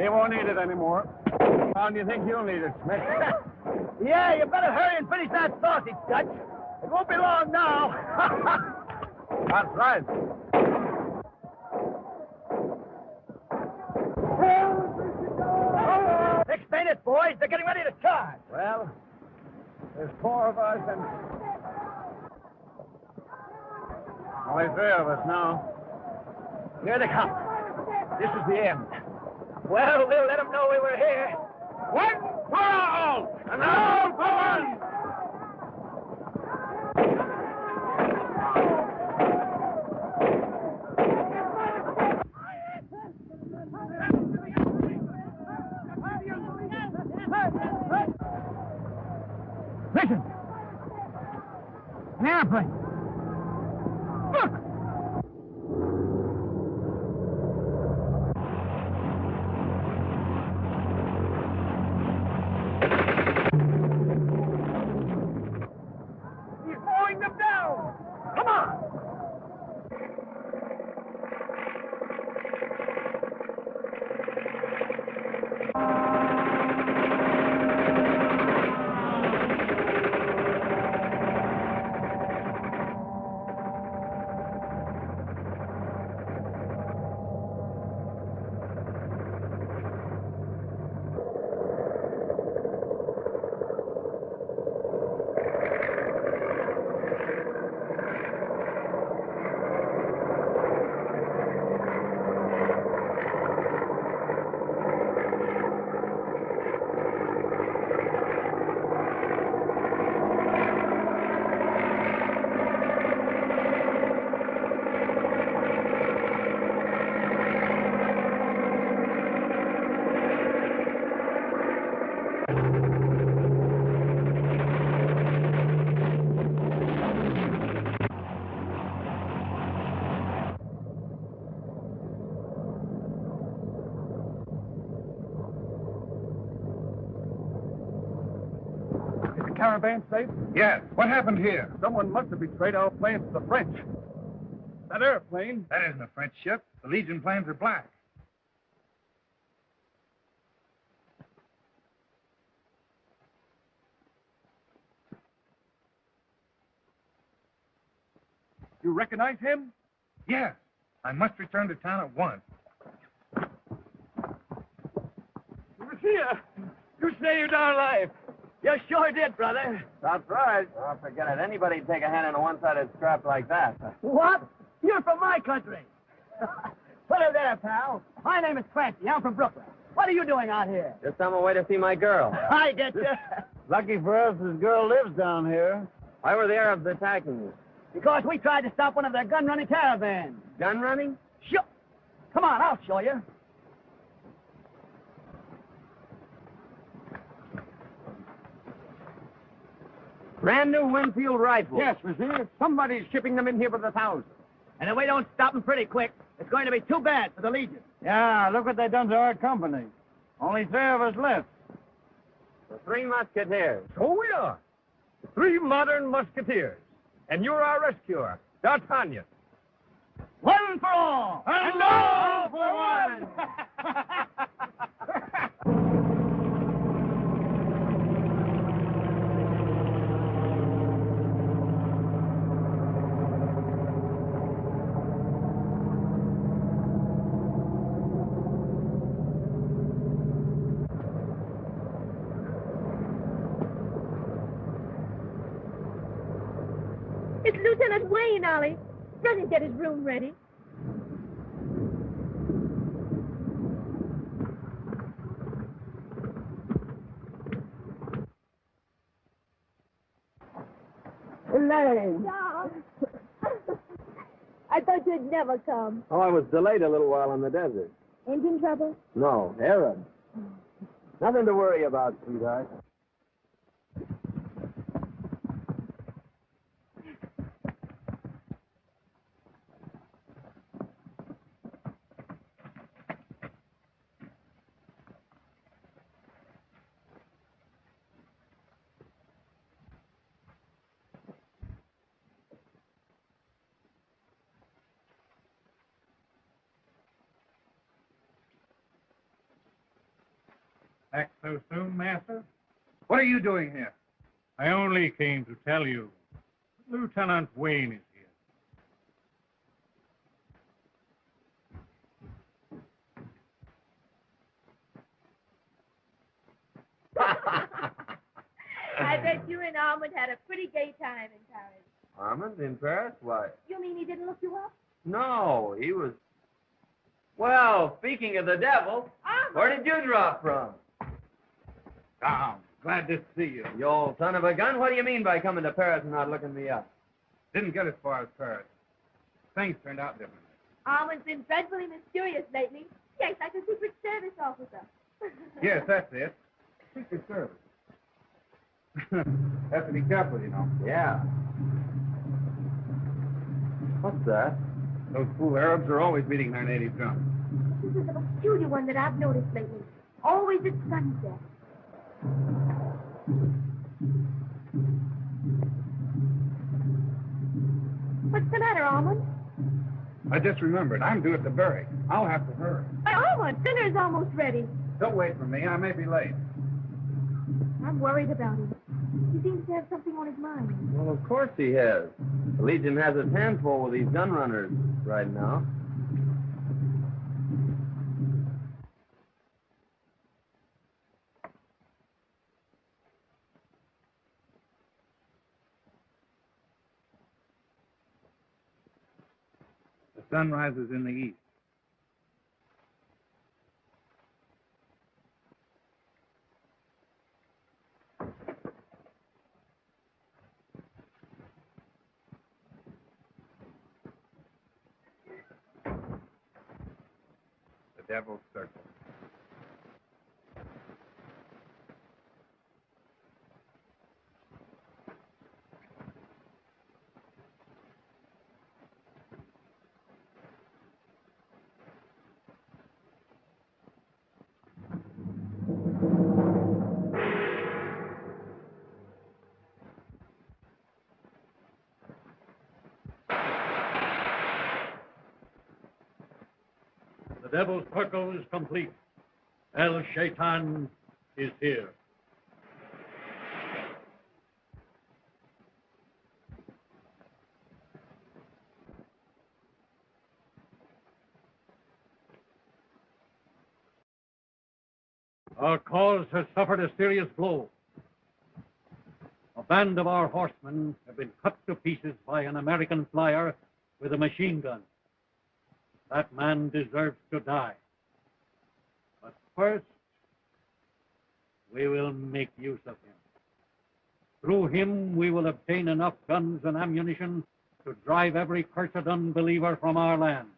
He won't need it anymore. How long do you think you'll need it, Smith? Yeah, you better hurry and finish that sausage, Dutch. It won't be long now. That's right. Explain it, boys. They're getting ready to charge. Well, there's 4 of us and... only 3 of us now. Here they come. This is the end. Well, we'll let them know we were here. One for all! And all for one! Listen. An airplane. Look! He's mowing them down! Come on! Caravan safe? Yes. What happened here? Someone must have betrayed our planes to the French. That airplane... That isn't a French ship. The Legion planes are black. You recognize him? Yes. I must return to town at once. Lucia, you saved our life. You sure did, brother. That's right. Oh, forget it. Anybody'd take a hand in a one-sided scrap like that. What? You're from my country. Hello there, pal. My name is Clancy. I'm from Brooklyn. What are you doing out here? Just on my way to see my girl. I get you. Lucky for us, this girl lives down here. Why were the Arabs attacking you? Because we tried to stop one of their gun-running caravans. Gun running? Sure. Come on, I'll show you. Brand new Winfield rifle. Yes, monsieur. Somebody's shipping them in here for the thousands. And if we don't stop them pretty quick, it's going to be too bad for the Legion. Yeah, look what they done to our company. Only 3 of us left. The 3 Musketeers. So we are. 3 modern Musketeers. And you're our rescuer, D'Artagnan. One for all! And all for one! It's Lieutenant Wayne, Ollie. Run and get his room ready. Elaine. Charles. I thought you'd never come. Oh, I was delayed a little while in the desert. Engine trouble? No, Arabs. Nothing to worry about, sweetheart. Back so soon, Master? What are you doing here? I only came to tell you Lieutenant Wayne is I bet you and Almond had a pretty gay time in Paris. Armand in Paris? Why? You mean he didn't look you up? No, he was... Well, speaking of the devil, Almond! where did you drop from? Tom, glad to see you. You old son of a gun, what do you mean by coming to Paris and not looking me up? Didn't get as far as Paris. Things turned out differently. Almond's been dreadfully mysterious lately. Yes, like a Secret Service officer. Yes, that's it. Secret Service. Have to be careful, you know. Yeah. What's that? Those fool Arabs are always beating their native drums. This is a peculiar one that I've noticed lately. Always at sunset. What's the matter, Almond? I just remembered. I'm due at the barracks. I'll have to hurry. Why, Almond, dinner's almost ready. Don't wait for me. I may be late. I'm worried about him. He seems to have something on his mind. Well, of course he has. The Legion has its hands full with these gun runners right now. The sun rises in the east. The Devil's Circle. The Devil's Circle is complete. El Shaitan is here. Our cause has suffered a serious blow. A band of our horsemen have been cut to pieces by an American flyer with a machine gun. That man deserves to die. But first, we will make use of him. Through him, we will obtain enough guns and ammunition to drive every cursed unbeliever from our land.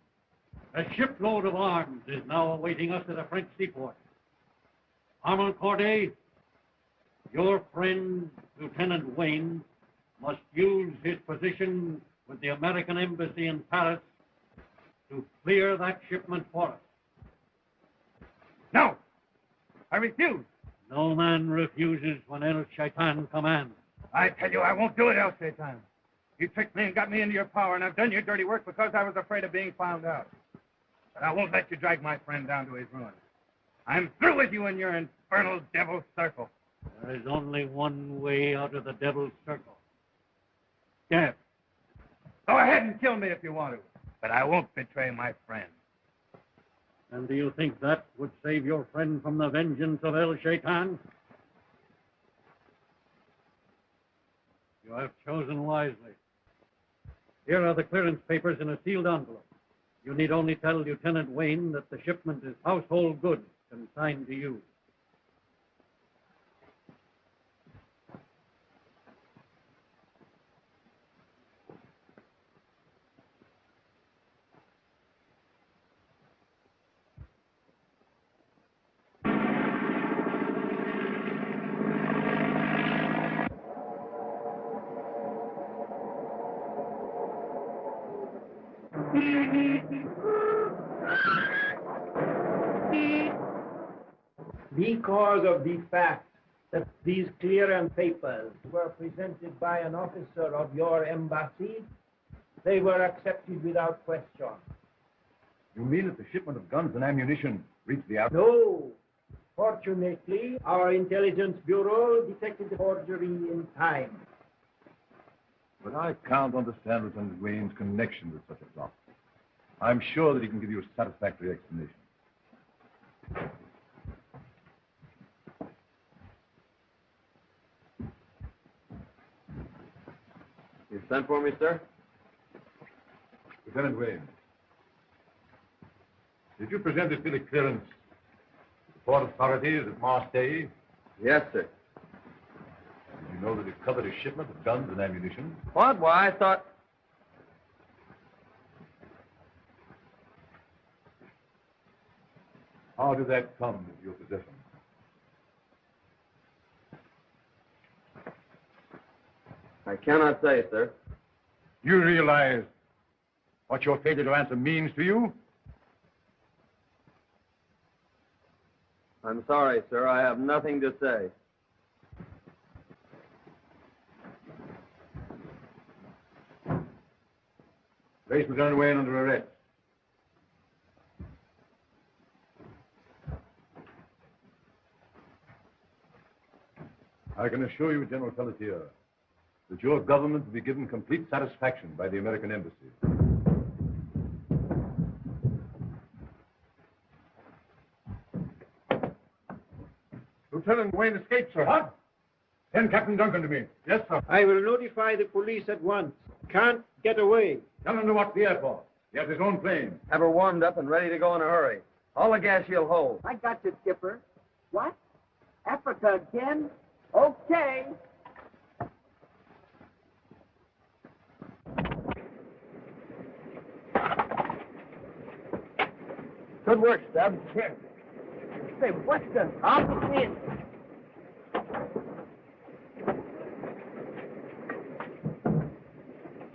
A shipload of arms is now awaiting us at a French seaport. Armand Corday, your friend, Lieutenant Wayne, must use his position with the American embassy in Paris to clear that shipment for us. No! I refuse. No man refuses when El Shaitan commands. I tell you, I won't do it, El Shaitan. You tricked me and got me into your power, and I've done your dirty work because I was afraid of being found out. But I won't let you drag my friend down to his ruin. I'm through with you and your infernal Devil's Circle. There is only one way out of the Devil's Circle. Death. Go ahead and kill me if you want to, but I won't betray my friend. And do you think that would save your friend from the vengeance of El Shaitan? You have chosen wisely. Here are the clearance papers in a sealed envelope. You need only tell Lieutenant Wayne that the shipment is household goods consigned to you. Because of the fact that these clearance papers were presented by an officer of your embassy, they were accepted without question. You mean that the shipment of guns and ammunition reached the outpost? No, Fortunately, our intelligence bureau detected the forgery in time. But I can't understand Lieutenant Wayne's connection with such a plot. I'm sure that he can give you a satisfactory explanation. You sent for me, sir? Lieutenant Wayne, did you present this bill of clearance to the port authorities at Marseille? Yes, sir. Did you know that it covered a shipment of guns and ammunition? What? Why, I thought... How did that come into your possession? I cannot say, sir. You realize what your failure to answer means to you? I'm sorry, sir. I have nothing to say. Place Lieutenant Wayne under arrest. I can assure you, General Pelletier, that your government will be given complete satisfaction by the American Embassy. Lieutenant Wayne escaped, sir. What? Send Captain Duncan to me. Yes, sir. I will notify the police at once. Can't get away. Tell him to watch the airport. He has his own plane. Have her warmed up and ready to go in a hurry. All the gas she'll hold. I got you, Skipper. What? Africa again? Okay. Good work, Stubbs. Here. Say, what's the opposite?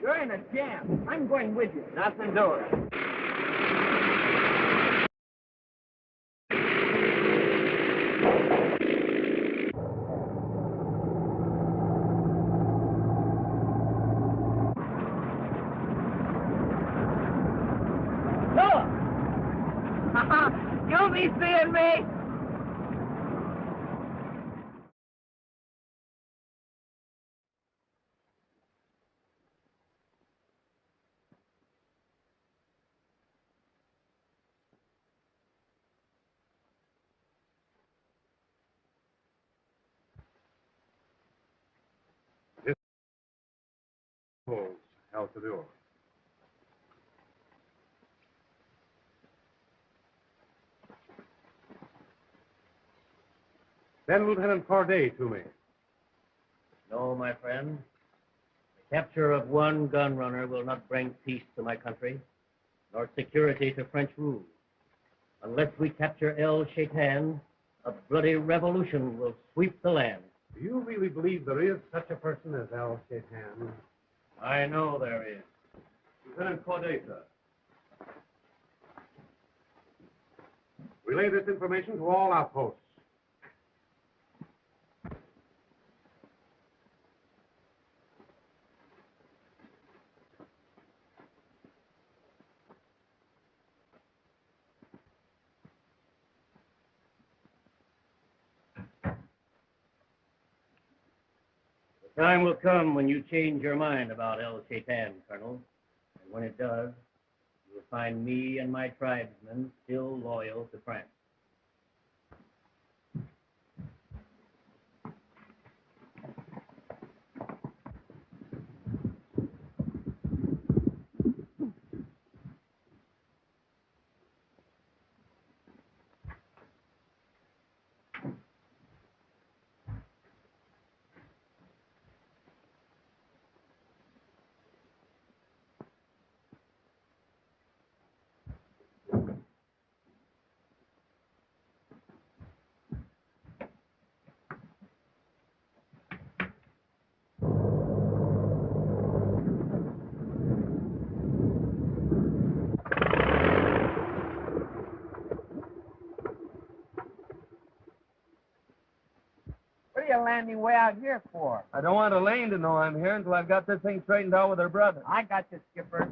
You're in a jam. I'm going with you. Nothing doing. You'll be seeing me. Out to the door. Send Lieutenant Corday to me. No, my friend. The capture of one gun runner will not bring peace to my country, nor security to French rule. Unless we capture El Shaitan, a bloody revolution will sweep the land. Do you really believe there is such a person as El Shaitan? I know there is. Lieutenant Corday, sir. Relay this information to all outposts. The time will come when you change your mind about El Shaitan, Colonel. And when it does, you will find me and my tribesmen still loyal to France. What are you landing way out here for? I don't want Elaine to know I'm here until I've got this thing straightened out with her brother. I got you, Skipper.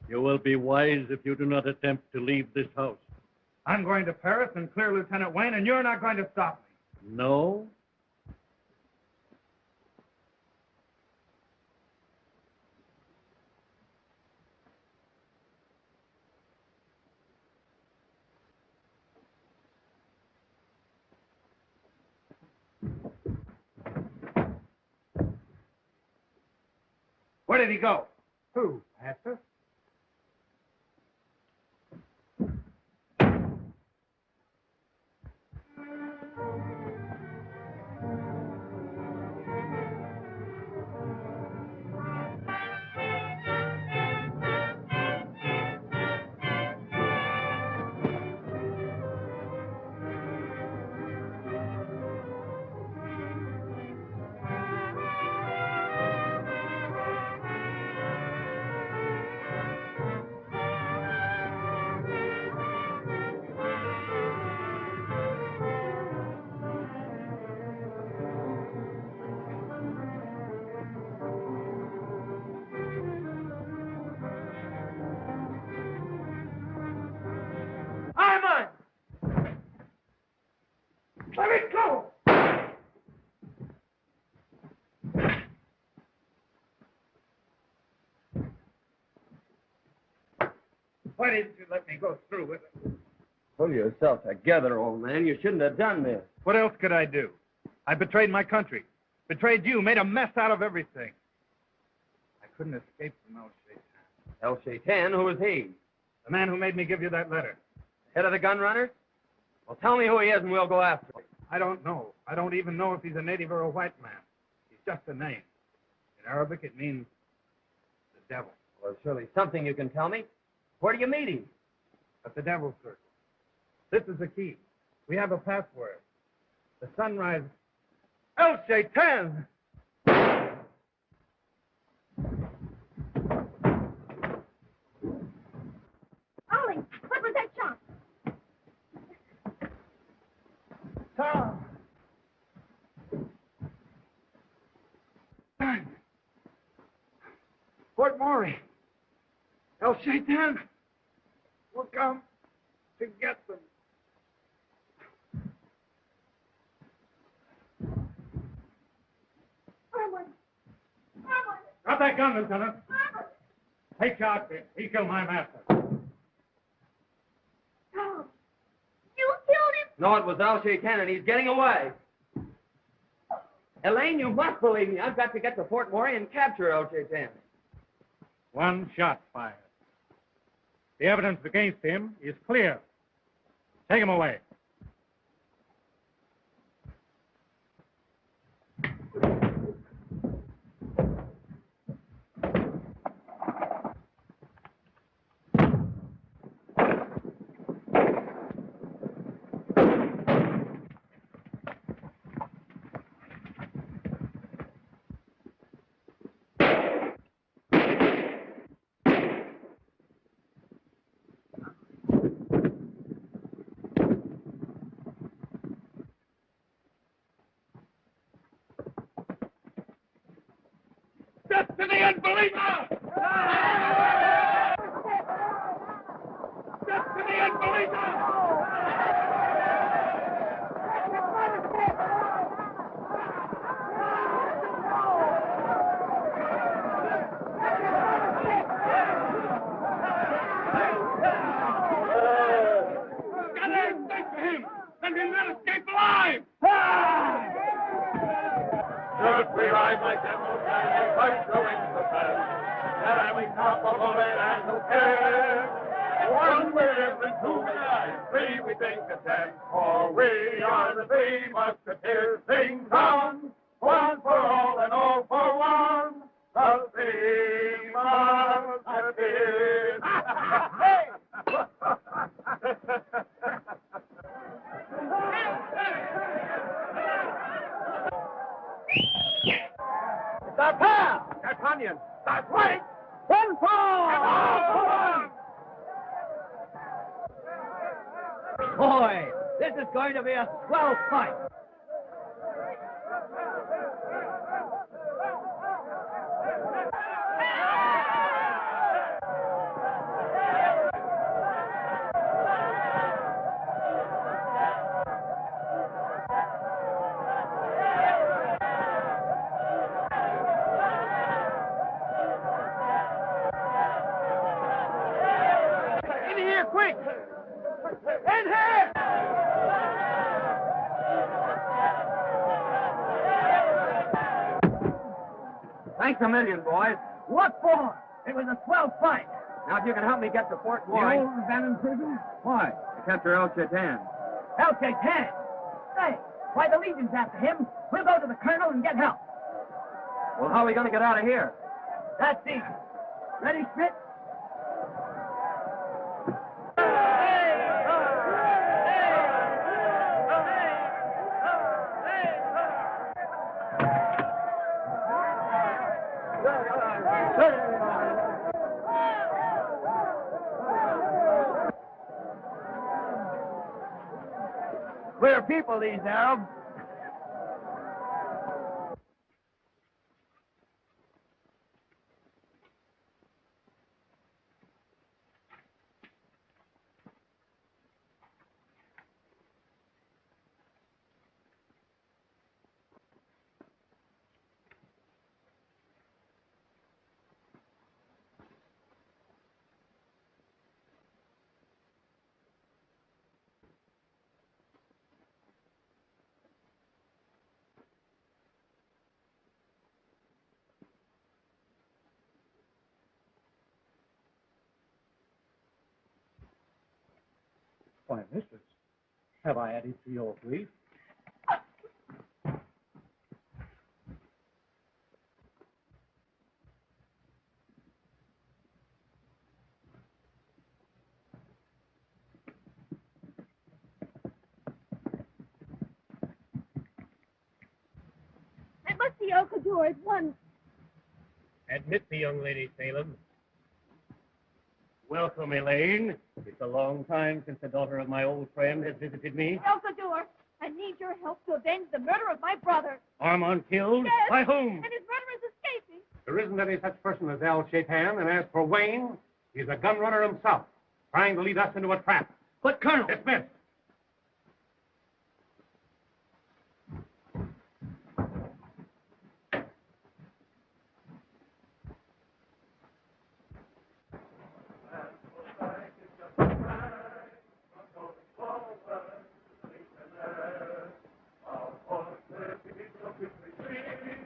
You will be wise if you do not attempt to leave this house. I'm going to Paris and clear Lieutenant Wayne, and you're not going to stop me. No? Where did he go? Who, Master? Let me go! Why didn't you let me go through with it? Pull yourself together, old man. You shouldn't have done this. What else could I do? I betrayed my country, betrayed you, made a mess out of everything. I couldn't escape from El Shaitan. El Shaitan? Who is he? The man who made me give you that letter. Head of the gun runners? Well, tell me who he is and we'll go after him. I don't know. I don't even know if he's a native or a white man. He's just a name. In Arabic, it means the devil. Well, surely something you can tell me. Where do you meet him? At the Devil's Circle. This is the key. We have a password. The sunrise. El Shaitan! Ollie, what was that shot? Tom! Fort Maury. El Shaitan will come to get them. Armand! Drop that gun, Lieutenant. Take charge, kid. He killed my master. Tom! You killed him! No, it was El Shaitan, and he's getting away. Elaine, you must believe me. I've got to get to Fort Maury and capture El Shaitan. One shot fired. The evidence against him is clear. Take him away. Death to the unbeliever! Death to the unbeliever! Gather and take to him! Send him not escape alive! Should we ride like devils and fight the winds of death? And we come a moment and no care. One we live and two we die, three we think of ten. For we are the three Musketeers. Sing down, one for all and all for one. The three Musketeers. It's our pal! D'Artagnan, that's right. One for! Boy, this is going to be a swell fight. Quick! In here! Thanks a million, boys. What for? It was a swell fight. Now, if you can help me get to Fort The Roy. old abandoned prison? Why? To capture El Chetan. El Chetan. Say, why the Legion's after him? We'll go to the colonel and get help. Well, how are we going to get out of here? That's easy. Ready, Schmidt? Queer people, these Arabs. Why, mistress, have I added to your grief? I must see Okador at once. Admit the young lady, Salem. Welcome, Elaine. It's a long time since the daughter of my old friend has visited me. Okador, I need your help to avenge the murder of my brother. Armand killed? Yes. By whom? And his murderer is escaping. There isn't any such person as Al Chetan, and as for Wayne, he's a gun runner himself, trying to lead us into a trap. But, Colonel... Dismissed.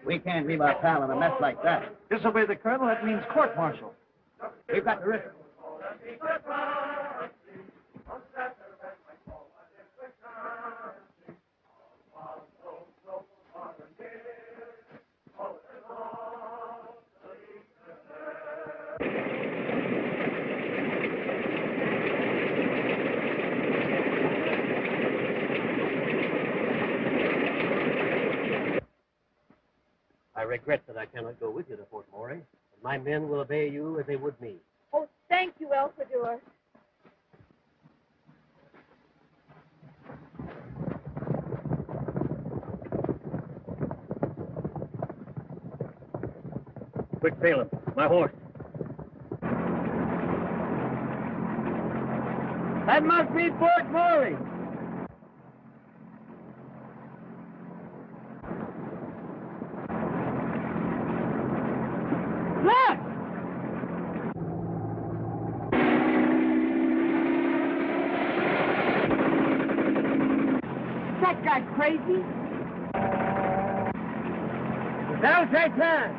We can't leave our pal in a mess like that. Disobey the colonel, that means court-martial. We've got to risk it. I regret that I cannot go with you to Fort Moray, but my men will obey you as they would me. Oh, thank you, Okador. Quick, Salem, my horse. That must be Fort Morley. Look! That guy crazy? That'll take time.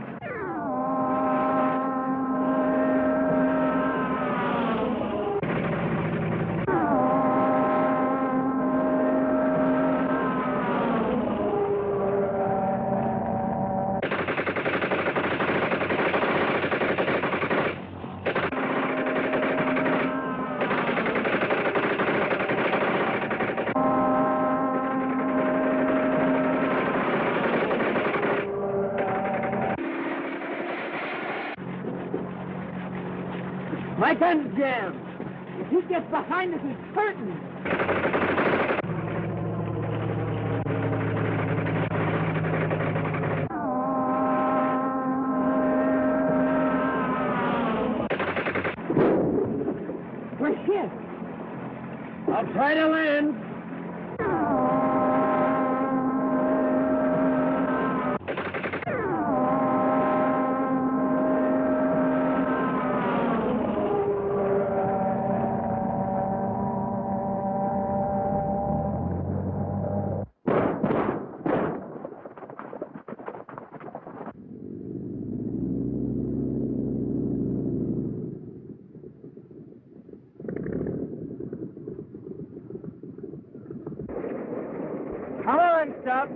My gun's jammed. If he gets behind us, he's hurting. We're hit. I'll try to land. on, stop.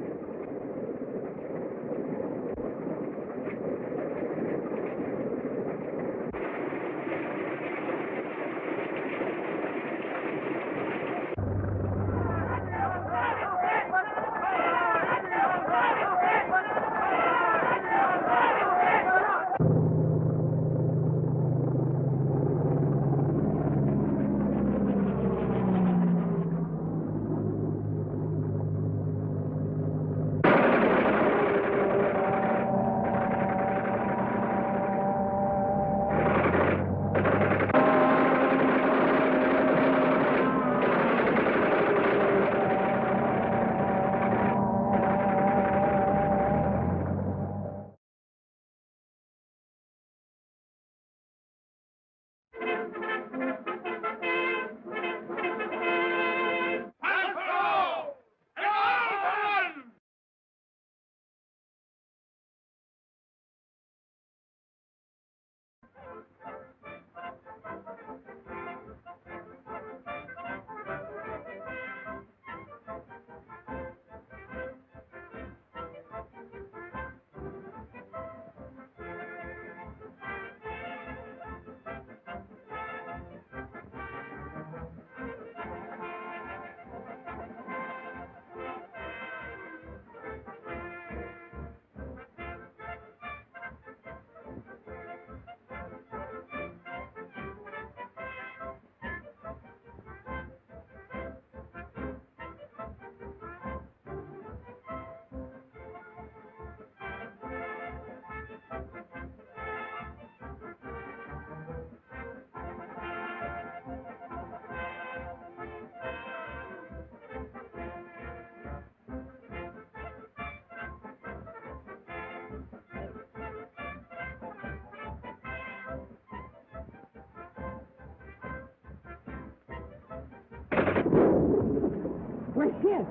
We're hit.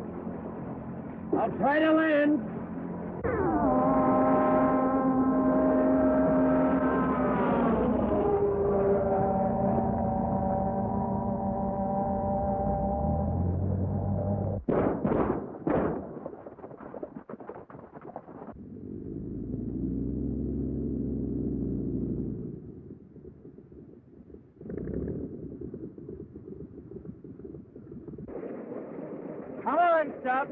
I'll try to land. Come on, stop.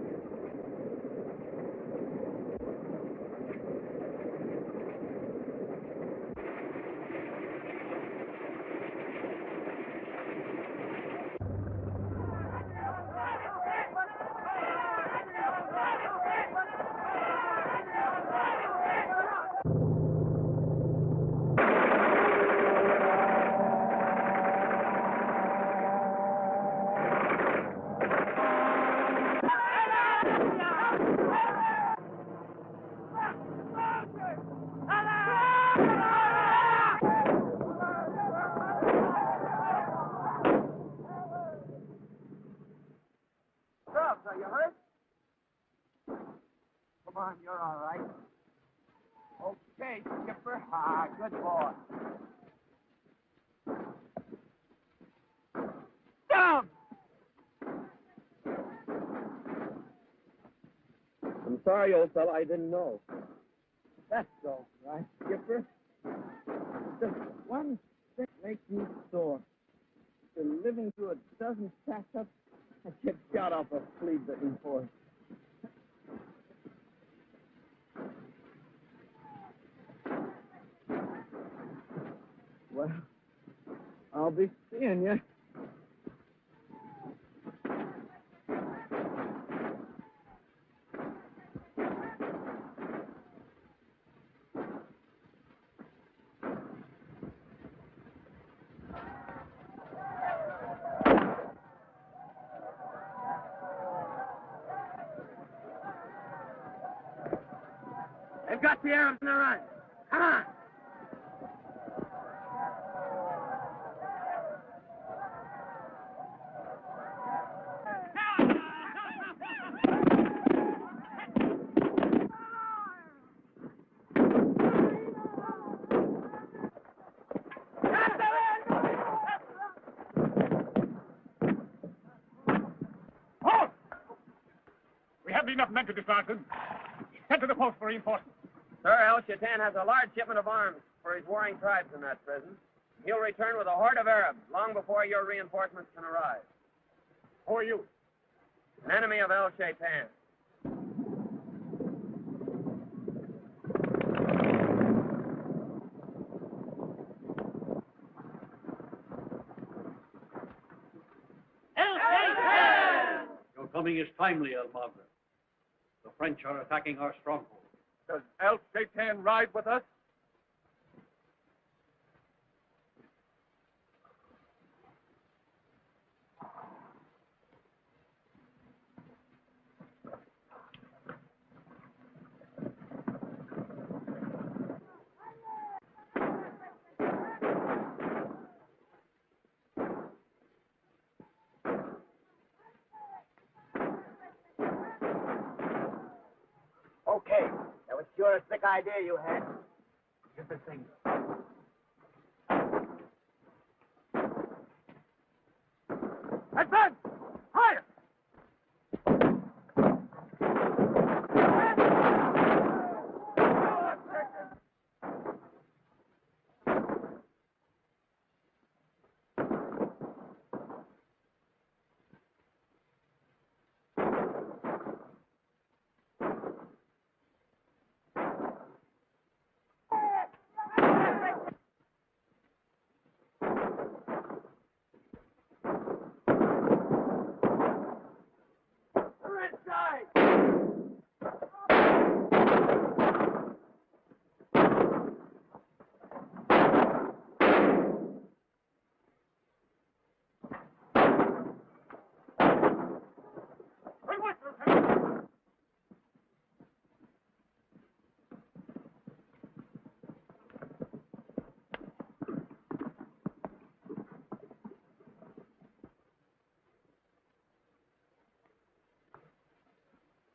Stubbs, are you hurt? Come on, you're all right. Okay, Skipper. Ah, good boy. Stubbs! I'm sorry, old fella. I didn't know. That's all right, Skipper. Just one thing makes me sore. Been living through a dozen pack-ups and get shot off a flea-bitten horse. Well, I'll be seeing you. They've got the Arabs on the run. Come on. haven't enough men to disarm him. Send to the post for reinforcements. Sir, El Shaitan has a large shipment of arms for his warring tribes in that prison. He'll return with a horde of Arabs long before your reinforcements can arrive. Who are you? An enemy of El Shaitan. Your coming is timely, El Magra. The French are attacking our stronghold. Does El Shaitan ride with us? Okay. That was sure a sick idea you had. Get this thing. Advance! Higher!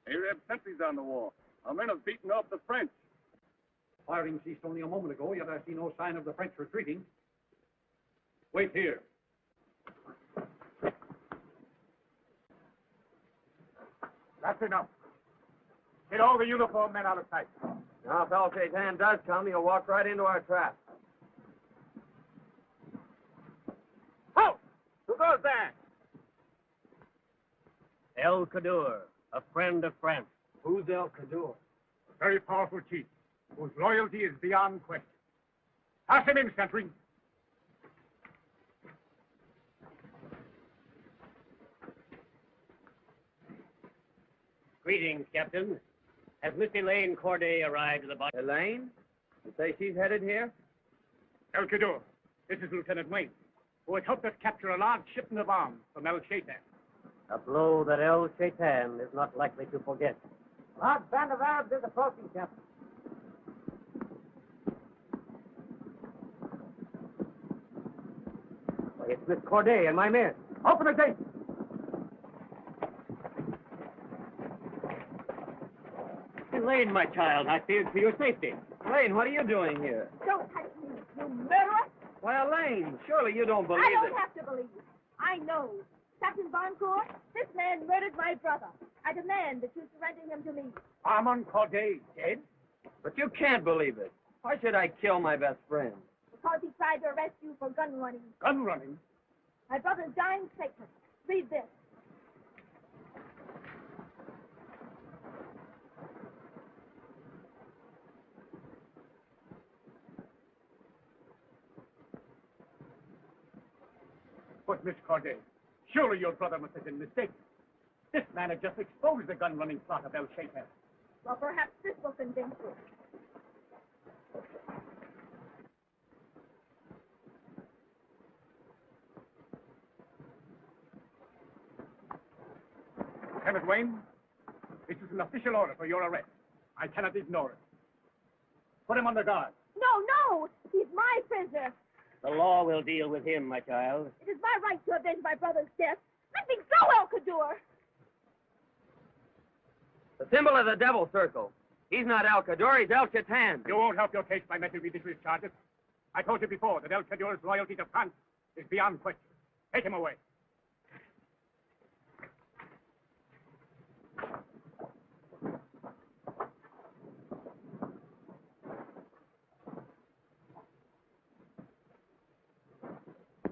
Arab sentries on the wall. Our men have beaten off the French. Firing ceased only a moment ago, yet I see no sign of the French retreating. Wait here. That's enough. Get all the uniformed men out of sight. Now, if El Shaitan does come, he'll walk right into our trap. Halt! Who goes there? El Kadur, a friend of France. Who's El Kadur? A very powerful chief, whose loyalty is beyond question. Pass him in, sentry. Greetings, Captain. Has Miss Elaine Corday arrived at the bottom? Elaine? You say she's headed here? El Kadur, this is Lieutenant Wayne, who has helped us capture a large shipment of arms from El Shaitan. A blow that El Shaitan is not likely to forget. Large band of Arabs is approaching, Captain. Why, it's Miss Corday and my men. Open the gate! Elaine, my child, I feared for your safety. Elaine, what are you doing here? Don't touch me, you murderer! Why, Elaine, surely you don't believe I don't it. have to believe it. I know. Captain Boncourt, this man murdered my brother. I demand that you surrender him to me. Armand Corday dead? But you can't believe it. Why should I kill my best friend? Because he tried to arrest you for gun running. Gun running? My brother's dying statement. Read this. But, Miss Corday, surely your brother must have been mistaken. This man had just exposed the gun-running plot of El Shaitan. Well, perhaps this will convince you. Lieutenant Wayne, this is an official order for your arrest. I cannot ignore it. Put him on the guard. No! He's my prisoner. The law will deal with him, my child. It is my right to avenge my brother's death. Let me go, El Kadur! The symbol of the devil circle. He's not El Kadur, he's El Shaitan. You won't help your case by making me dismiss charges. I told you before that El Kadur's loyalty to France is beyond question. Take him away.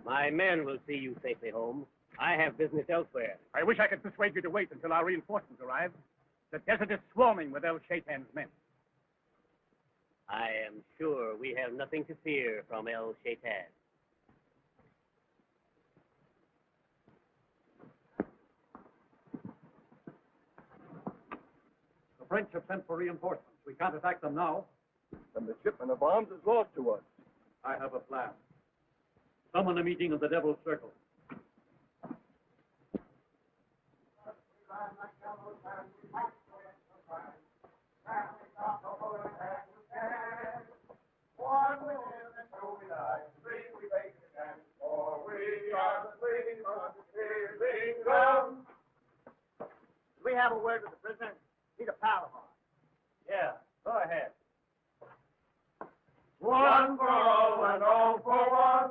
My men will see you safely home. I have business elsewhere. I wish I could persuade you to wait until our reinforcements arrive. The desert is swarming with El Shaitan's men. I am sure we have nothing to fear from El Shaitan. The French have sent for reinforcements. We can't attack them now. And the shipment of arms is lost to us. I have a plan. Summon a meeting of the Devil's Circle. We have a word with the prisoner. Need a powder horn. Yeah, go ahead. One for all and all for one.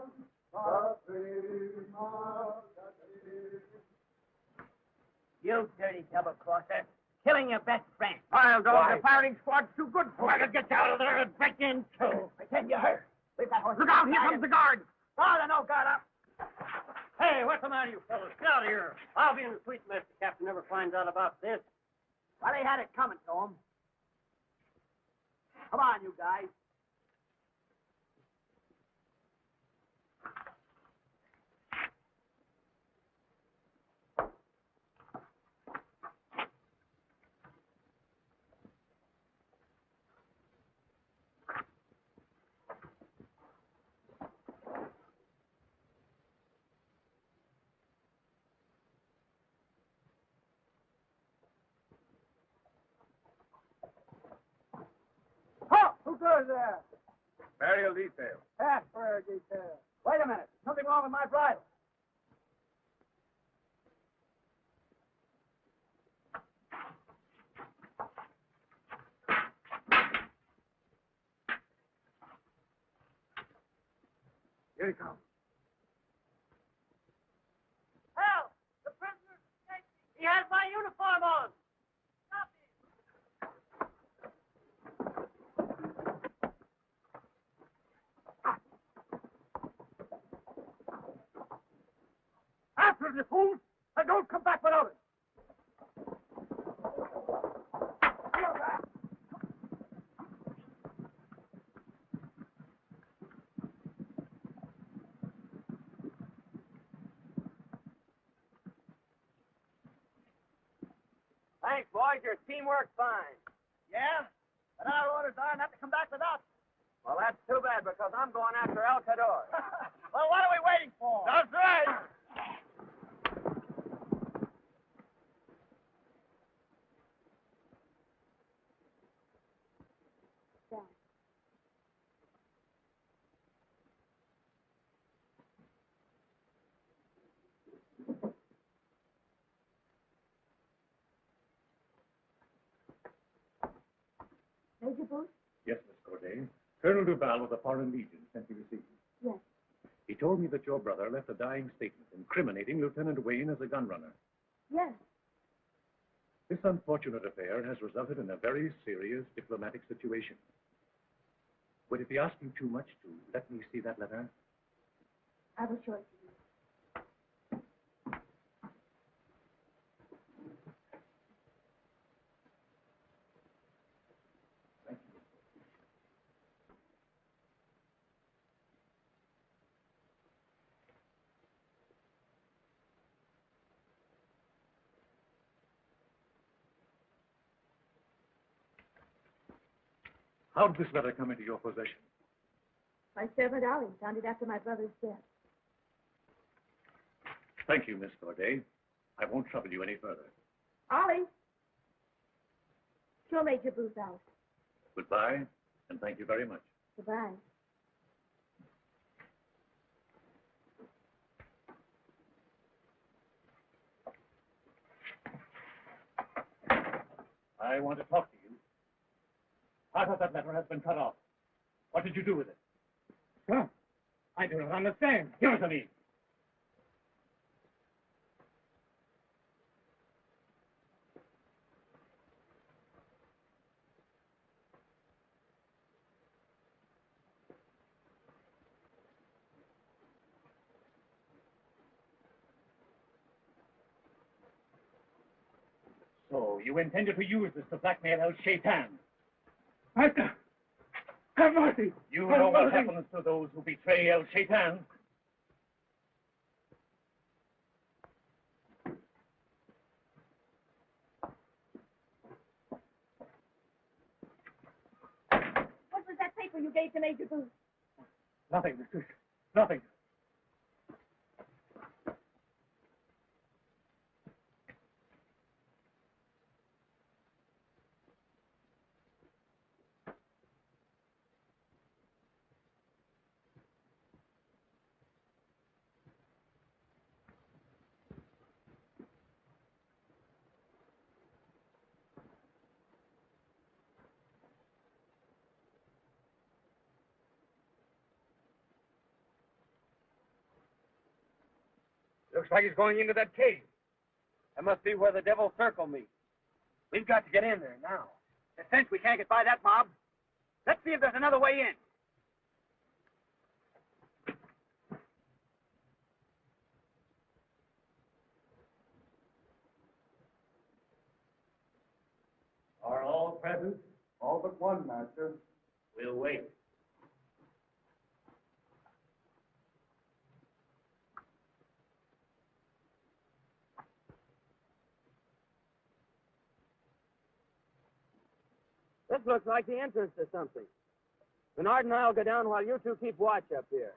You dirty double-crosser. Killing your best friend. Wild dog, the firing squad's too good for Try to get you out of there and break in too. Pretend you're hurt. Leave that horse. Look out, here comes the guard. Oh, no, guard up. Hey, what's the matter, you fellas? Get out of here. I'll be in the sweet mess if the captain never finds out about this. Well, they had it coming to him. Come on, you guys. Oh, who goes there? Burial detail. Half for detail. Wait a minute. Something wrong with my bridle. Here he comes. Help! The prisoner's escaping. He has my uniform on. Stop him. After him, you fools! And don't come back without it! Thanks, boys. Your teamwork's fine. Yeah? But our orders are not to come back without. Well, that's too bad because I'm going after El Cador. Well, what are we waiting for? That's right! Major Booth? Yes, Miss Corday. Colonel Duval of the Foreign Legion sent me to see you. Yes. He told me that your brother left a dying statement incriminating Lieutenant Wayne as a gun runner. Yes. This unfortunate affair has resulted in a very serious diplomatic situation. Would it be asking too much to let me see that letter? I will show it to you. Thank you. How did this letter come into your possession? My servant Ollie found it after my brother's death. Thank you, Miss Corday. I won't trouble you any further. Ollie! Show Major Booth out. Goodbye, and thank you very much. Goodbye. I want to talk to you. Part of that letter has been cut off. What did you do with it? Huh? I do not understand. Give it to me. So you intended to use this to blackmail El Shaitan. Master, have mercy. You Have know what mercy. happens to those who betray El Shaitan. What was that paper you gave to Major Booth? Nothing, mistress. Nothing. Looks like he's going into that cave. That must be where the Devil's Circle meets. We've got to get in there now. There's a cinch we can't get by that mob. Let's see if there's another way in. Are all present? All but one, Master. We'll wait. This looks like the entrance to something. Bernard and I'll go down while you two keep watch up here.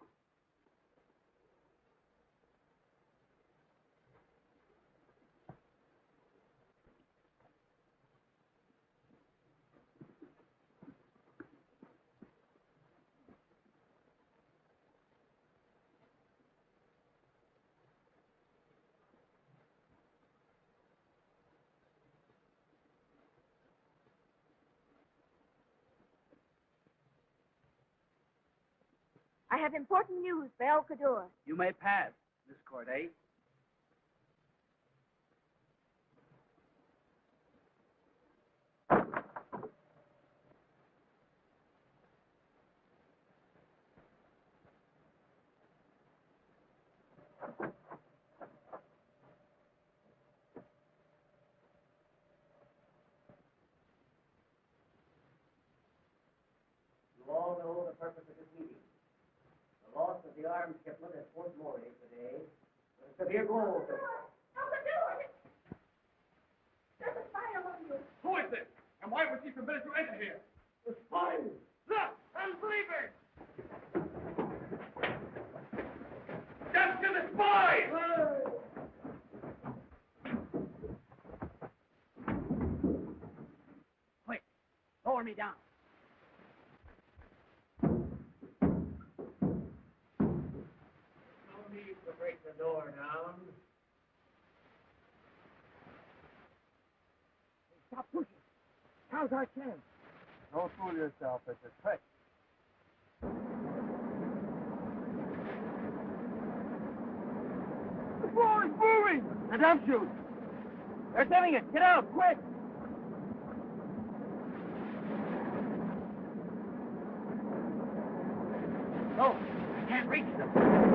I have important news for El Cador. You may pass, Miss Corday. You all know the purpose of this meeting. The loss of the arms shipment at Fort Maury today was a severe blow to El Cador! There's a spy among you. Who is this? And why was he permitted to enter here? The spies! Look! Unbelievers! Capture the spies! Quick, lower me down. no need to break the door down. Stop pushing. Now's our chance. Don't fool yourself. It's a trick. The floor is moving! The dump chute! They're doing it! Get out, quick! No, I can't reach them.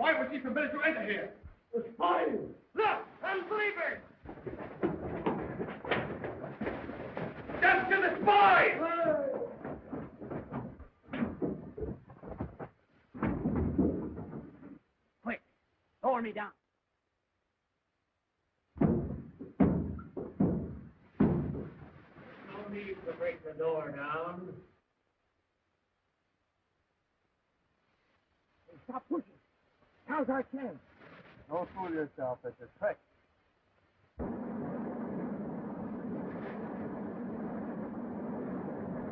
why was she permitted to enter here? The spies! Look, unbelievers! Death to the spies! Quick, lower me down. No need to break the door down. Hey, stop pushing. Now's our chance. Don't fool yourself. It's a trick.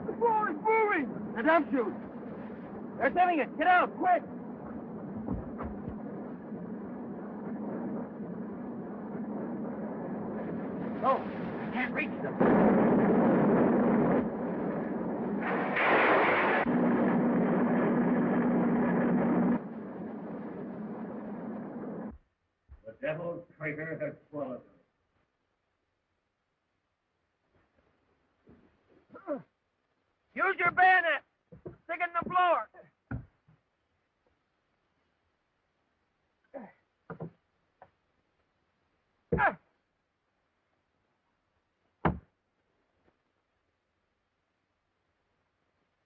The floor is moving! The dump chute! They're sending it! Get out, quick! No, I can't reach them. The devil's traitor has swallowed them. Use your bayonet! Stick in the floor!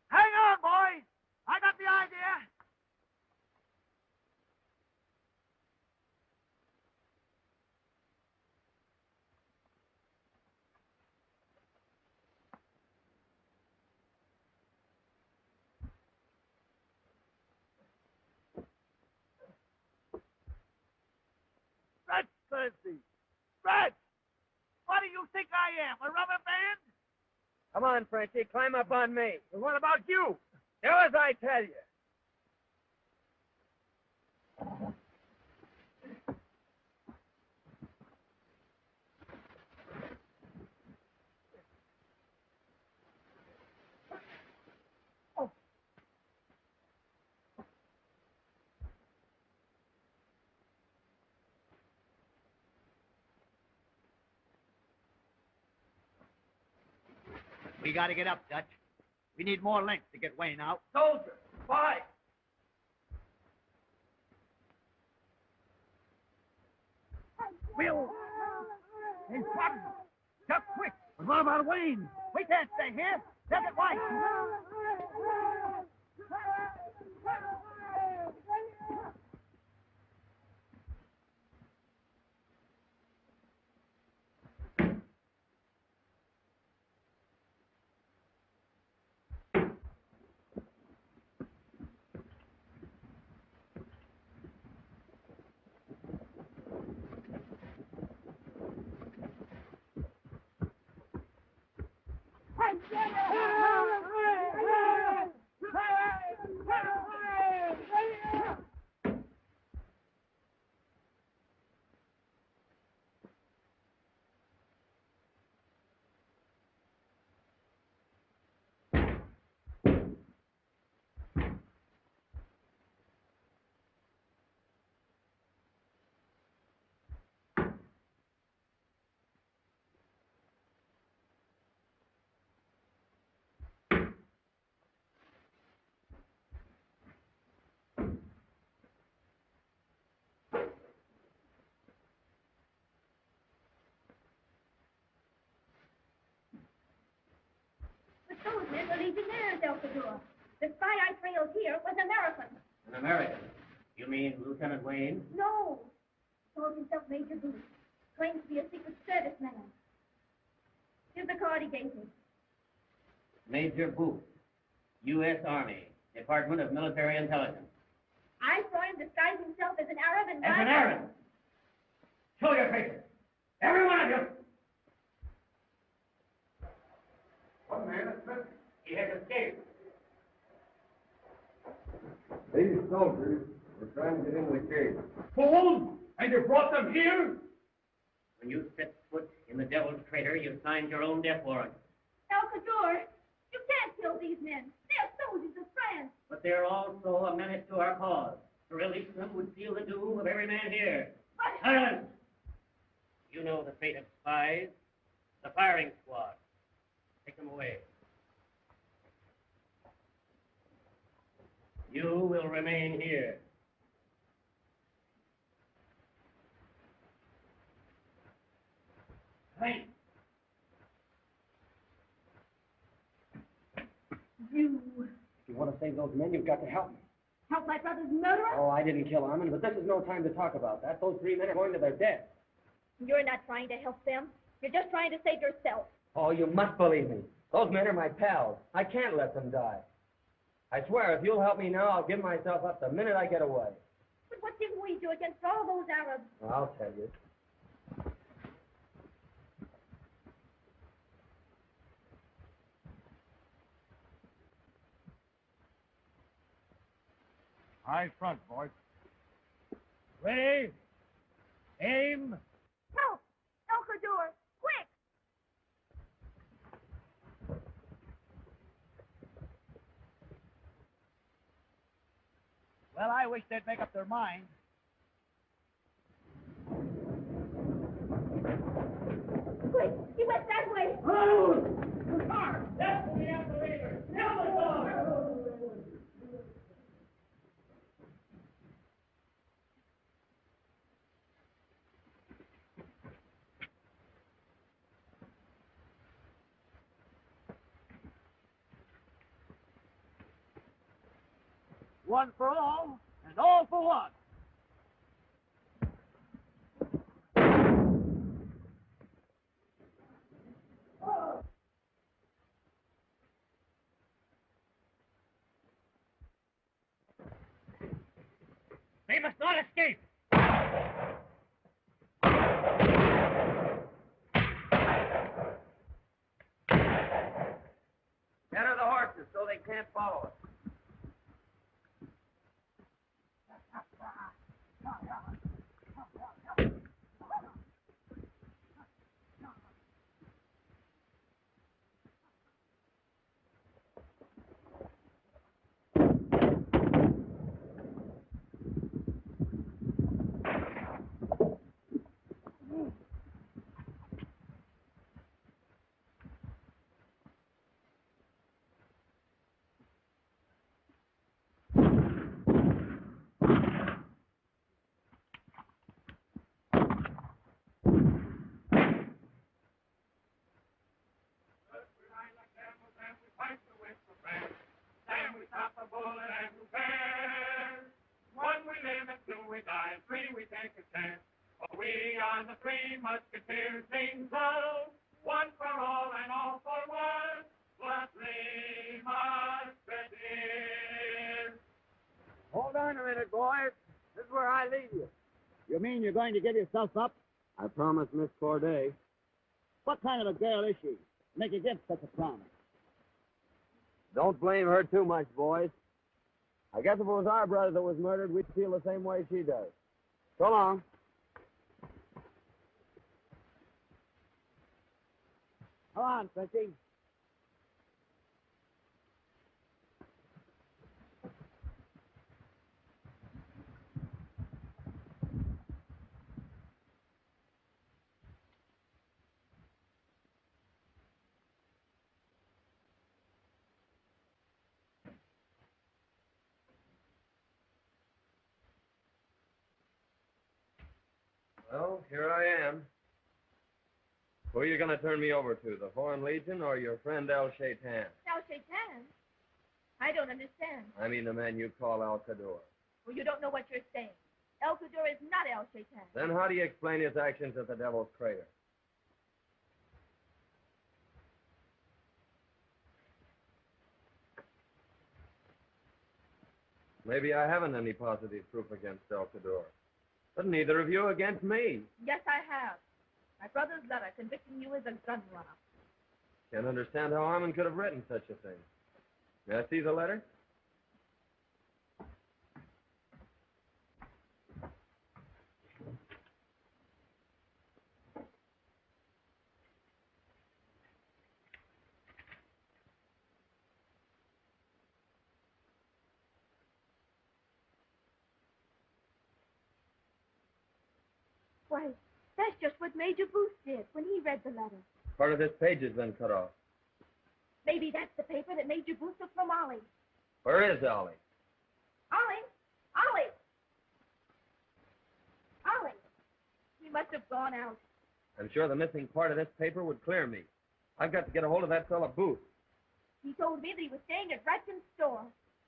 Hang on, boys! I got the idea! Fred Clancy! Fred! What do you think I am, a rubber band? Come on, Frenchie, climb up on me. And what about you? Do as I tell you. We gotta get up, Dutch. We need more length to get Wayne out. Soldier, spy! Will! He's spotted! Duck quick! But what about Wayne? We can't stay here. They'll get White. But those men were legionnaires, Elfador. The spy I trailed here was American. An American? You mean Lieutenant Wayne? No. Called himself Major Booth. Claims to be a Secret Service man. Here's the card he gave me. Major Booth, U.S. Army, Department of Military Intelligence. I saw him disguise himself as an Arab and As an Arab! Show your faces! Every one of you! One man is missing. He has escaped. These soldiers were trying to get in the cave. Fools! And you brought them here? When you set foot in the devil's crater, you signed your own death warrant. Elfador, you can't kill these men. They're soldiers of France. But they're also a menace to our cause. To release them would seal the doom of every man here. But Silence! You know the fate of spies. The firing squad. Take them away. You will remain here. Hey. You If you want to save those men, you've got to help me. help my brother's murderer? Oh, I didn't kill Armin, but this is no time to talk about that. Those 3 men are going to their death. You're not trying to help them. You're just trying to save yourself. Oh, you must believe me. Those men are my pals. I can't let them die. I swear, if you'll help me now, I'll give myself up the minute I get away. But what can we do against all those Arabs? Well, I'll tell you. Eyes front, boys. Ready? Aim. Help! El Kaddour! Quick! Well, I wish they'd make up their mind. Quick! He went that way! That's the elevator. Now the door. One for all, and all for one. They must not escape. Enter the horses so they can't follow us. And we stop a bullet and we fair. One we live and two we die, and three we take a chance. For we are the 3 Musketeers, sing so. One for all and all for one. The 3 Musketeers. Hold on a minute, boys. This is where I leave you. You mean you're going to give yourself up? I promised Miss Corday. What kind of a girl is she? Make you give such a promise. Don't blame her too much, boys. I guess if it was our brother that was murdered, we'd feel the same way she does. So long. Come on, Fritzy. Well, here I am. Who are you going to turn me over to, the Foreign Legion or your friend El Shaitan? El Shaitan? I don't understand. I mean the man you call Al Kaddour. Well, you don't know what you're saying. El Kaddour is not El Shaitan. Then how do you explain his actions at the Devil's Crater? Maybe I haven't any positive proof against El Kaddour. But neither of you against me. Yes, I have. My brother's letter convicting you as a gun runner. Can't understand how Armin could have written such a thing. May I see the letter? Why, that's just what Major Booth did when he read the letter. Part of this page has been cut off. Maybe that's the paper that Major Booth took from Ollie. Where is Ollie? Ollie! Ollie! Ollie! He must have gone out. I'm sure the missing part of this paper would clear me. I've got to get a hold of that fellow Booth. He told me that he was staying at Ratkin's store.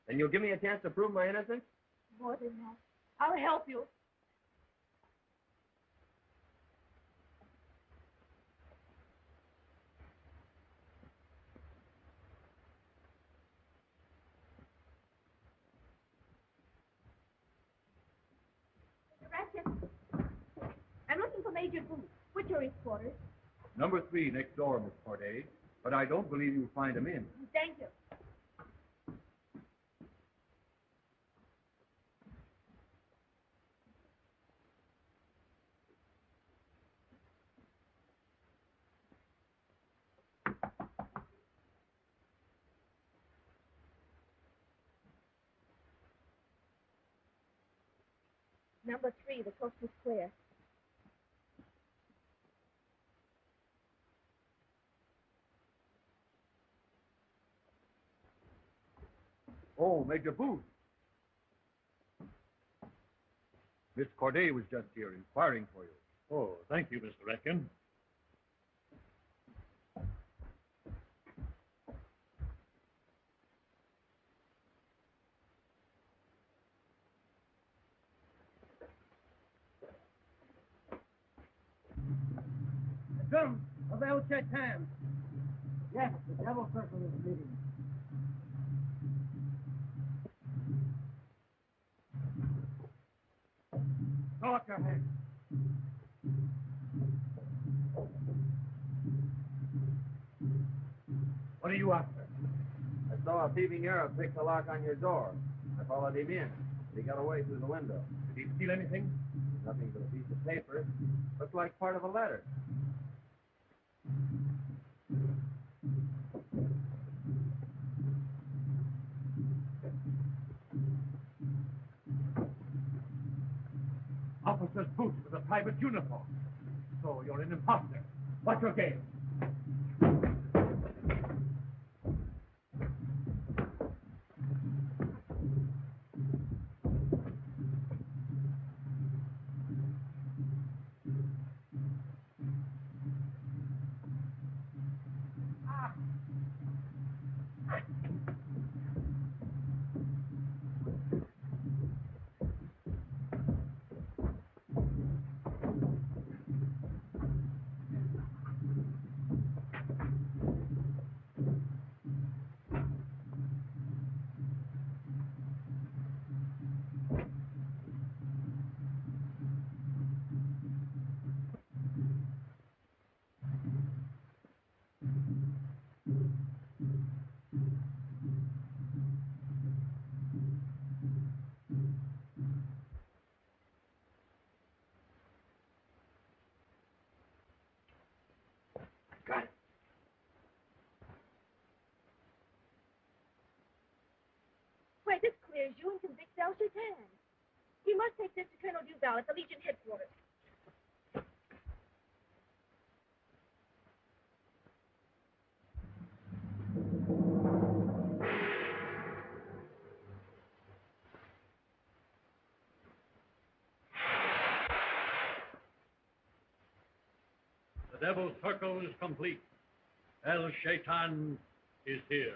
Then you'll give me a chance to prove my innocence? More than that, I'll help you. Mr. Ratkin, I'm looking for Major Booth. Which are his quarters? Number 3 next door, Miss Corday. But I don't believe you'll find him in. Thank you. Number 3, the coast is clear. Oh, Major Booth. Miss Corday was just here inquiring for you. Oh, thank you, Mr. Ratkin. Come, about your time. Yes, the Devil Circle is meeting. Throw up your hands. What are you after? I saw a thieving Arab pick the lock on your door. I followed him in. He got away through the window. Did he steal anything? Nothing but a piece of paper. Looked like part of a letter. Officer's boots with a private uniform. So you're an imposter. What's your game? Got it. Why, this clears you and convicts El Shaitan. You must take this to Colonel Duval at the Legion headquarters. The Devil's Circle is complete. El Shaitan is here.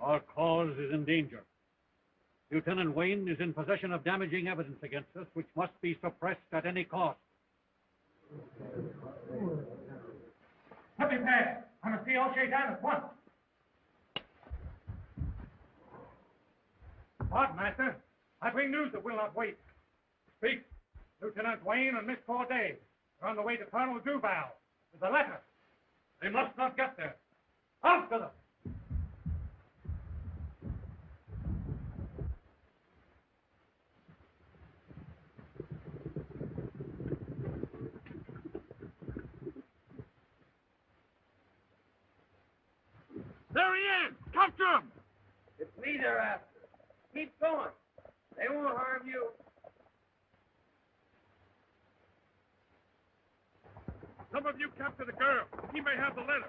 Our cause is in danger. Lieutenant Wayne is in possession of damaging evidence against us, which must be suppressed at any cost. Let me pass. I must see El Shaitan at once. What, Master? I bring news that will not wait. Speak. Lieutenant Wayne and Miss Corday are on the way to Colonel Duval with a letter. They must not get there. After them. There he is! Capture him! It's me they're after. Keep going. They won't harm you. Some of you capture the girl. He may have the letter.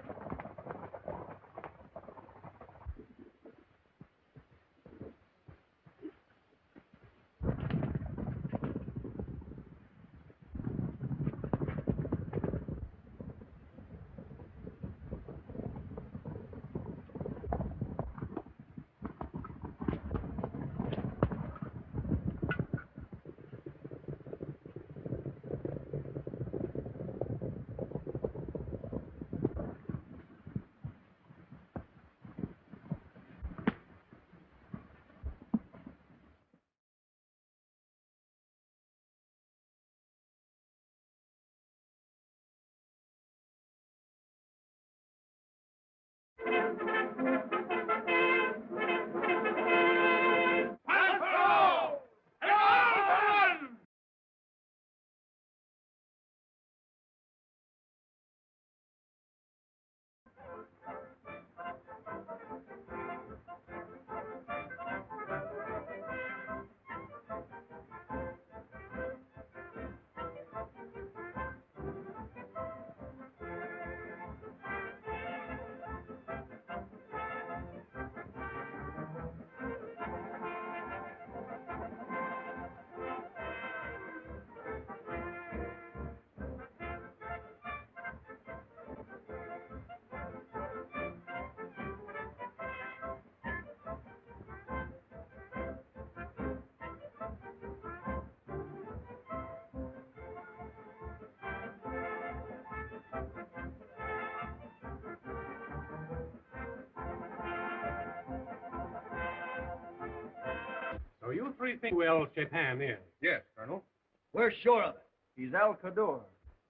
So you three think who El Chetan is? Yes, Colonel. We're sure of it. He's El Kaddour.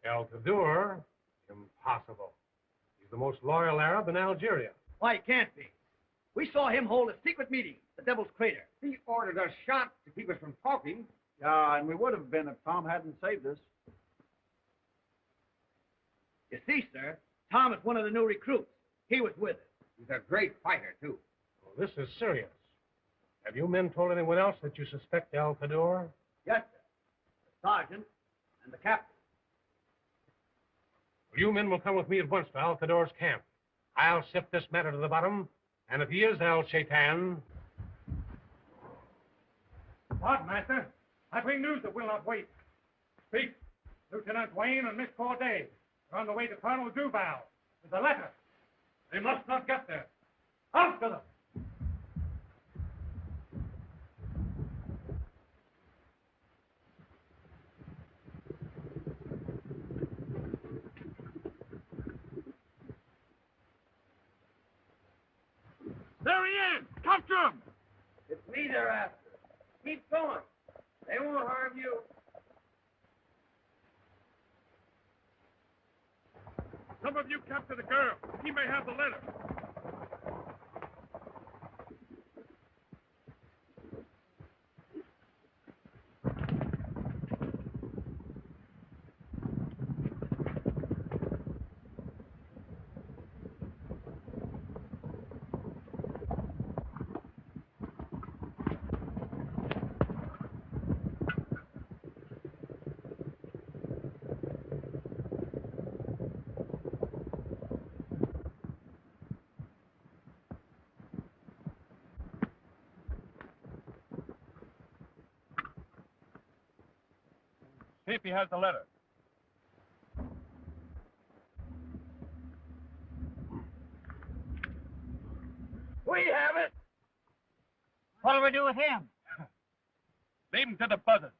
El Kaddour? Impossible. He's the most loyal Arab in Algeria. Why, it can't be. We saw him hold a secret meeting at the Devil's Crater. He ordered us shot to keep us from talking. Yeah, and we would have been if Tom hadn't saved us. You see, sir, Tom is one of the new recruits. He was with us. He's a great fighter, too. Well, this is serious. Have you men told anyone else that you suspect El Kaddour? Yes, sir. The sergeant and the captain. Well, you men will come with me at once to Al Kaddour's camp. I'll sift this matter to the bottom, and if he is El Shaitan... What, Master? I bring news that will not wait. Speak. Lieutenant Wayne and Miss Corday are on the way to Colonel Duval with a letter. They must not get there. After them. There he is! Capture him! It's me they're after. Keep going. They won't harm you. Some of you capture the girl. He may have the letter. See if he has the letter. We have it. What'll we do with him? Leave him to the buzzards.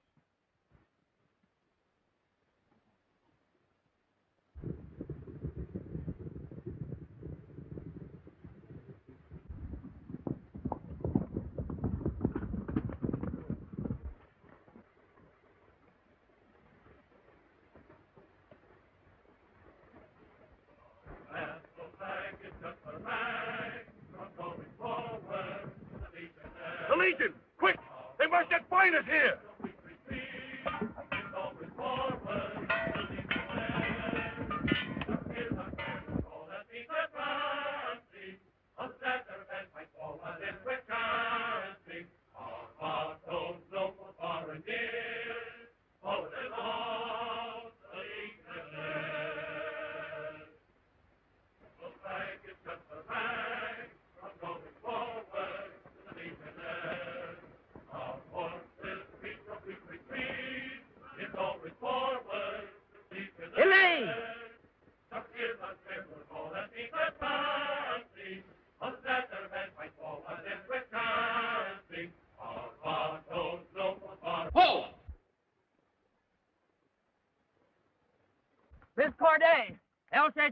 The Legion! Quick! They must yet find us here! Forward and on, the Legion.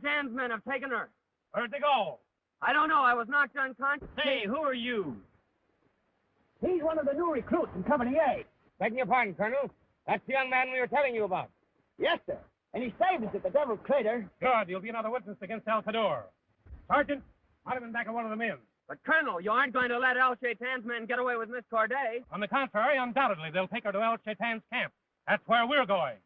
Shaitan's men have taken her. Where'd they go? I don't know. I was knocked unconscious. Hey, who are you? He's one of the new recruits in Company A. Begging your pardon, Colonel. That's the young man we were telling you about. Yes, sir. And he saved us at the Devil's Crater. Good. You'll be another witness against El Cador. Sergeant, I'd have been back of one of them in. But, Colonel, you aren't going to let El Shaitan's men get away with Miss Corday. On the contrary, undoubtedly, they'll take her to El Shaitan's camp. That's where we're going.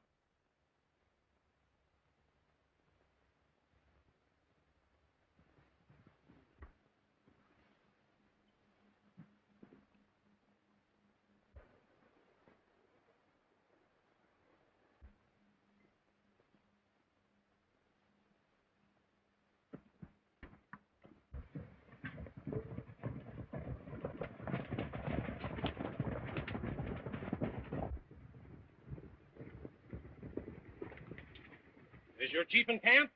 Is your chief in camp?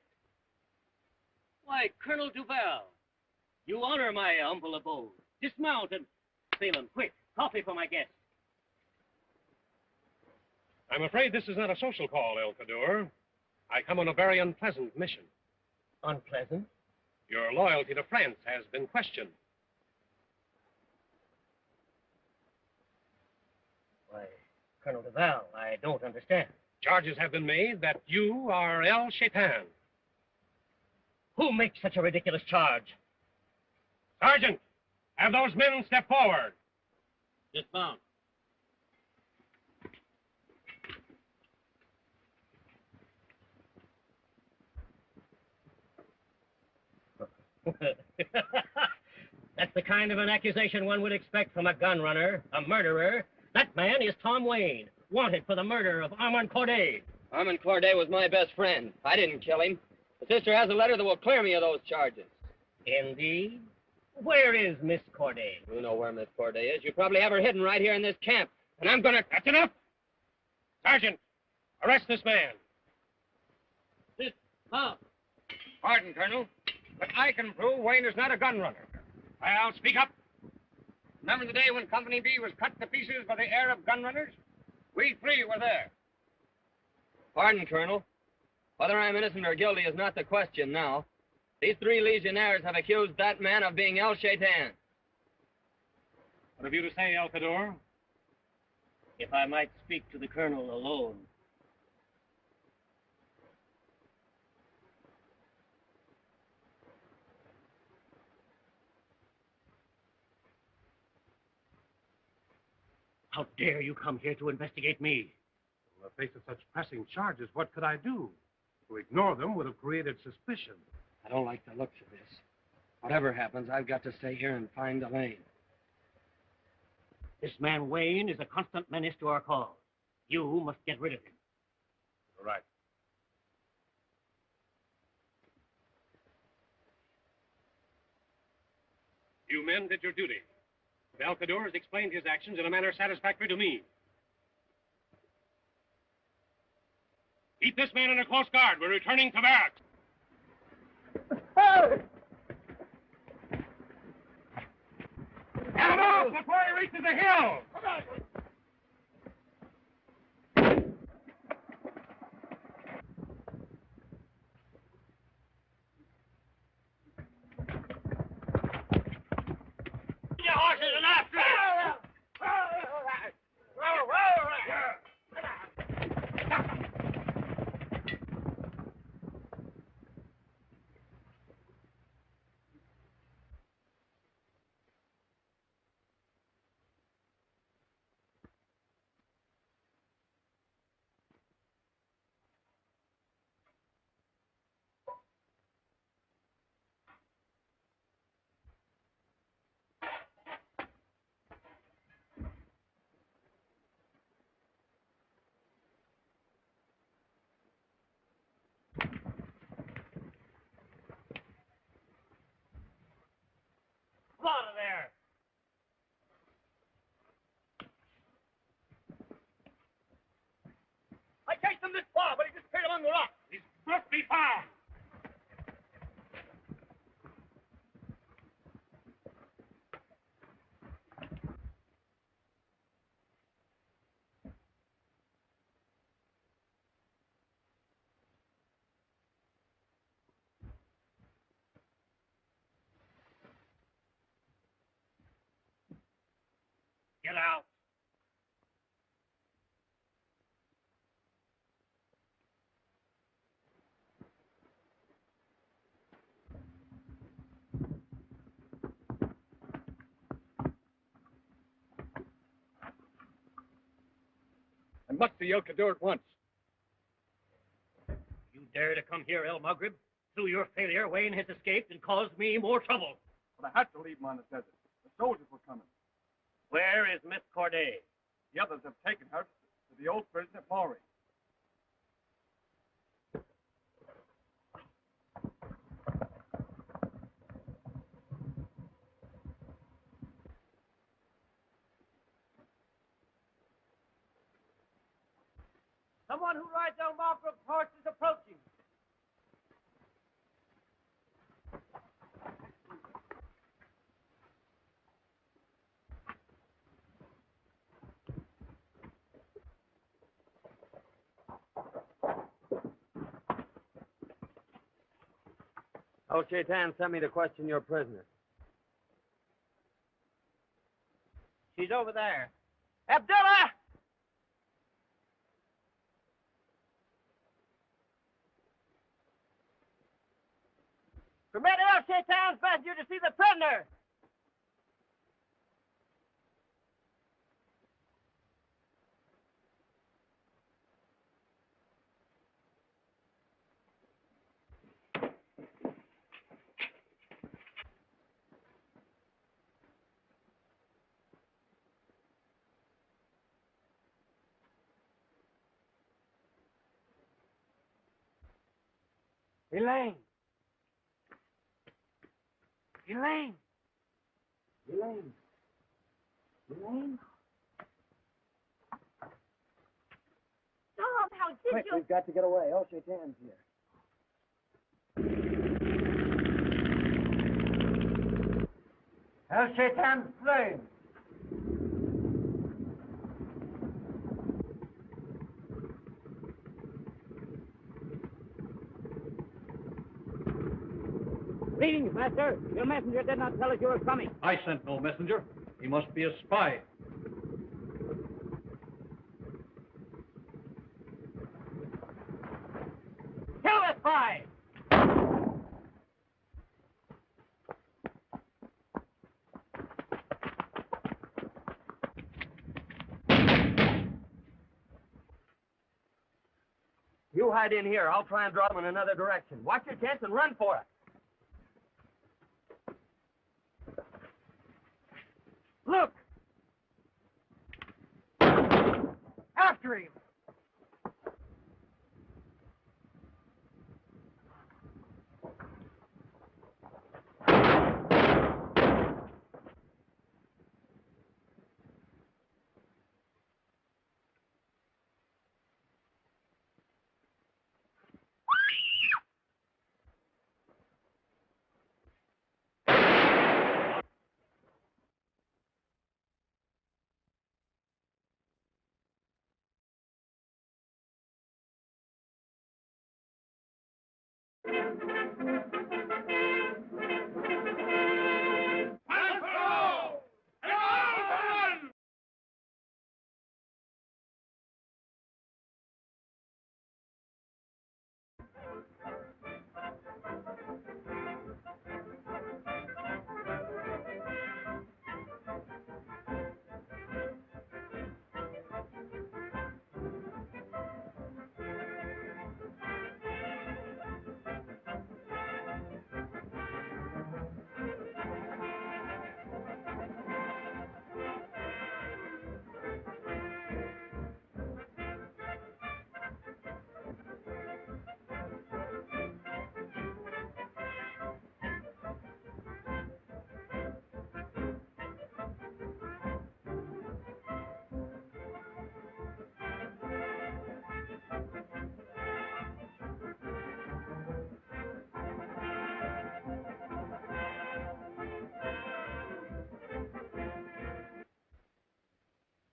Why, Colonel Duval, you honor my humble abode. Dismount and... Phelan, quick, coffee for my guest. I'm afraid this is not a social call, El Cador. I come on a very unpleasant mission. Unpleasant? Your loyalty to France has been questioned. Why, Colonel Duval, I don't understand. Charges have been made that you are El Shaitan. Who makes such a ridiculous charge? Sergeant, have those men step forward. Dismount. That's the kind of an accusation one would expect from a gun runner, a murderer. That man is Tom Wayne, wanted for the murder of Armand Corday. Armand Corday was my best friend. I didn't kill him. The sister has a letter that will clear me of those charges. Indeed? Where is Miss Corday? You know where Miss Corday is. You probably have her hidden right here in this camp. And I'm gonna... That's enough! Sergeant, arrest this man. Dismount. Pardon, Colonel, but I can prove Wayne is not a gun runner. Well, speak up. Remember the day when Company B was cut to pieces by the Arab gun runners? We three were there. Pardon, Colonel. Whether I'm innocent or guilty is not the question now. These three legionnaires have accused that man of being El Shaitan. What have you to say, El Cador? If I might speak to the colonel alone. How dare you come here to investigate me? In the face of such pressing charges, what could I do? To ignore them would have created suspicion. I don't like the looks of this. Whatever happens, I've got to stay here and find Elaine. This man Wayne is a constant menace to our cause. You must get rid of him. All right. You men did your duty. El Cador has explained his actions in a manner satisfactory to me. Keep this man under close guard. We're returning to barracks. Get him off before he reaches the hill! Your horses and after out. And Musty you can do it once. You dare to come here, El Maghrib? Through your failure, Wayne has escaped and caused me more trouble. But I had to leave him on the desert. The soldiers were coming. Where is Miss Corday? The others have taken her to the old prison at Maury. Someone who rides El Maghrib's horse is approaching. El Shaitan sent me to question your prisoner. She's over there. Abdullah! Permit El Shaitan's messenger to see the prisoner. Elaine! Elaine! Elaine! Elaine? Tom, how did Quick, you... we've got to get away. El Shaitan's here. El Shaitan's slain. Greetings, master. Your messenger did not tell us you were coming. I sent no messenger. He must be a spy. Kill the spy! You hide in here. I'll try and draw them in another direction. Watch your chance and run for it. Look! After him!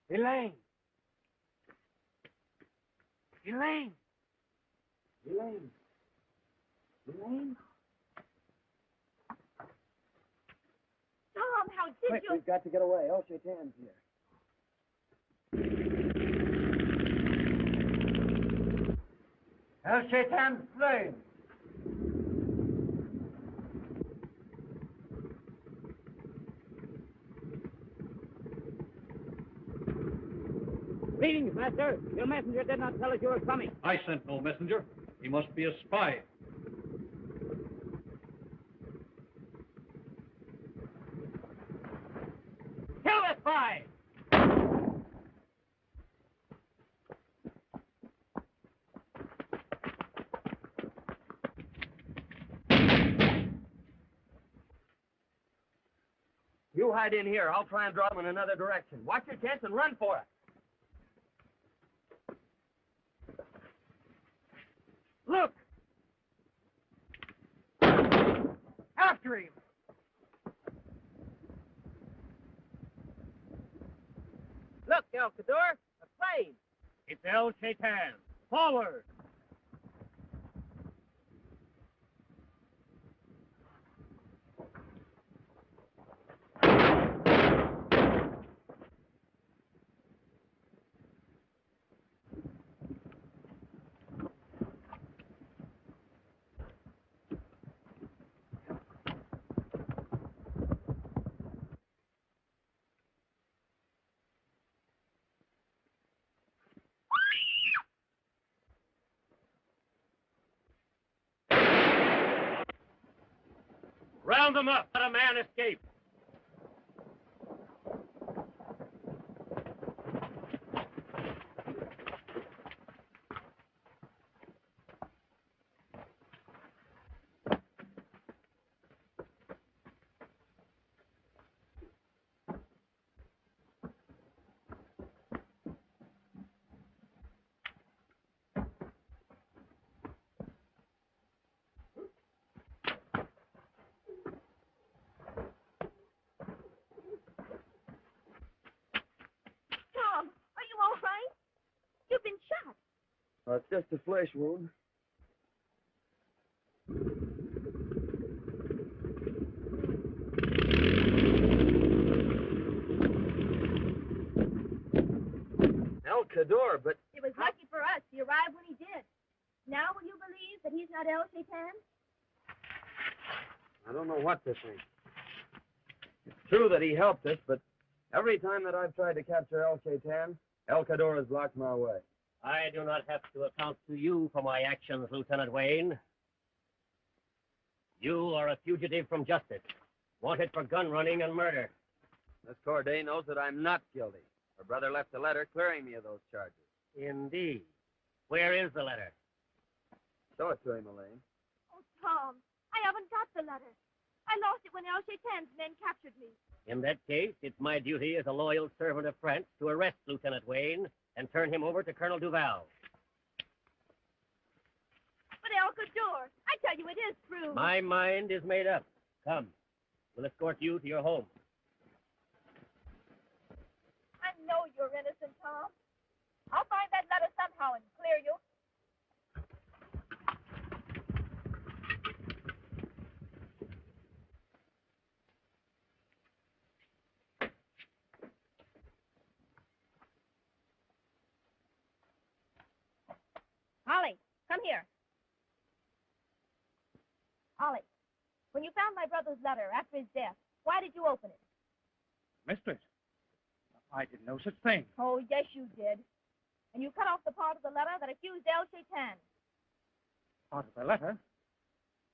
Elaine! Elaine! Elaine! Elaine? Tom, how did Quick, you... we've got to get away. El Shaitan's here. El Shaitan slain. Greetings, master. Your messenger did not tell us you were coming. I sent no messenger. He must be a spy. Kill the spy! You hide in here. I'll try and draw them in another direction. Watch your chance and run for it. Look! After him! Look, El Cador, a plane. It's El Shaitan. Forward! Round them up. Let a man escape. Tom, are you all right? You've been shot. It's just a flesh wound. El Cador, but It was lucky for us he arrived when he did. Now will you believe that he's not El Shaitan? I don't know what to think. It's true that he helped us, but every time that I've tried to capture El Shaitan, El Cador has blocked my way. I do not have to account to you for my actions, Lieutenant Wayne. You are a fugitive from justice, wanted for gun running and murder. Miss Corday knows that I'm not guilty. Her brother left a letter clearing me of those charges. Indeed. Where is the letter? Show it to him, Elaine. Oh, Tom, I haven't got the letter. I lost it when El Shaitan's men captured me. In that case, it's my duty as a loyal servant of France to arrest Lieutenant Wayne and turn him over to Colonel Duval. But El Cador, I tell you, it is true. My mind is made up. Come. We'll escort you to your home. I know you're innocent, Tom. I'll find that letter somehow and clear you. Ollie, come here. Ollie, when you found my brother's letter after his death, why did you open it? Mistress, I did no such thing. Oh, yes, you did. And you cut off the part of the letter that accused El Shaitan. Part of the letter?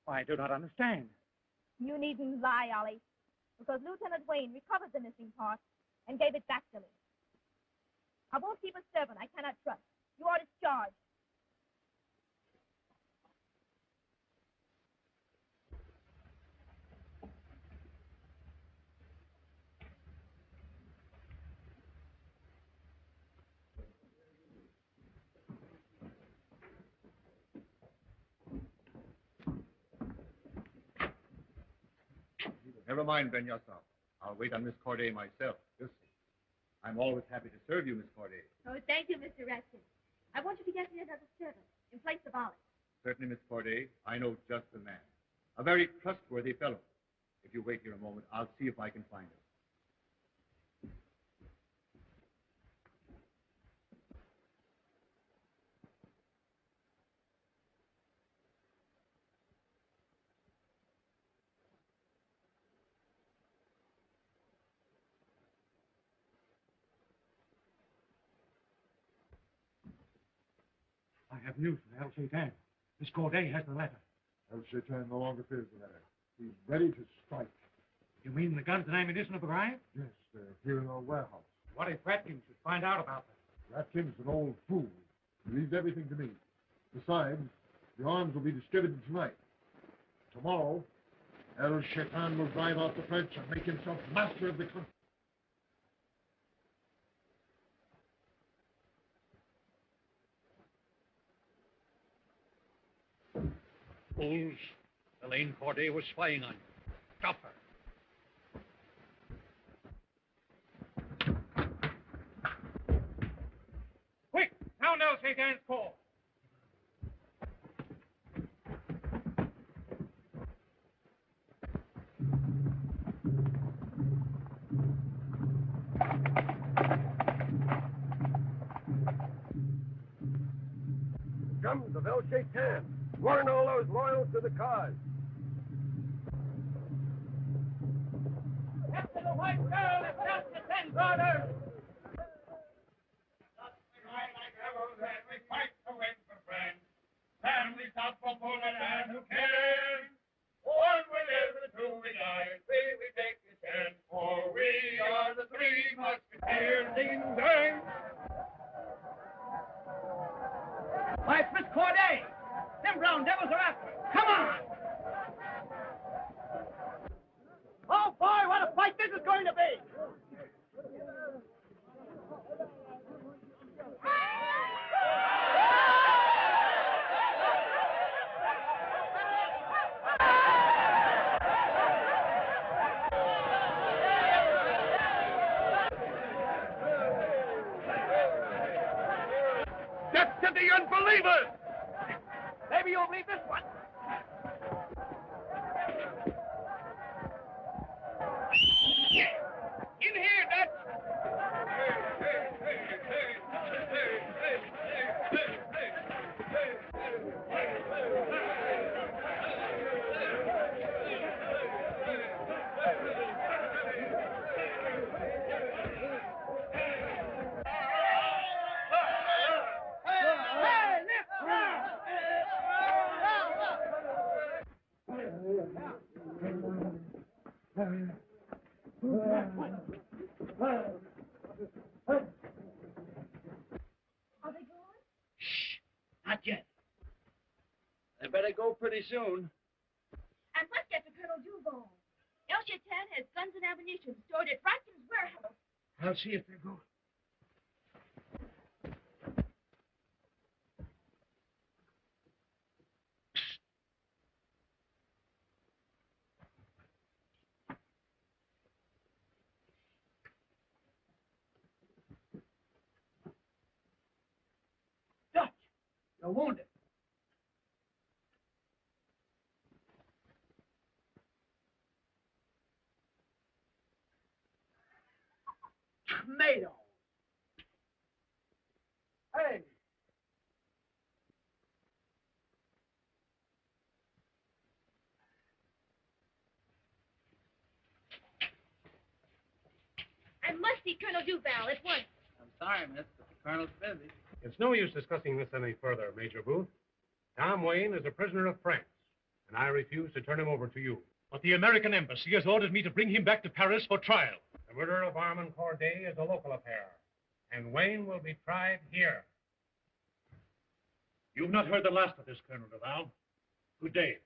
I do not understand. You needn't lie, Ollie, because Lieutenant Wayne recovered the missing part and gave it back to me. I won't keep a servant I cannot trust. You are discharged. Never mind, Ben Yassau. I'll wait on Miss Corday myself. You'll see. I'm always happy to serve you, Miss Corday. Oh, thank you, Mr. Raskin. I want you to get me another servant in place of Ollie. Certainly, Miss Corday. I know just the man. A very trustworthy fellow. If you wait here a moment, I'll see if I can find him. have news from El Shaitan. Miss Corday has the letter. El Shaitan no longer fears the letter. He's ready to strike. You mean the guns and ammunition have arrived? Yes, they're here in our warehouse. What if Watkins should find out about them? Watkins is an old fool. He leaves everything to me. Besides, the arms will be distributed tonight. Tomorrow, El Shaitan will drive out the French and make himself master of the country. Fools. Elaine Corday was spying on you. Stop her. Quick! Sound El Shaitan's call. Drums of El Shaitan. Warn all those loyal to the cause. After the white girl is just the 10 brothers. We ride like devils and we fight to win for friends. And we stop for bullet and who cares? One we live and two we die. Three we take the chance. For we are the three Musketeers. Ding dang. Why, it's Miss Corday! Them brown devils are after her. Come on! Oh, boy, what a fight this is going to be! Death to the unbelievers! Maybe you'll believe this one. In here, Dutch! Are they gone? Not yet. They better go pretty soon. And let's get to Colonel Duval. El Shaitan has guns and ammunition stored at Watkins' warehouse. I'll see if they're going. Dutch, you're wounded. Tomato. Hey. I must see Colonel Duval at once. I'm sorry, miss, but the colonel's busy. It's no use discussing this any further, Major Booth. Tom Wayne is a prisoner of France, and I refuse to turn him over to you. But the American embassy has ordered me to bring him back to Paris for trial. The murder of Armand Corday is a local affair, and Wayne will be tried here. You've not heard the last of this, Colonel Duval. Good day.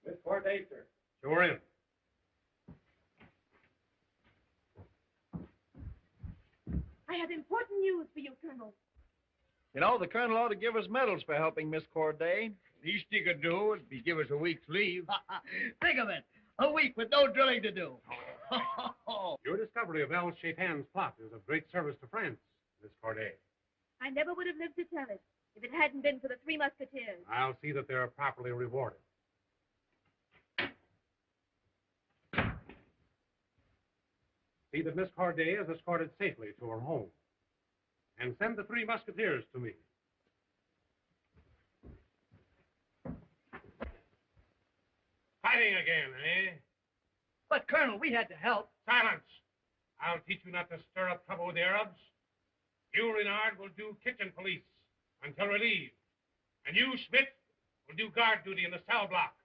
Miss Corday, sir. Show her in. I have important news for you, Colonel. You know, the colonel ought to give us medals for helping Miss Corday. Least he could do would be give us a week's leave. Think of it. A week with no drilling to do. Your discovery of El Shaitan's plot is of great service to France, Miss Corday. I never would have lived to tell it if it hadn't been for the three Musketeers. I'll see that they are properly rewarded. See that Miss Corday is escorted safely to her home. And send the three Musketeers to me. Fighting again, eh? But, Colonel, we had to help. Silence! I'll teach you not to stir up trouble with the Arabs. You, Renard, will do kitchen police until relieved. And you, Schmidt, will do guard duty in the cell block.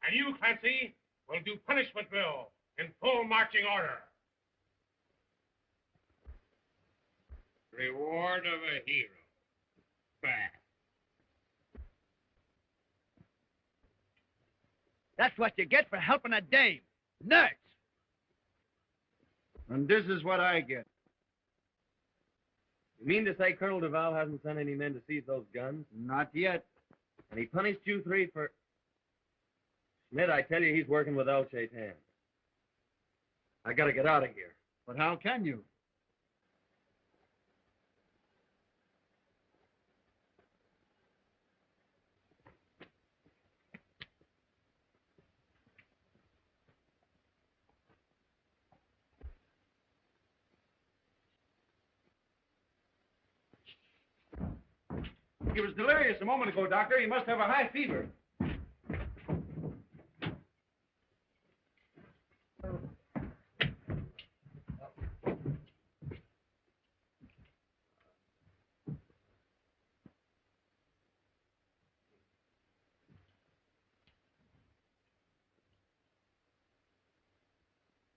And you, Clancy, will do punishment drill in full marching order. Reward of a hero. Bah. That's what you get for helping a dame. Nurse! And this is what I get. You mean to say Colonel Duval hasn't sent any men to seize those guns? Not yet. And he punished you three for... Schmidt, I tell you, he's working with El Shaitan. I gotta get out of here. But how can you? He was delirious a moment ago, Doctor. He must have a high fever.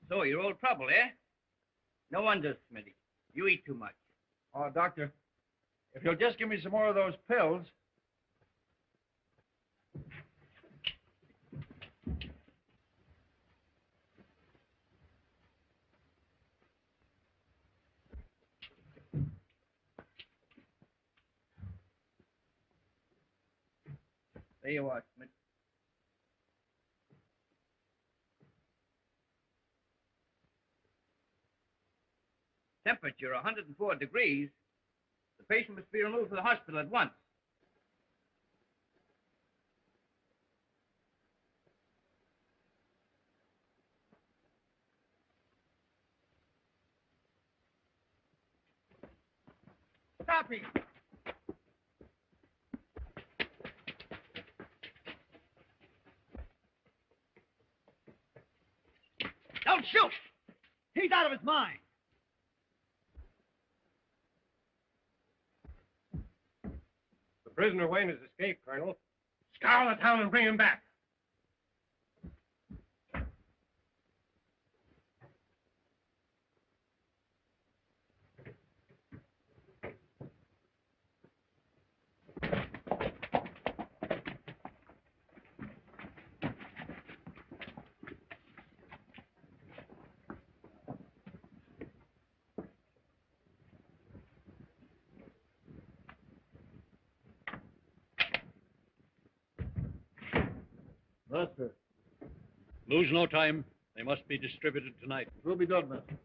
So, you're old trouble, eh? No wonder, Smitty. You eat too much. Oh, Doctor, if you'll just give me some more of those pills. There you are, Smith. Temperature 104 degrees. The patient must be removed to the hospital at once. Stop him! Don't shoot! He's out of his mind. The prisoner Wayne has escaped, Colonel. Scour the town and bring him back. Master, Lose no time. They must be distributed tonight. it will be done, Master.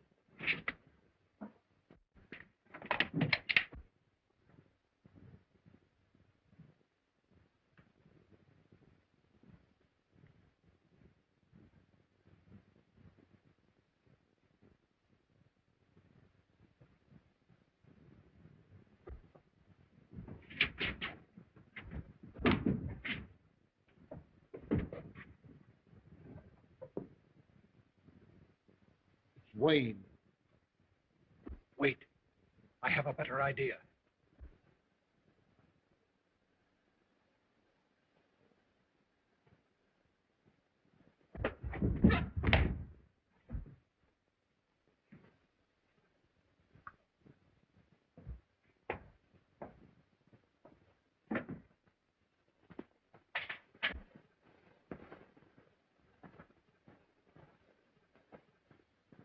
Wayne. Wait. I have a better idea.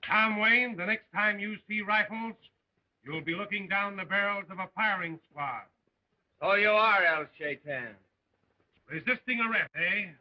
Tom Wayne, the next time you see rifles, you'll be looking down the barrels of a firing squad. So you are, El Shaitan. Resisting arrest, eh?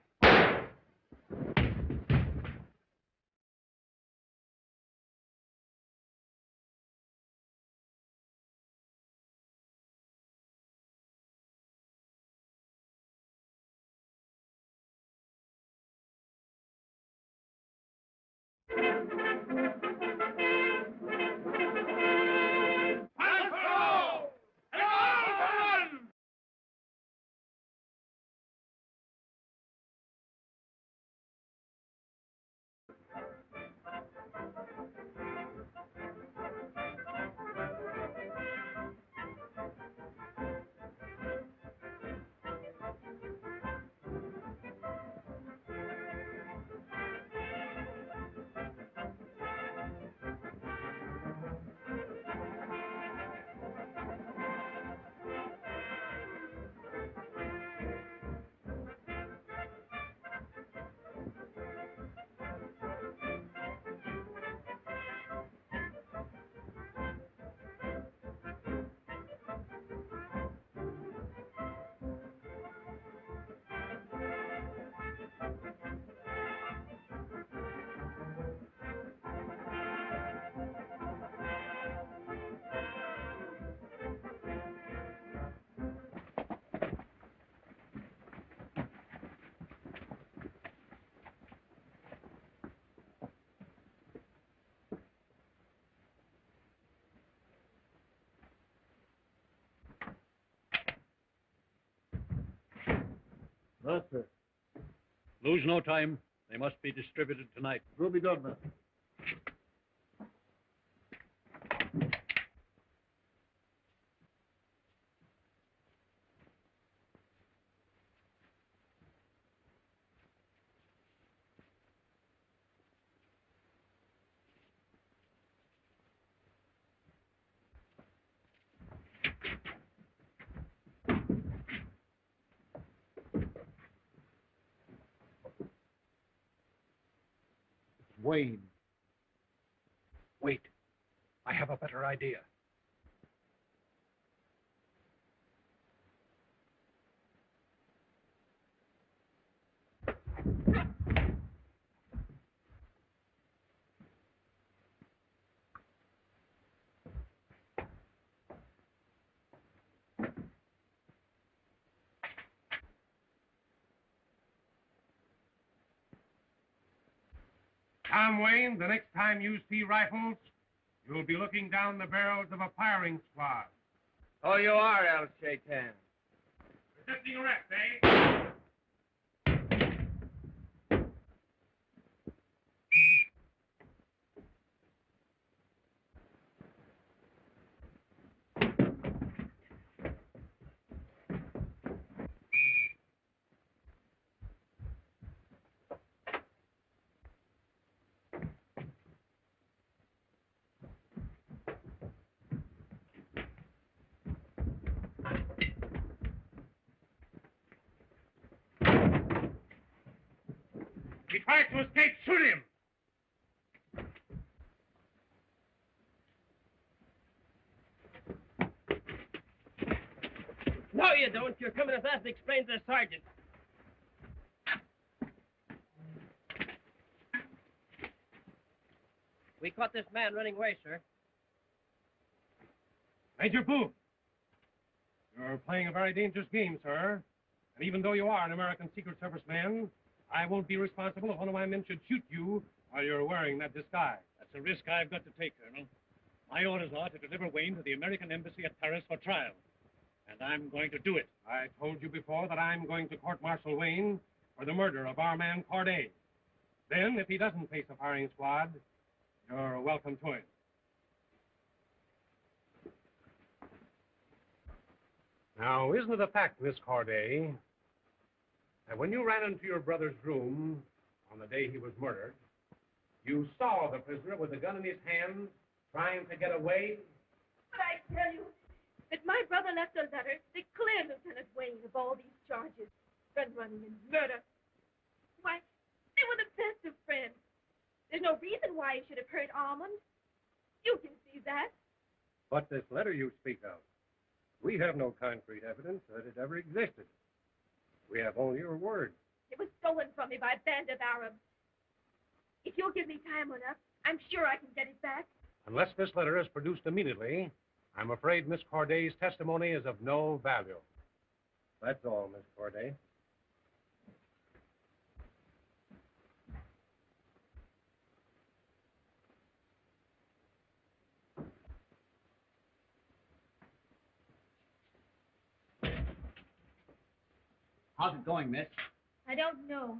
Yes, sir. Lose no time. They must be distributed tonight. Will be done, sir. Wayne. Wait. I have a better idea. Tom Wayne, the next time you see rifles, you'll be looking down the barrels of a firing squad. Oh, you are, El Shaitan. Resisting arrest, eh? He tried to escape. Shoot him! No, you don't. You're coming as fast to explain to the sergeant. We caught this man running away, sir. Major Booth, you're playing a very dangerous game, sir. And even though you are an American Secret Service man, I won't be responsible if one of my men should shoot you while you're wearing that disguise. That's a risk I've got to take, Colonel. My orders are to deliver Wayne to the American embassy at Paris for trial. And I'm going to do it. I told you before that I'm going to court-martial Wayne for the murder of our man Corday. Then, if he doesn't face a firing squad, you're welcome to it. Now, isn't it a fact, Miss Corday, that when you ran into your brother's room on the day he was murdered, you saw the prisoner with a gun in his hand trying to get away? But I tell you that my brother left a letter that cleared Lieutenant Wayne of all these charges, gun running and murder. Why, they were the best of friends. There's no reason why he should have hurt Almond. You can see that. But this letter you speak of, we have no concrete evidence that it ever existed. We have only your word. It was stolen from me by a band of Arabs. If you'll give me time enough, I'm sure I can get it back. Unless this letter is produced immediately, I'm afraid Miss Corday's testimony is of no value. That's all, Miss Corday. How's it going, miss? I don't know.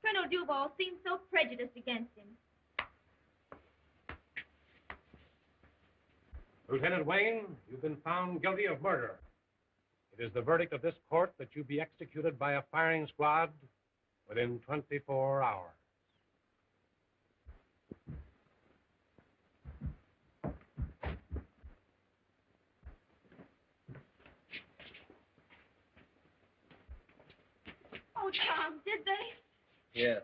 Colonel Duval seems so prejudiced against him. Lieutenant Wayne, you've been found guilty of murder. It is the verdict of this court that you be executed by a firing squad within 24 hours. Oh, Tom, did they? Yes.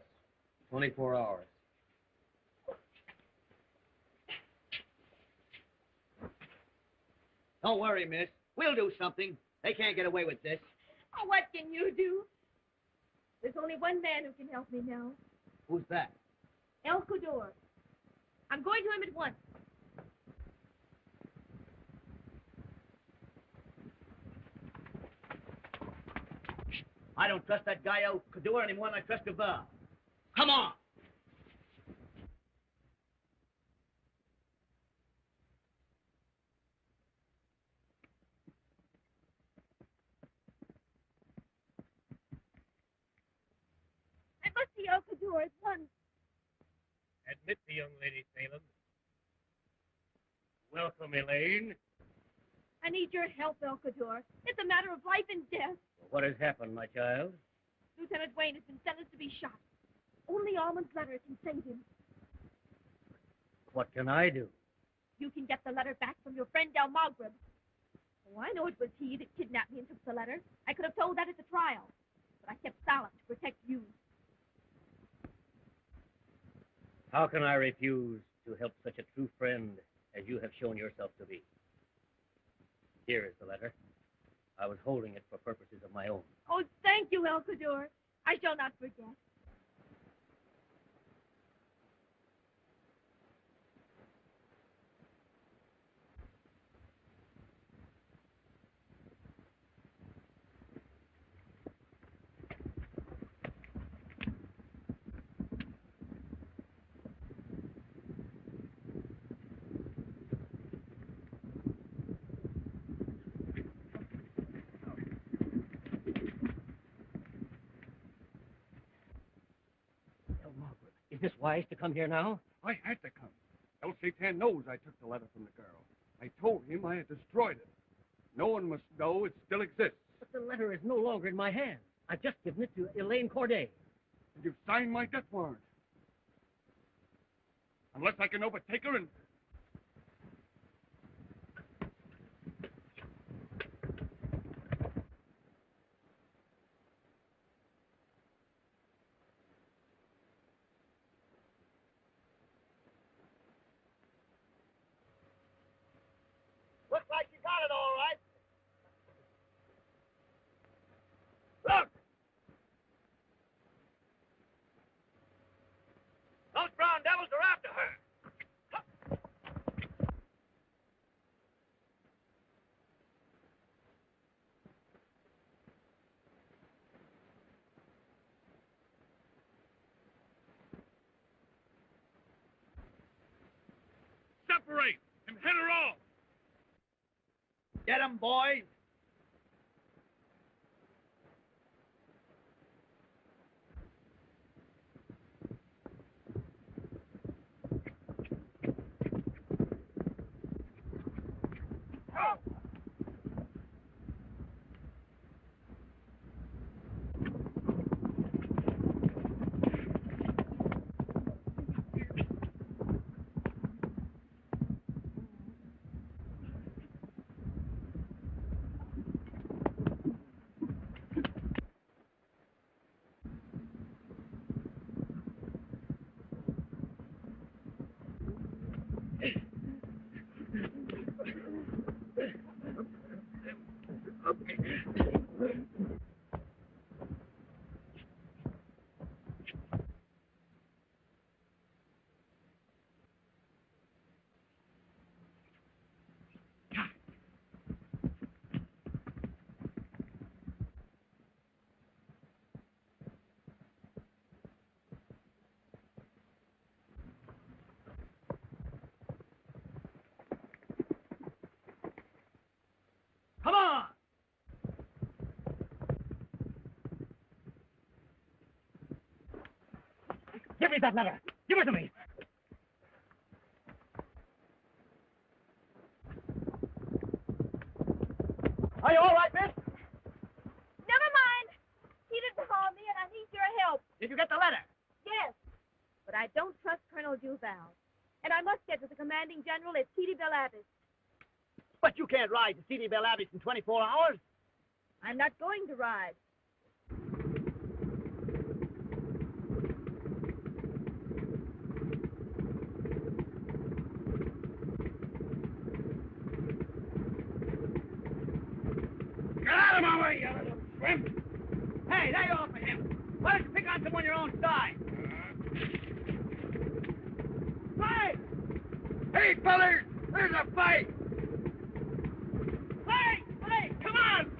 24 hours. Don't worry, miss. We'll do something. They can't get away with this. Oh, what can you do? There's only one man who can help me now. Who's that? El Cudor. I'm going to him at once. I don't trust that guy El Cudor any more than I trust Duval. Come on! door at once. Admit the young lady, Salem. Welcome, Elaine. I need your help, Elcador. It's a matter of life and death. What has happened, my child? Lieutenant Wayne has been sentenced to be shot. Only Almond's letter can save him. What can I do? You can get the letter back from your friend Del Magreb. Oh, I know it was he that kidnapped me and took the letter. I could have told that at the trial. But I kept silent to protect you. How can I refuse to help such a true friend as you have shown yourself to be? Here is the letter. I was holding it for purposes of my own. Oh, thank you, Elcador. I shall not forget. Is this wise to come here now? I had to come. El Shaitan knows I took the letter from the girl. I told him I had destroyed it. No one must know it still exists. But the letter is no longer in my hands. I've just given it to Elaine Corday. And you've signed my death warrant. Unless I can overtake her and... Looks like you got it all right. Look! Those brown devils are after her. Separate and head her off! Get 'em, boys. Come on! Give me that letter. Give it to me. Are you all right, miss? Never mind. He didn't harm me, and I need your help. Did you get the letter? Yes. But I don't trust Colonel Duval. And I must get to the commanding general at Sidi Bel Abbes. But you can't ride to Sidi Bel Abbes in 24 hours. I'm not going to ride. Get out of my way, you little shrimp! Hey, now you're off of him. Why don't you pick on someone your own size? Hey! Hey, fellas! There's a fight! Hey! Come on!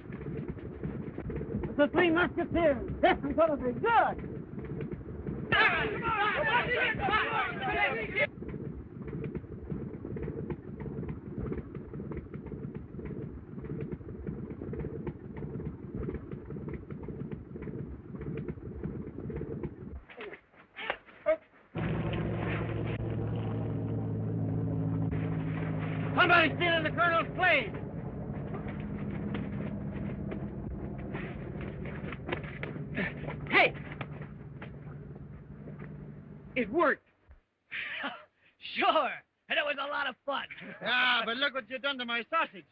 The three Musketeers. This is going to be good. Somebody's stealing the colonel's plane. Hey! It worked. Sure. And it was a lot of fun. Yeah, but look what you done to my sausage.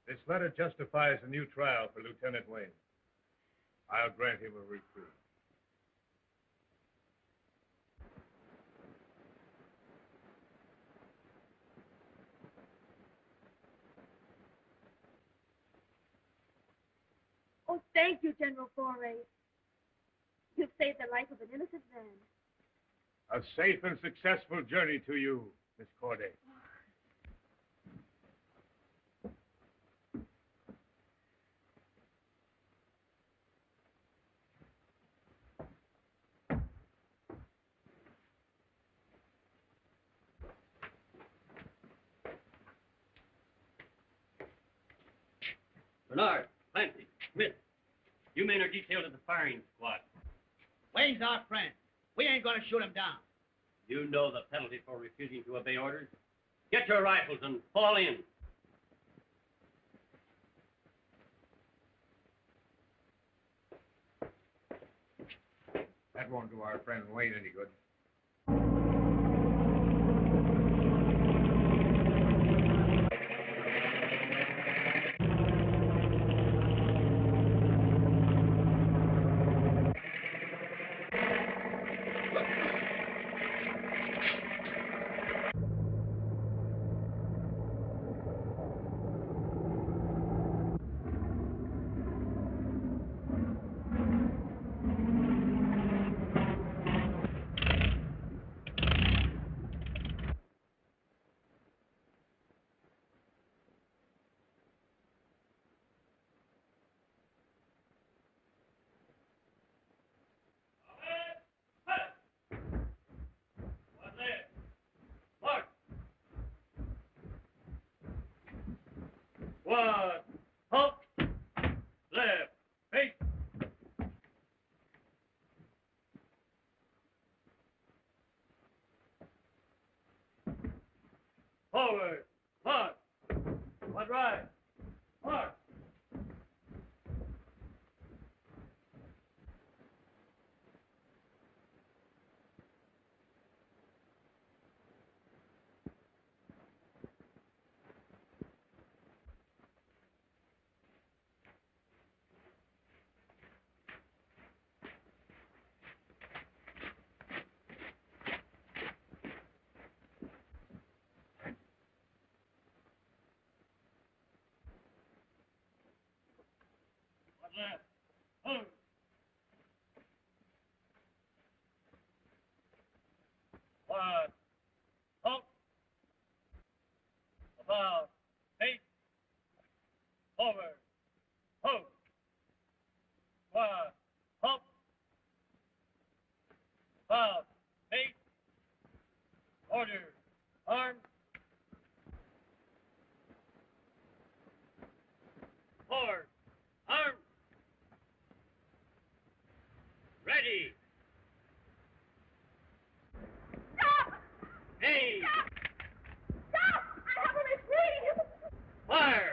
This letter justifies a new trial for Lieutenant Wayne. I'll grant him a reprieve. Oh, thank you, General Foray. You've saved the life of an innocent man. A safe and successful journey to you, Miss Corday. Bernard, Clancy, Smith, you men are detailed to the firing squad. Wayne's our friend. We ain't gonna shoot him down. You know the penalty for refusing to obey orders. Get your rifles and fall in. That won't do our friend Wayne any good. Squad, halt, left, face. Forward, march. Squad right, march. Left. Move. One. Halt. About. Face. Forward. Move. One. Halt. About. Face. Order. Arms. Forward. Arms. Ready. Stop! Aim. Stop! Stop! I have a reprieve! Fire.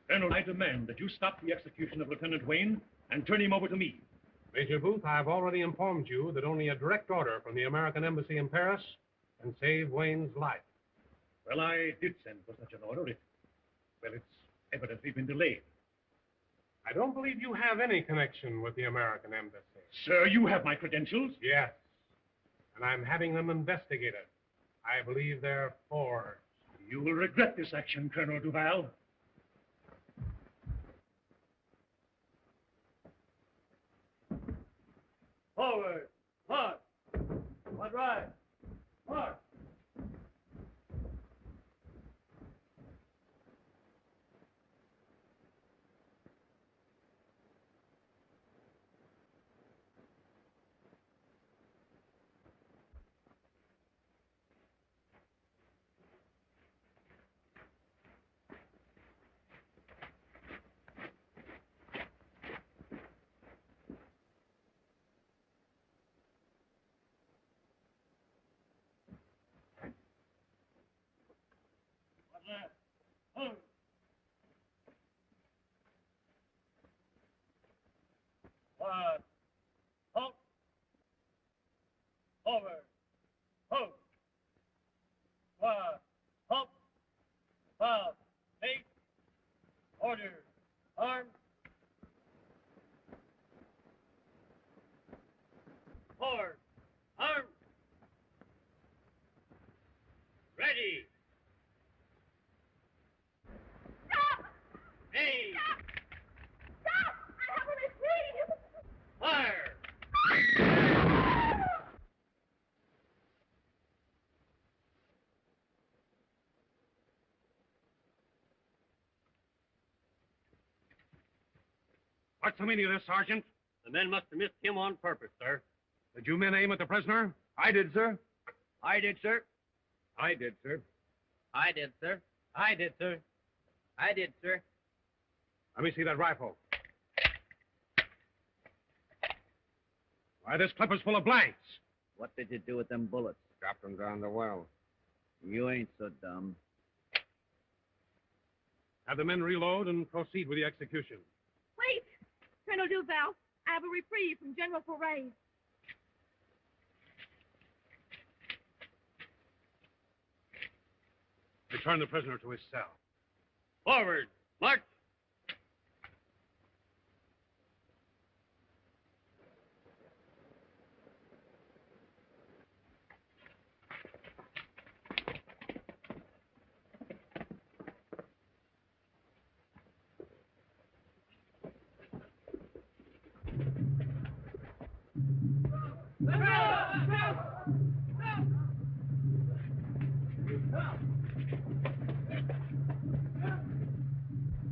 Colonel, I demand that you stop the execution of Lieutenant Wayne and turn him over to me. Major Booth, I've already informed you that only a direct order from the American Embassy in Paris can save Wayne's life. Well, I did send for such an order. It's evidently been delayed. I don't believe you have any connection with the American Embassy. Sir, you have my credentials. Yes. And I'm having them investigated. I believe they're forged. You will regret this action, Colonel Duval. Forward. March. One right. March. One. Halt. Forward. Hold. One. Halt. Foul. Eight. Order. Arms. Forward. Arms. Ready. Stop! Aim. Stop! I have a reprieve! Fire. What's the meaning of this, Sergeant? The men must have missed him on purpose, sir. Did you men aim at the prisoner? I did, sir. I did, sir. I did, sir. I did, sir. I did, sir. I did, sir. Let me see that rifle. Why, this clip is full of blanks. What did you do with them bullets? Dropped them down the well. You ain't so dumb. Have the men reload and proceed with the execution. Wait! Colonel Duval, I have a reprieve from General Foray. Return the prisoner to his cell. Forward. March.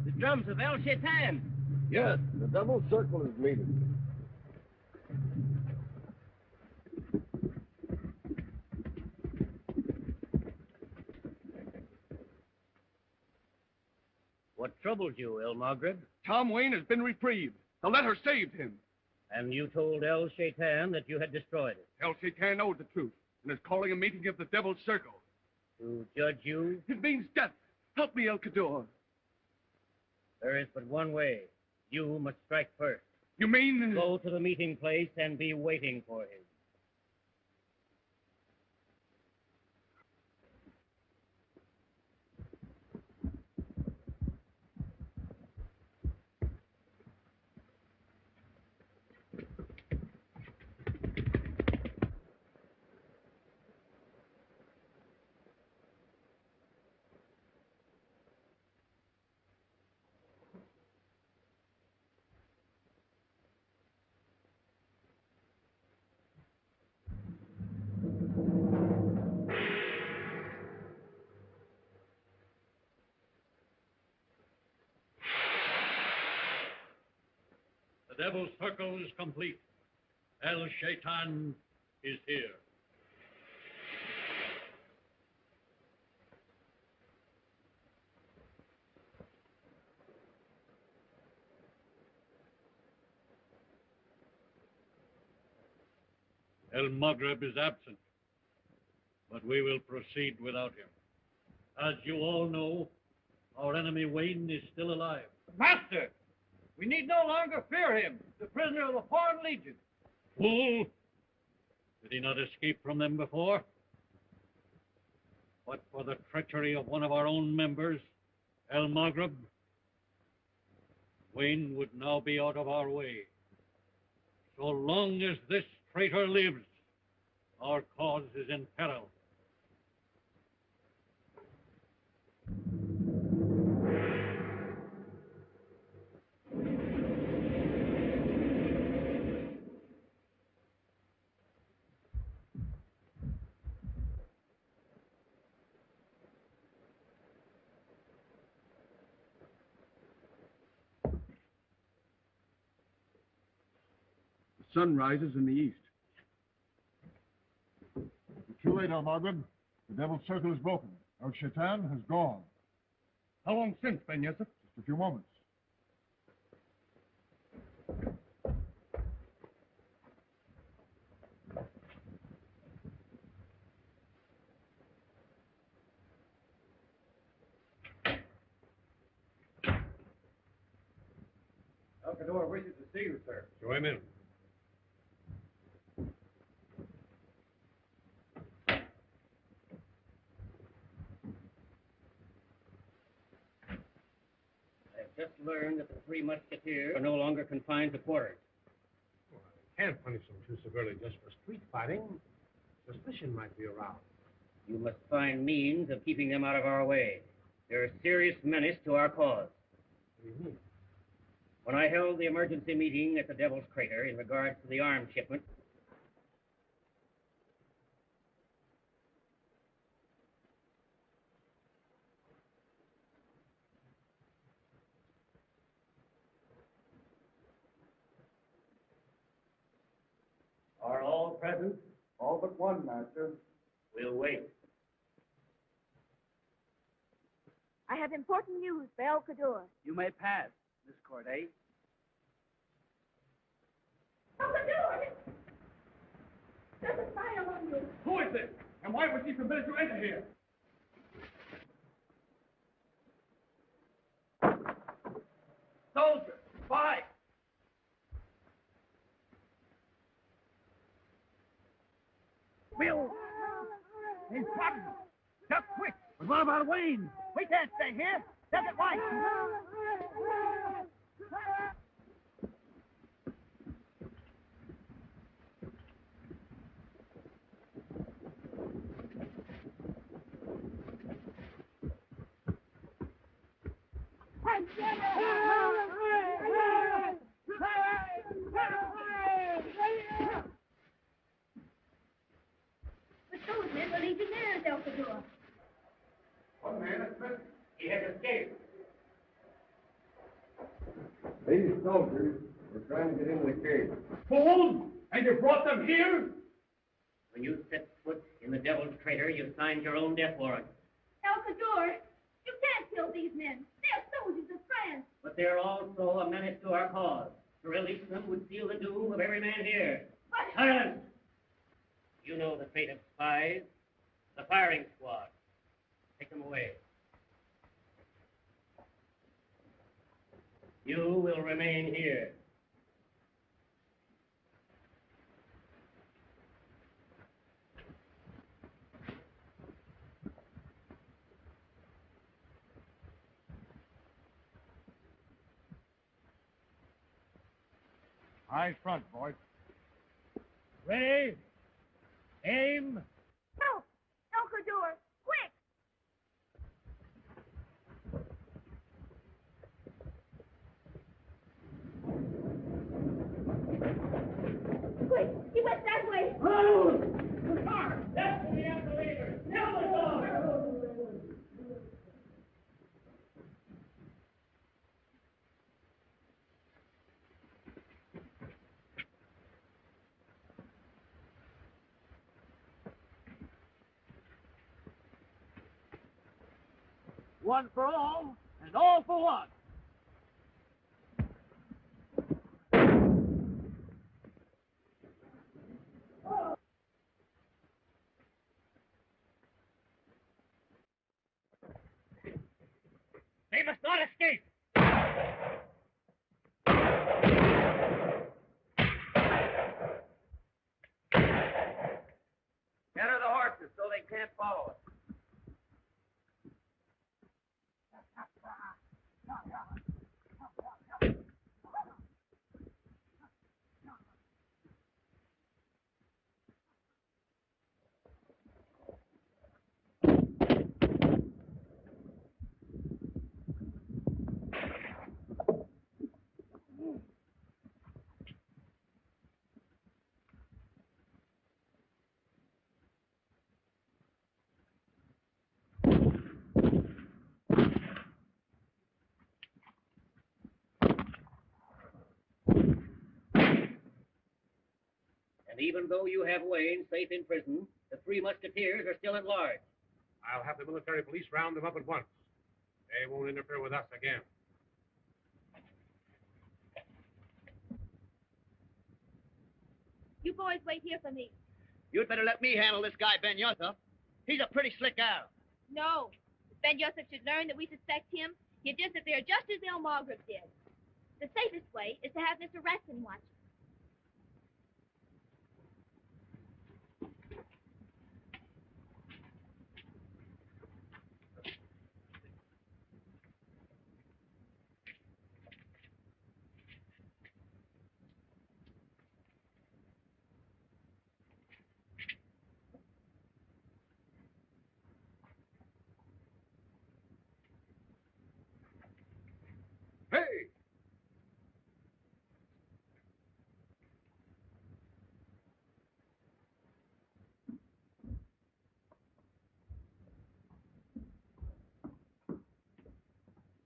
The drums of El Shaitan. Yes, the double circle is needed. What troubles you, El Maghrib? Tom Wayne has been reprieved. The letter saved him. And you told El Shaitan that you had destroyed it. El Shaitan knows the truth and is calling a meeting of the Devil's Circle. To judge you, It means death. Help me, El Cador. there is but one way. You must strike first. You mean... Go to the meeting place and be waiting for him. The Devil's Circle is complete. El Shaitan is here. El Maghreb is absent, but we will proceed without him. As you all know, Our enemy Wayne is still alive. Master, we need no longer fear him, the prisoner of the Foreign Legion. Fool! Did he not escape from them before? But for the treachery of one of our own members, El Maghreb, Wayne would now be out of our way. So long as this traitor lives, our cause is in peril. The sun rises in the east. It's too late, Al-Maghrib. The Devil's Circle is broken. El Shaitan has gone. How long since, Ben Yusuf? Just a few moments. El Cador wishes to see you, sir. Show him in. I've just learned that the three Musketeers are no longer confined to quarters. Well, I can't punish them too severely just for street fighting. Suspicion might be around. You must find means of keeping them out of our way. They're a serious menace to our cause. What do you mean? When I held the emergency meeting at the Devil's Crater in regards to the arms shipment, are all present? All but one, Master. We'll wait. I have important news for El Cador. You may pass, Miss Corday. El Cador! There's a spy among you. Who is this? And why was he permitted to enter here? Soldier! Spy! Will! He's plotting! Duck quick! But what about Wayne? We can't stay here! Duck at once! But those men were legionnaires, El Cador. One man is missing. He has escaped. These soldiers were trying to get in the cave. Fools! And you brought them here? When you set foot in the Devil's Crater, you signed your own death warrant. El Cador, you can't kill these men. They're soldiers of France. But they're also a menace to our cause. To release them would seal the doom of every man here. But Silence! You know the fate of spies. The firing squad. Take them away. You will remain here. Eyes front, boys. Ready? Aim! help! El Cador, quick! Quick, he went that way. The car! That's the escalator! Now the door! One for all, and all for one. They must not escape. Gather the horses so they can't follow us. And even though you have Wayne safe in prison, the three Musketeers are still at large. I'll have the military police round them up at once. They won't interfere with us again. You boys wait here for me. You'd better let me handle this guy, Ben Yosef. He's a pretty slick out. No. If Ben Joseph should learn that we suspect him, he'd disappear just as El Margaret did. The safest way is to have Mr. Ratson watch him. Hey!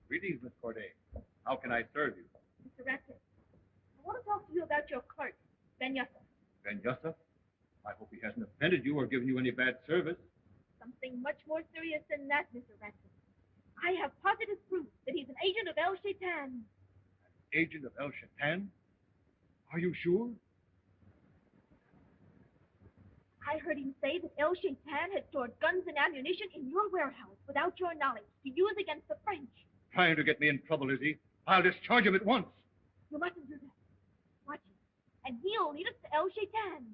Greetings, Miss Corday. How can I serve you? Mr. Ratson, I want to talk to you about your clerk, Ben Yosef. Ben Yusuf? I hope he hasn't offended you or given you any bad service. Something much more serious than that, Mr. Ratson. I have positive proof that he's an agent of El Shaitan. Agent of El Shaitan? Are you sure? I heard him say that El Shaitan had stored guns and ammunition in your warehouse without your knowledge to use against the French. Trying to get me in trouble, is he? I'll discharge him at once. You mustn't do that. Watch him, and he'll lead us to El Shaitan.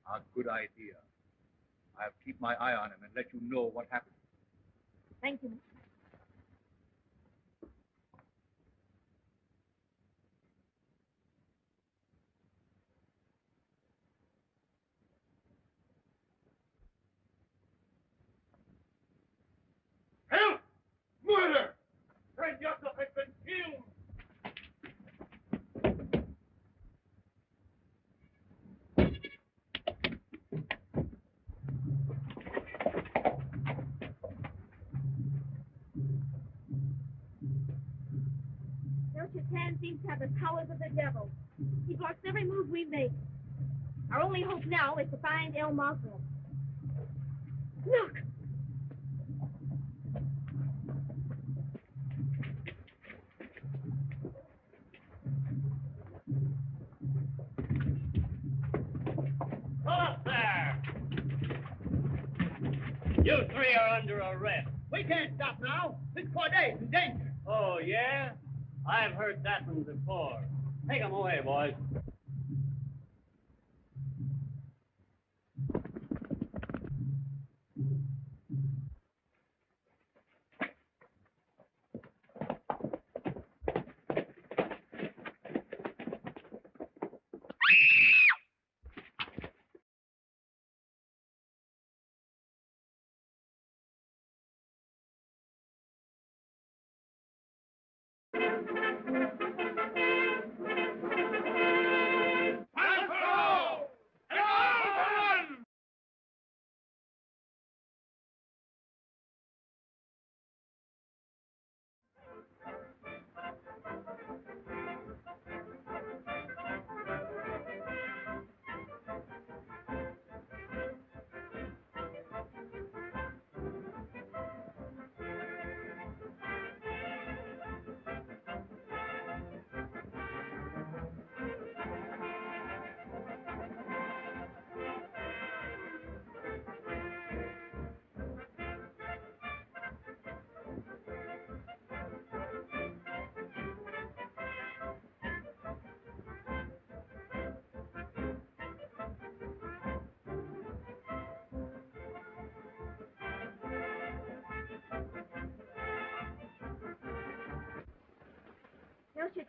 A good idea. I'll keep my eye on him and let you know what happens. Thank you, Mr. Help! Murder! Ben Yosef has been killed! El Shaitan seems to have the powers of the devil. He blocks every move we make. Our only hope now is to find El Margaret. Look! Up there! You three are under arrest. We can't stop now. Miss Corday's in danger. Oh, yeah? I've heard that one before. Take 'em away, boys.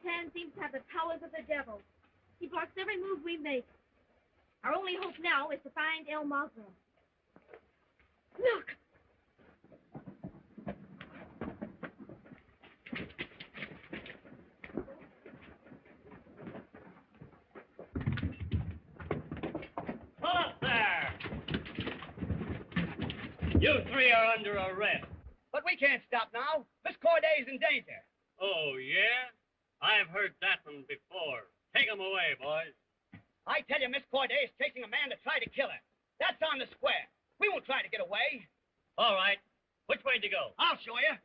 Tan seems to have the powers of the devil. He blocks every move we make. Our only hope now is to find El Mazra. Look! Pull up there! You three are under arrest. But we can't stop now. Miss Corday is in danger. Oh, yeah? I've heard that one before. Take them away, boys. I tell you, Miss Corday is chasing a man to try to kill her. That's on the square. We won't try to get away. All right. Which way to go? I'll show you.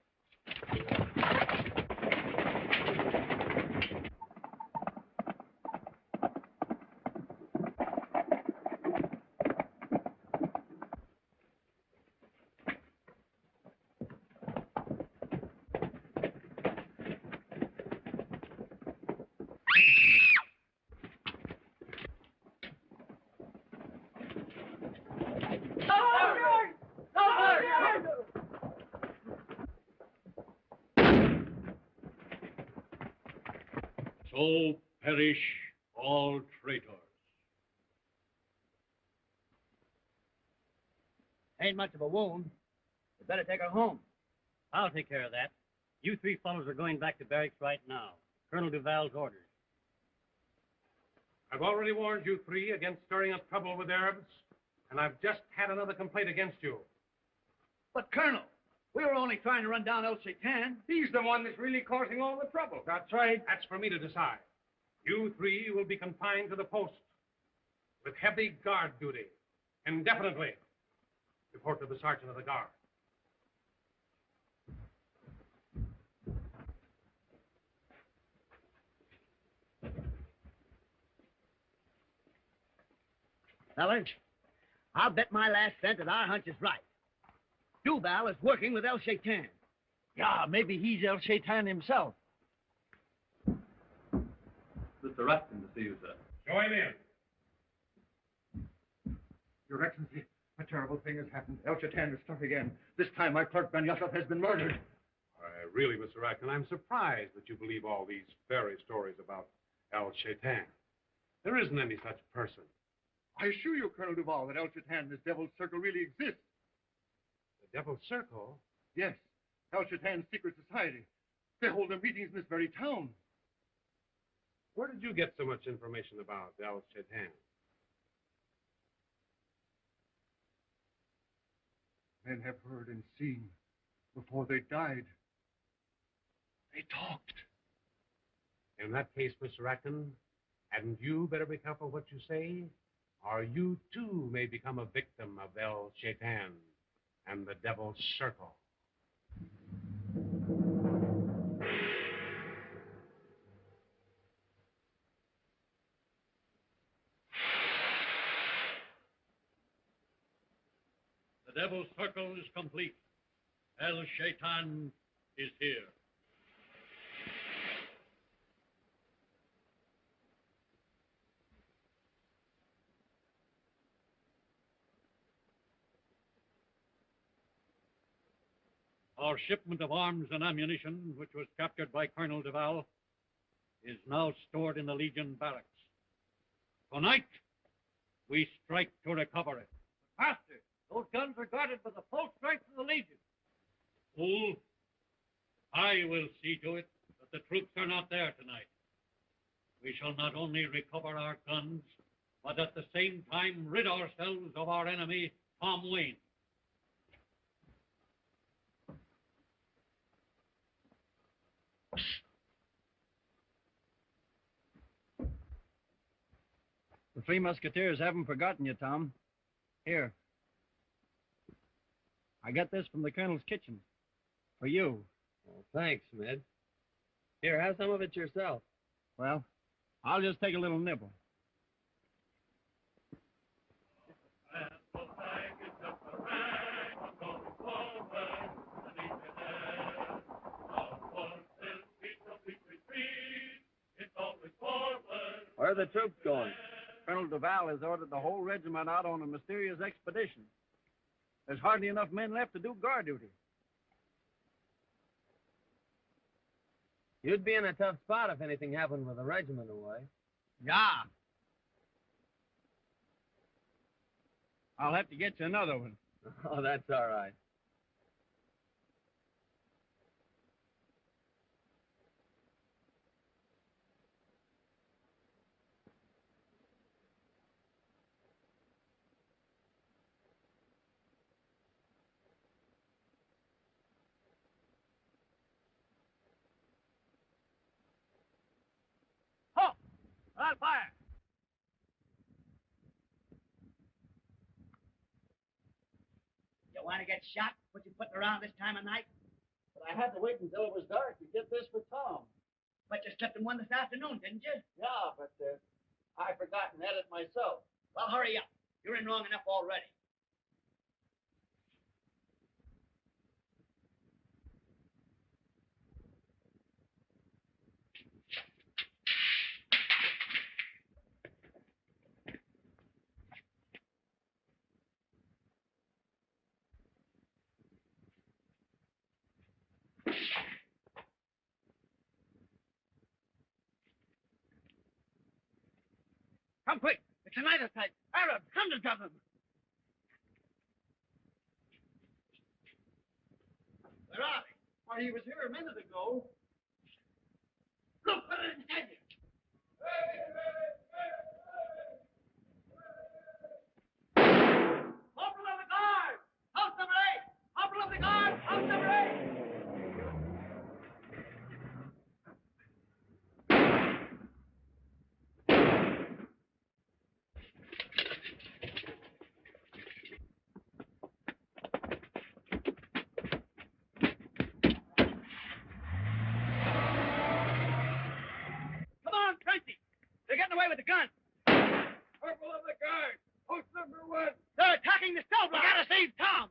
So perish all traitors. Ain't much of a wound. We better take her home. I'll take care of that. You three fellows are going back to barracks right now. Colonel Duval's orders. I've already warned you three against stirring up trouble with Arabs, and I've just had another complaint against you. But, Colonel, we were only trying to run down El Shaitan. He's the one that's really causing all the trouble. That's right. That's for me to decide. You three will be confined to the post with heavy guard duty, indefinitely. Report to the sergeant of the guard. Fellas, I'll bet my last cent that our hunch is right. Duval is working with El Shaitan. Yeah, maybe he's El Shaitan himself. Mr. Rustin to see you, sir. Show him in. Your Excellency, a terrible thing has happened. El Shaitan has struck again. This time my clerk Ben Yusuf has been murdered. Really, Mr. Acton, I'm surprised that you believe all these fairy stories about El Shaitan. There isn't any such person. I assure you, Colonel Duval, that El Shaitan and his devil's circle really exists. The Devil's Circle? Yes, El Shaitan's secret society. They hold their meetings in this very town. Where did you get so much information about El Shaitan? Men have heard and seen before they died. They talked. In that case, Mr. Acton, hadn't you better be careful what you say? Or you, too, may become a victim of El Shaitan and the Devil's Circle. The Devil's Circle is complete. El Shaitan is here. Our shipment of arms and ammunition, which was captured by Colonel Duval, is now stored in the Legion barracks. Tonight, we strike to recover it. Master, those guns are guarded by the full strength of the Legion. Fool, I will see to it that the troops are not there tonight. We shall not only recover our guns, but at the same time rid ourselves of our enemy, Tom Wayne. The Three Musketeers haven't forgotten you, Tom. Here. I got this from the Colonel's kitchen. For you. Well, thanks, Mid. Here, have some of it yourself. Well, I'll just take a little nibble. Where are the troops going? Colonel Duval has ordered the whole regiment out on a mysterious expedition. There's hardly enough men left to do guard duty. You'd be in a tough spot if anything happened with the regiment away. Yeah. I'll have to get you another one. Oh, that's all right. Halt! I'll fire. You want to get shot? What you putting around this time of night? But I had to wait until it was dark to get this for Tom. But you slipped him one this afternoon, didn't you? Yeah, but I forgot and had it myself. Well, hurry up. You're in wrong enough already. Come quick. It's a night attack. Arabs, hundreds of them. Where are they? Why, he was here a minute ago. Look, put it inside you. Corporal of the guard! House number 8! Corporal of the guard! House number 8! Come on, Tracy. They're getting away with the gun. Corporal of the guard! Post number 1! They're attacking the cell block. We gotta save Tom.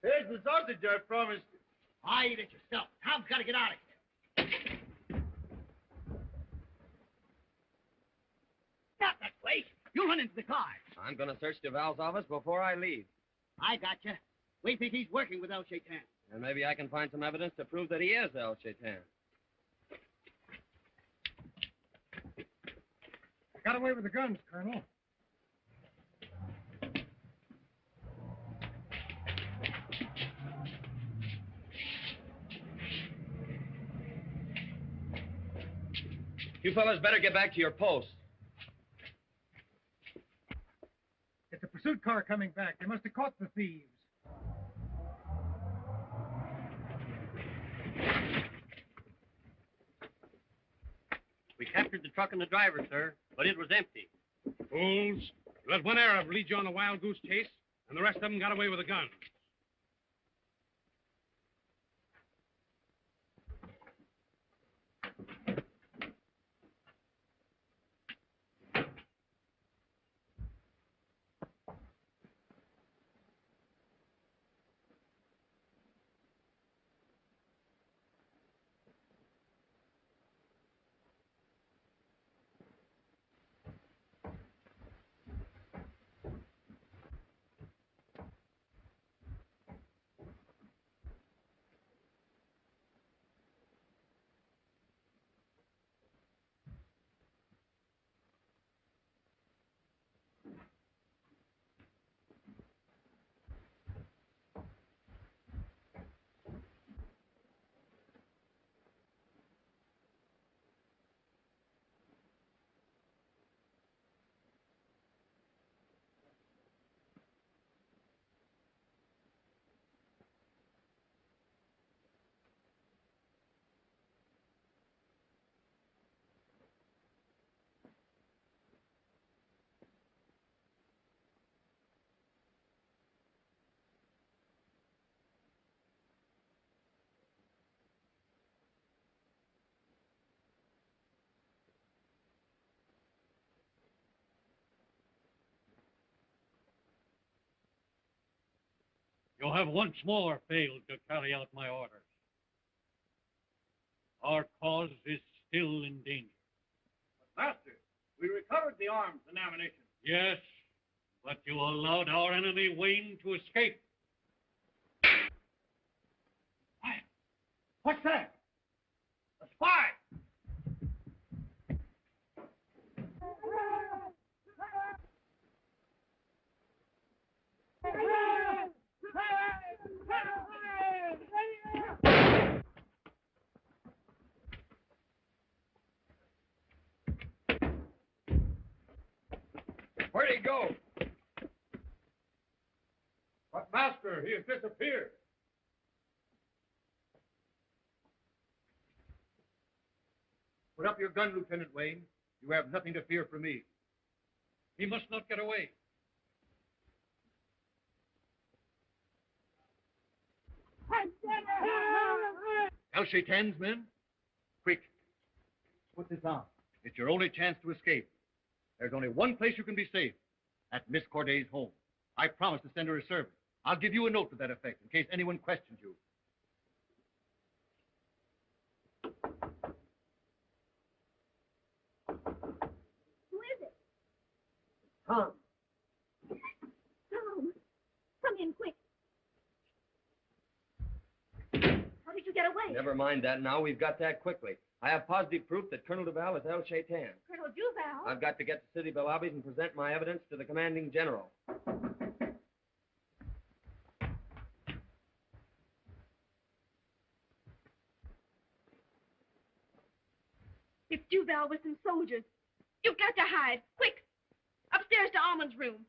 Here's the sausage I promised you. I eat it yourself. Tom's got to get out of here. Not that way. You run into the car. I'm going to search Duval's office before I leave. I got you. We think he's working with El Shaitan. And maybe I can find some evidence to prove that he is El Shaitan. Got away with the guns, Colonel. You fellas better get back to your posts. It's a pursuit car coming back. They must have caught the thieves. We captured the truck and the driver, sir, but it was empty. Fools. You let one Arab lead you on a wild goose chase, and the rest of them got away with a gun. You have once more failed to carry out my orders. Our cause is still in danger. But, Master, we recovered the arms and ammunition. Yes, but you allowed our enemy Wayne to escape. What's that? A spy! Where'd he go? But, Master, he has disappeared. Put up your gun, Lieutenant Wayne. You have nothing to fear from me. He must not get away. El Shaitan's men? Quick. Put this on. It's your only chance to escape. There's only one place you can be safe. At Miss Corday's home. I promised to send her a servant. I'll give you a note to that effect in case anyone questions you. Who is it? Tom. Tom. Come in quick. How did you get away? Never mind that now. We've got that quickly. I have positive proof that Colonel Duval is El Shaitan. Colonel Duval? I've got to get to City Belabis and present my evidence to the commanding general. It's Duval with some soldiers. You've got to hide. Quick! Upstairs to Almond's room.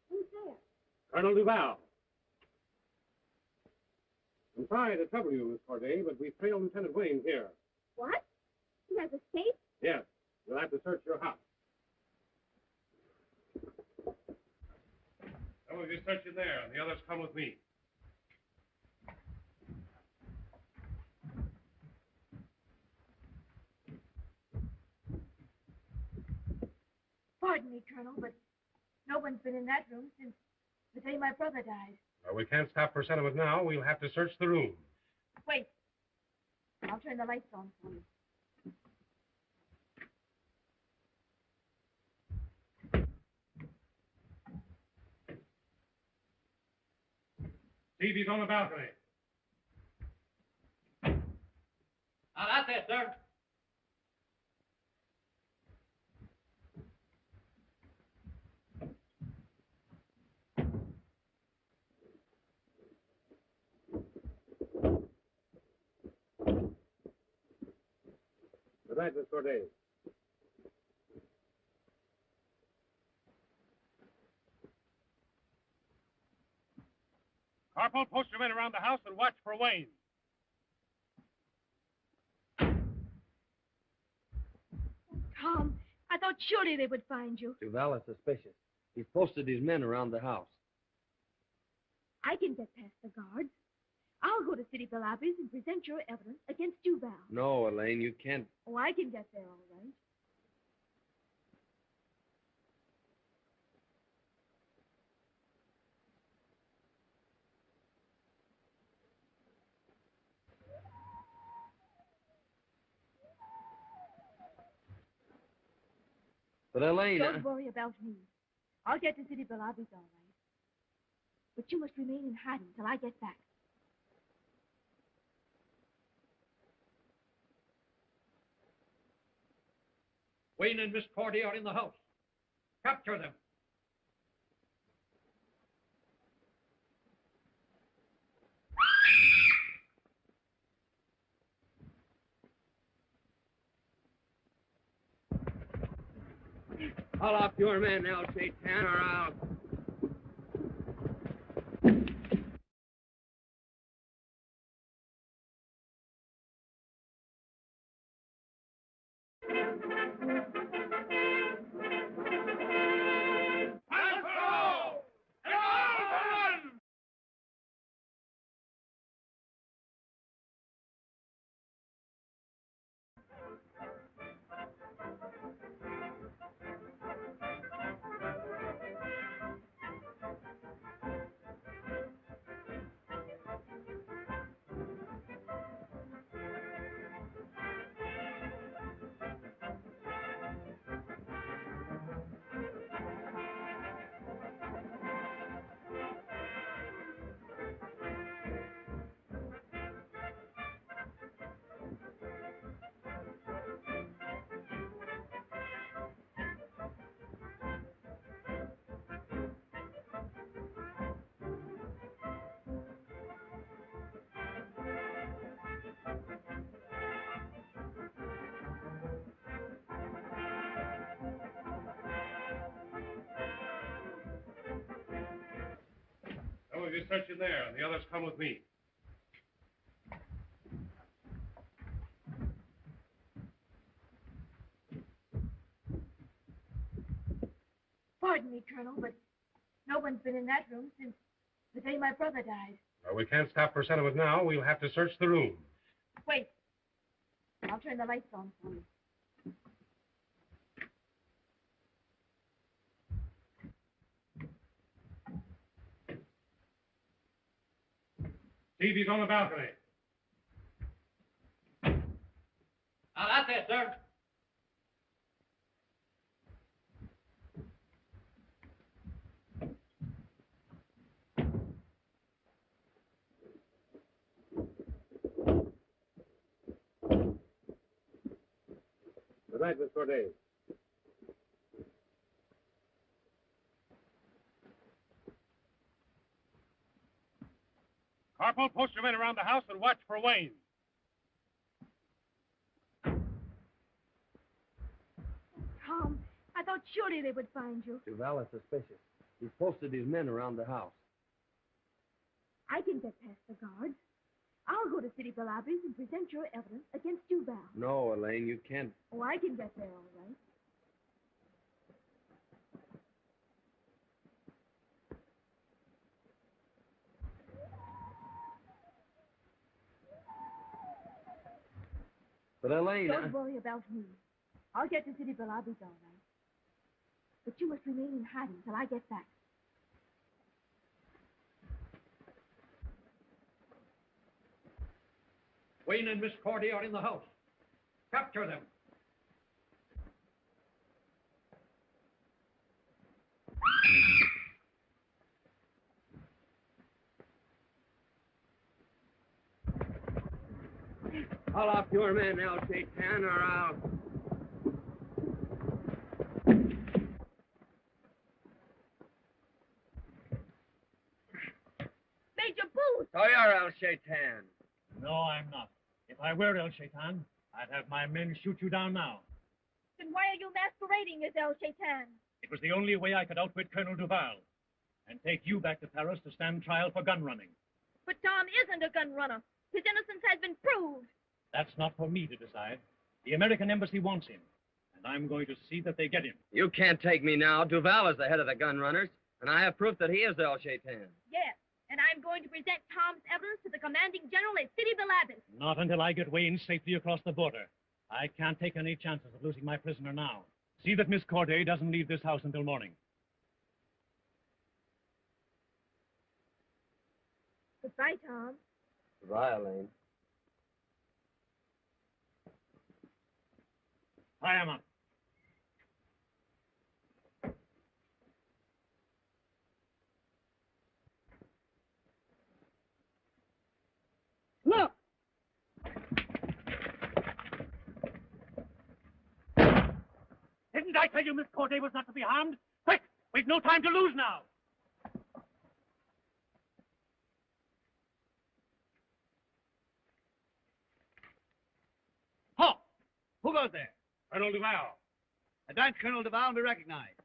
Who's there? Colonel Duval. I'm sorry to trouble you, Miss Corday, but we've trailed Lieutenant Wayne here. What? He has escaped? Yes. You'll have to search your house. Some of you search in there, and the others come with me. Pardon me, Colonel, but no one's been in that room since the day my brother died. Well, we can't stop for sentiment now. We'll have to search the room. Wait. I'll turn the lights on for you. See if he's on the balcony. Now, that's it, sir. Good night, Miss Corday. Corporal, post your men around the house and watch for Wayne. Tom, I thought surely they would find you. Duval is suspicious. He's posted his men around the house. I can get past the guards. I'll go to City Belabis and present your evidence against Duval. No, Elaine, you can't. Oh, I can get there all right. But Elaine... Don't worry about me. I'll get to City Belabis all right. But you must remain in hiding till I get back. Wayne and Miss Corday are in the house. Capture them. Call off your men, El Shaitan, or I'll... search in there, and the others come with me. Pardon me, Colonel, but no one's been in that room since the day my brother died. Well, we can't stop for sentiment now. We'll have to search the room. Wait. I'll turn the lights on for you. Stevie's on the balcony. That's it, sir. Good night, Miss Corday. Corporal, post your men around the house and watch for Wayne. Tom, I thought surely they would find you. Duval is suspicious. He's posted his men around the house. I can get past the guards. I'll go to City Balabi's and present your evidence against Duval. No, Elaine, you can't. Oh, I can get there all right. But Elaine... Don't worry about me. I'll get to City Balabi's all right. But you must remain in hiding till I get back. Wayne and Miss Cordy are in the house. Capture them. Call off your men, L-Shaitan, or I'll... Major Booth! So you're El-Shaitan. No, I'm not. If I were El Shaitan, I'd have my men shoot you down now. Then why are you masquerading as El Shaitan? It was the only way I could outwit Colonel Duval and take you back to Paris to stand trial for gun running. But Tom isn't a gun runner. His innocence has been proved. That's not for me to decide. The American embassy wants him, and I'm going to see that they get him. You can't take me now. Duval is the head of the gun runners, and I have proof that he is El-Shaitan. Yes, and I'm going to present Tom's evidence to the commanding general at City Balabis. Not until I get Wayne safely across the border. I can't take any chances of losing my prisoner now. See that Miss Corday doesn't leave this house until morning. Goodbye, Tom. Goodbye, Elaine. Hi, Emma. Look! Didn't I tell you Miss Corday was not to be harmed? Quick! We've no time to lose now! Halt! Who goes there? Colonel Duval. Advance Colonel Duval be recognized.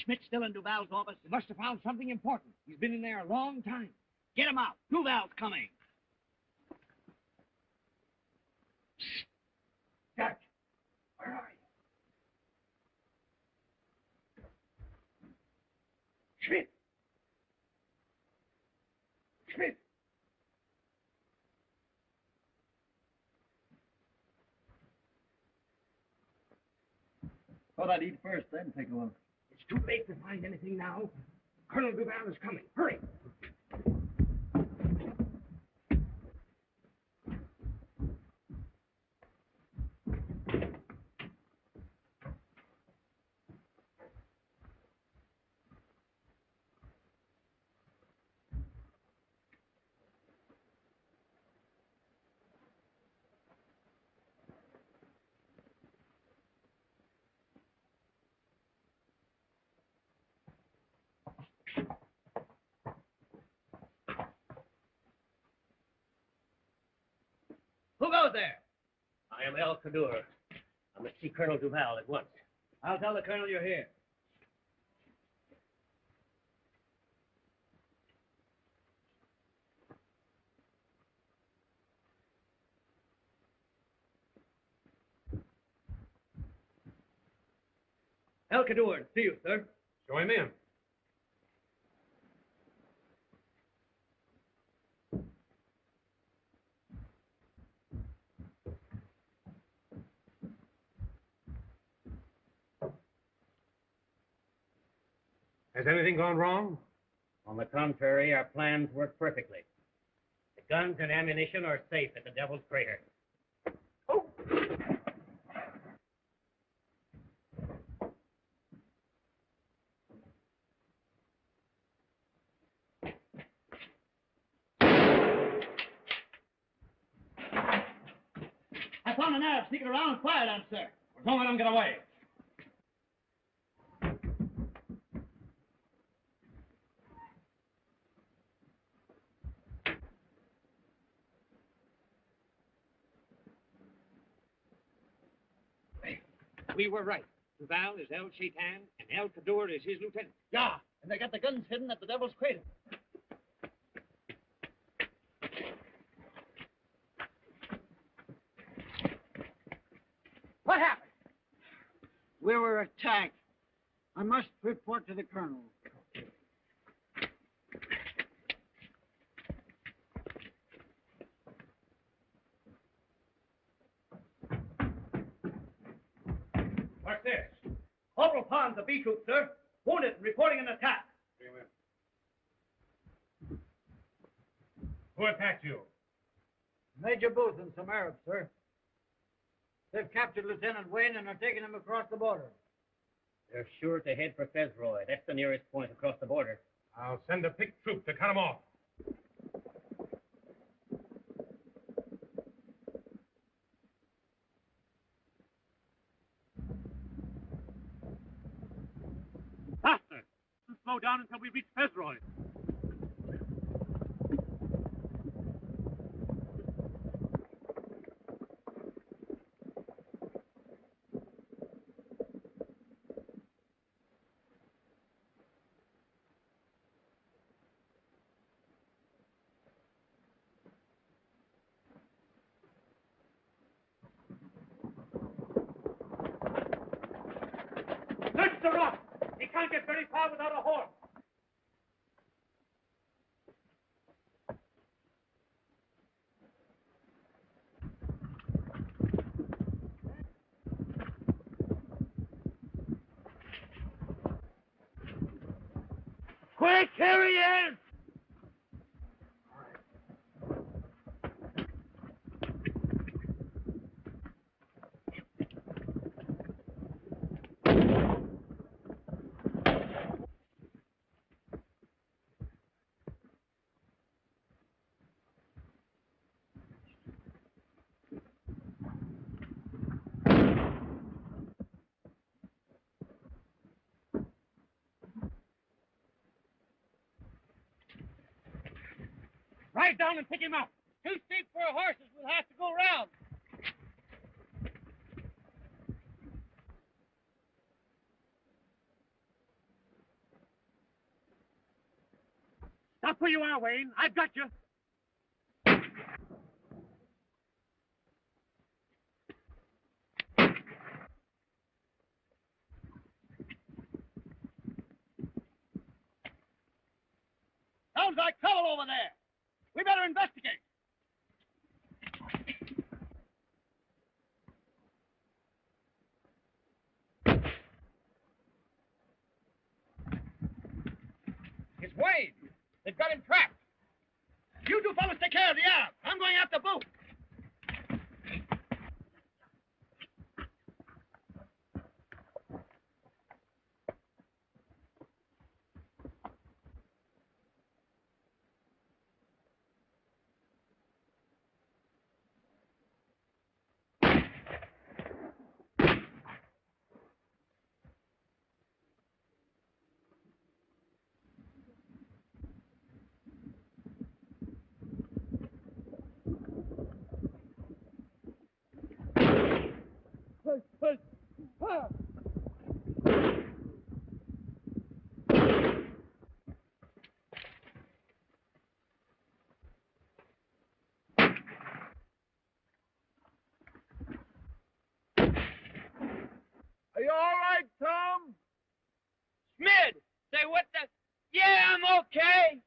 Schmidt's still in Duval's office. He must have found something important. He's been in there a long time. Get him out. Duval's coming. Jack, where are you? Schmidt! Schmidt! Thought I'd eat first, then take a look. It's too late to find anything now. Colonel Duval is coming. Hurry. Who goes there? I am El Cadur. I must see Colonel Duval at once. I'll tell the colonel you're here. El Cadur, see you, sir. Show him in. Has anything gone wrong? On the contrary, our plans work perfectly. The guns and ammunition are safe at the Devil's Crater. I found an Arab sneaking around and fired on, sir. Don't let him get away. We were right. Duval is El Shaitan, and El Cadur is his lieutenant. Yeah, and they got the guns hidden at the Devil's Crater. What happened? We were attacked. I must report to the colonel. What's this? Corporal Pond, the B troop, sir. Wounded and reporting an attack. Who attacked you? Major Booth and some Arabs, sir. They've captured Lieutenant Wayne and are taking him across the border. They're sure to head for Fezroy. That's the nearest point across the border. I'll send a picked troop to cut him off. Faster! Slow down until we reach Fezroy. Search the rock! He can't get very far without a horse. Quick, here he is! Ride down and pick him up. Too steep for horses. We'll have to go round. Stop where you are, Wayne. I've got you. Sounds like trouble over there. We better investigate. It's Wayne. They've got him trapped. You two fellas take care of the Arab. I'm going after Booth. Are you all right, Tom? Smid! Say, what the... Yeah, I'm okay.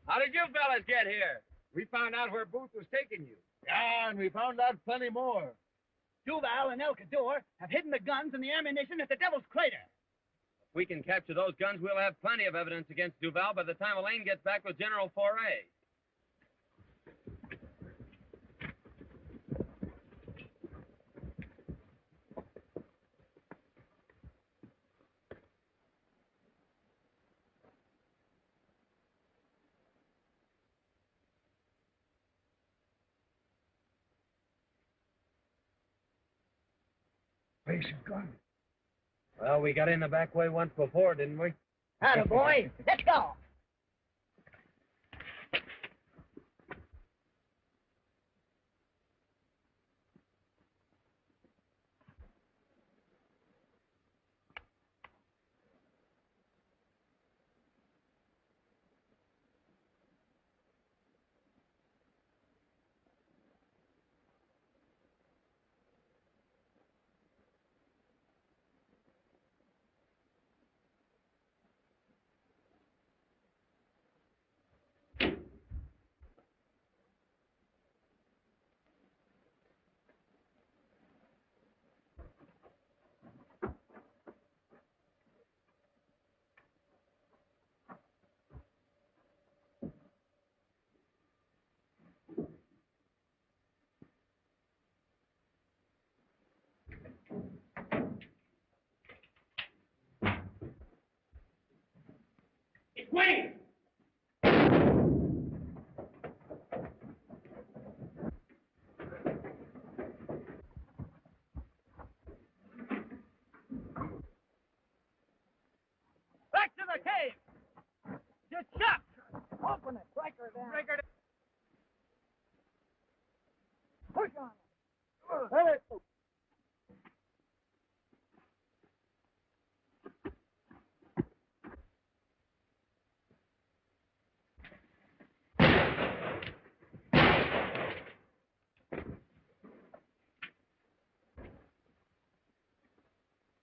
How did you fellas get here? We found out where Booth was taking you. Yeah, and we found out plenty more. Duval and El Cador have hidden the guns and the ammunition at the Devil's Crater. If we can capture those guns, we'll have plenty of evidence against Duval by the time Elaine gets back with General Foray. Place is gone. Well, we got in the back way once before, didn't we? Atta boy, let's go. Wait! Back to the cave. Just shut. Open it. Break her down. Break her down. Push on it. Let it.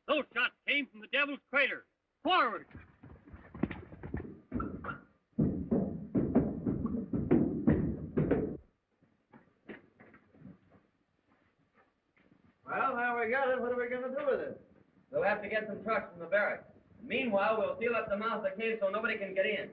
Those shots came from the Devil's Crater. Forward! Well, now we got it. What are we going to do with it? We'll have to get some trucks from the barracks. Meanwhile, we'll seal up the mouth of the cave so nobody can get in.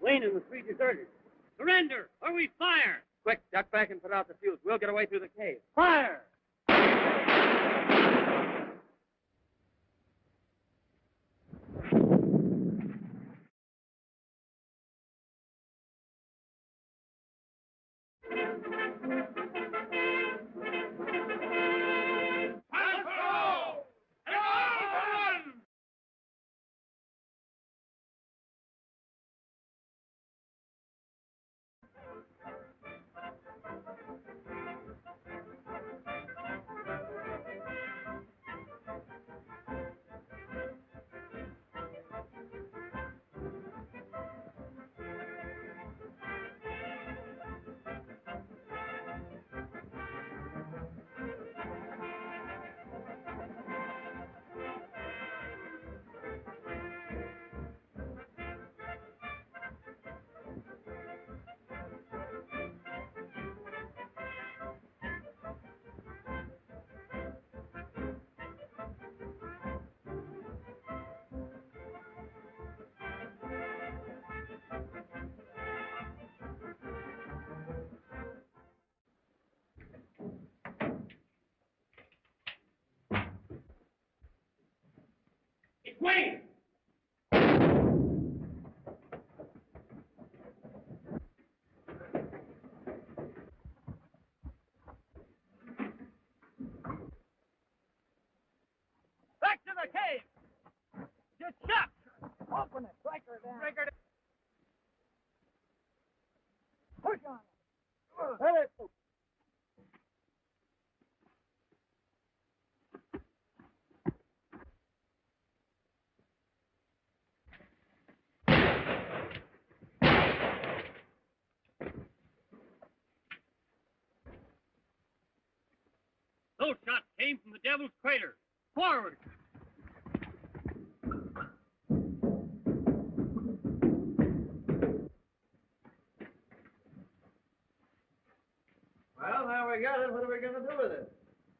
Lane and the three deserters. Surrender, or we fire! Quick, duck back and put out the fuse. We'll get away through the cave. Fire! Wayne! Back to the cave! Just shut! Open it! Break her down! Break her down! Push on it! Let it! Those shots came from the Devil's Crater. Forward! Well, now we got it. What are we going to do with it?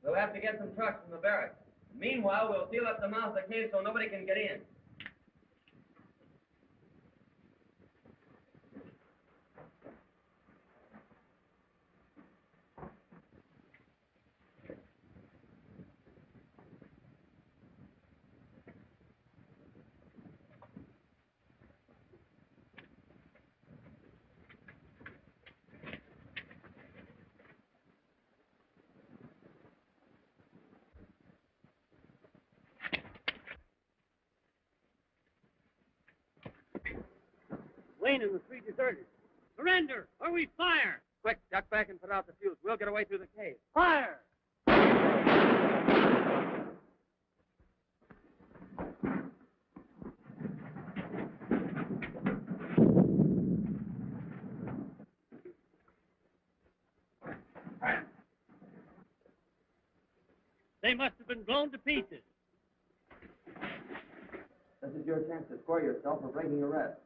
We'll have to get some trucks from the barracks. Meanwhile, we'll seal up the mouth of the cave so nobody can get in. Wayne and the three deserters. Surrender, or we fire! Quick, duck back and put out the fuse. We'll get away through the cave. Fire! They must have been blown to pieces. This is your chance to square yourself for breaking arrest.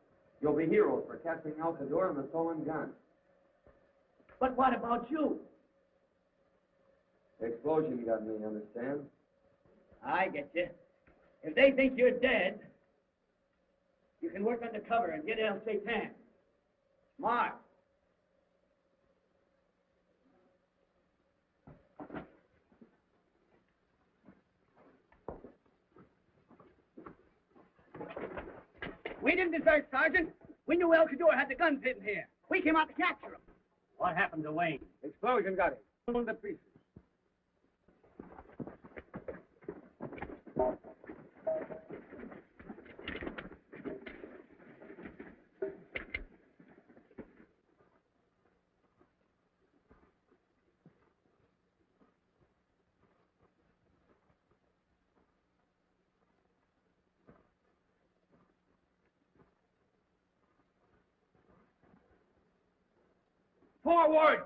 You'll be heroes for capturing Alcador and the stolen gun. But what about you? The explosion got me, understand? I get you. If they think you're dead, you can work undercover and get El Satan. Smart. We didn't desert, Sergeant. We knew El Cador had the guns hidden here. We came out to capture him. What happened to Wayne? Explosion got him. Blown to pieces. Forward!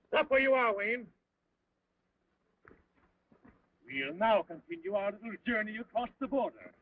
Stop where you are, Wayne. We'll now continue our little journey across the border.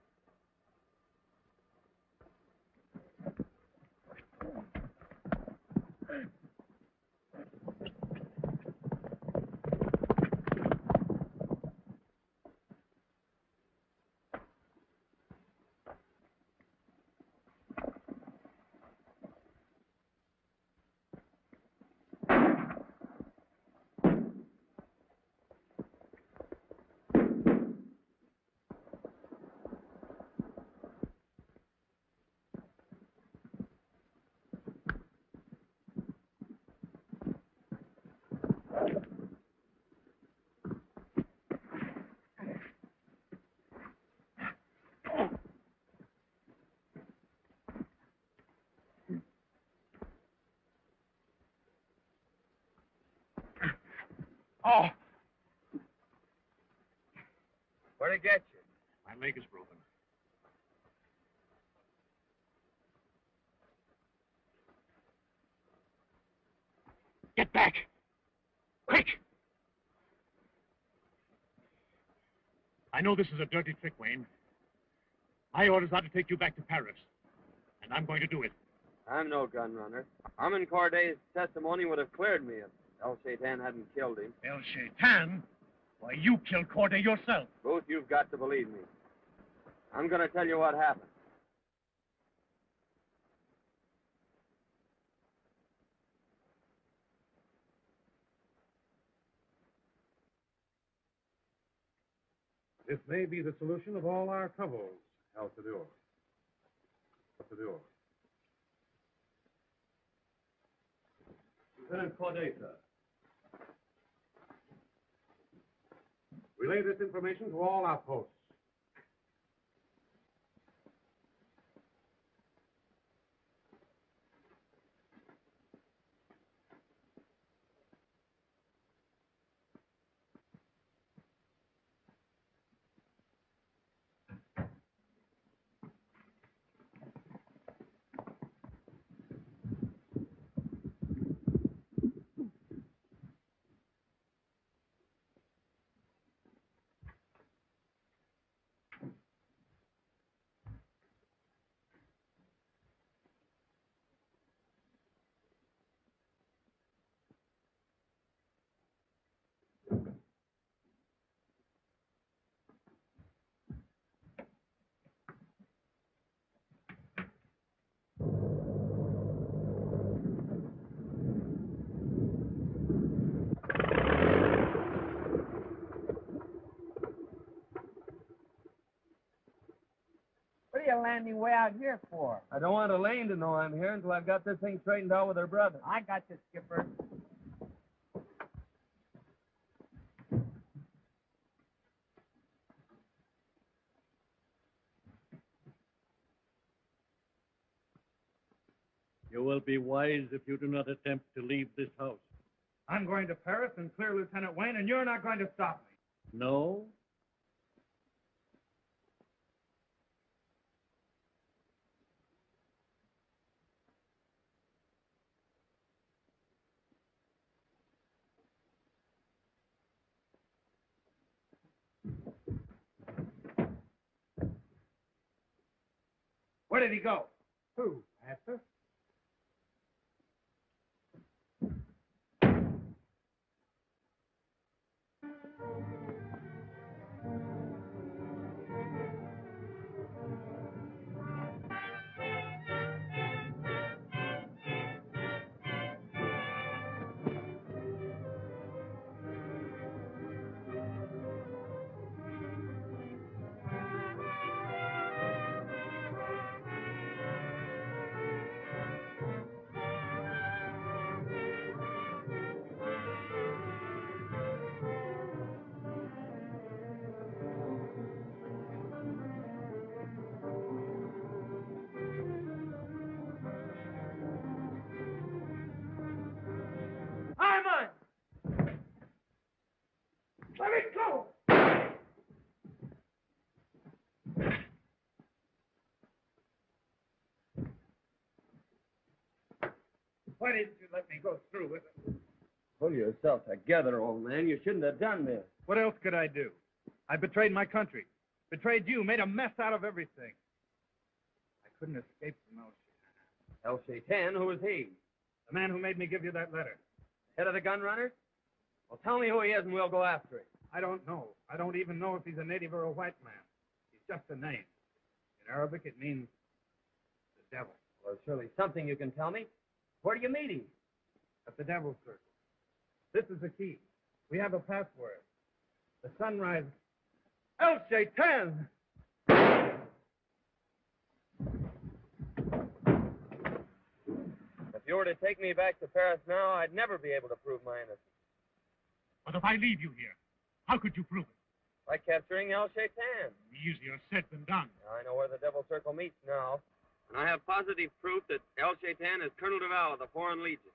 Oh! Where'd it get you? My leg is broken. Get back! Quick! I know this is a dirty trick, Wayne. My orders are to take you back to Paris. And I'm going to do it. I'm no gun runner. Armand Corday's testimony would have cleared me if El Shaitan hadn't killed him. El Shaitan? Why, you killed Corday yourself. Booth, you've got to believe me. I'm going to tell you what happened. This may be the solution of all our troubles, Altador. Altador. Lieutenant Corday, sir. Relay this information to all outposts. What are you landing way out here for? I don't want Elaine to know I'm here until I've got this thing straightened out with her brother. I got you, Skipper. You will be wise if you do not attempt to leave this house. I'm going to Paris and clear Lieutenant Wayne, and you're not going to stop me. No? Where did he go? Who, Master? Armand! Let me go! Why didn't you let me go through with it? Pull yourself together, old man. You shouldn't have done this. What else could I do? I betrayed my country, betrayed you, made a mess out of everything. I couldn't escape from El Shaitan. El Shaitan? Who is he? The man who made me give you that letter. Head of the gun runners? Well, tell me who he is and we'll go after him. I don't know. I don't even know if he's a native or a white man. He's just a name. In Arabic, it means the devil. Well, surely something you can tell me. Where do you meet him? At the Devil's Circle. This is the key. We have a password. The sunrise. El Shaitan! If you were to take me back to Paris now, I'd never be able to prove my innocence. But if I leave you here, how could you prove it? By capturing El Shaitan. Easier said than done. I know where the Devil's Circle meets now. And I have positive proof that El Shaitan is Colonel Duval of the Foreign Legion.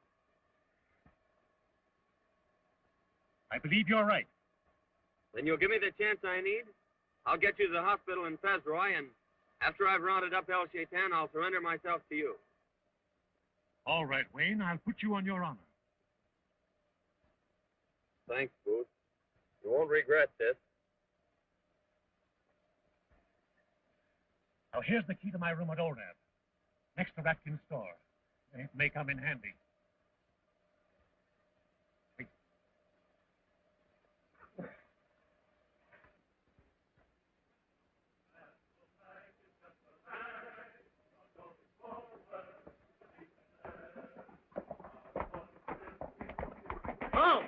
I believe you're right. Then you'll give me the chance I need. I'll get you to the hospital in Fezroy, and after I've rounded up El Shaitan, I'll surrender myself to you. All right, Wayne, I'll put you on your honor. Thanks, Booth. You won't regret this. Now, here's the key to my room at Olnab, next to Ratkin's store. It may come in handy. Oh!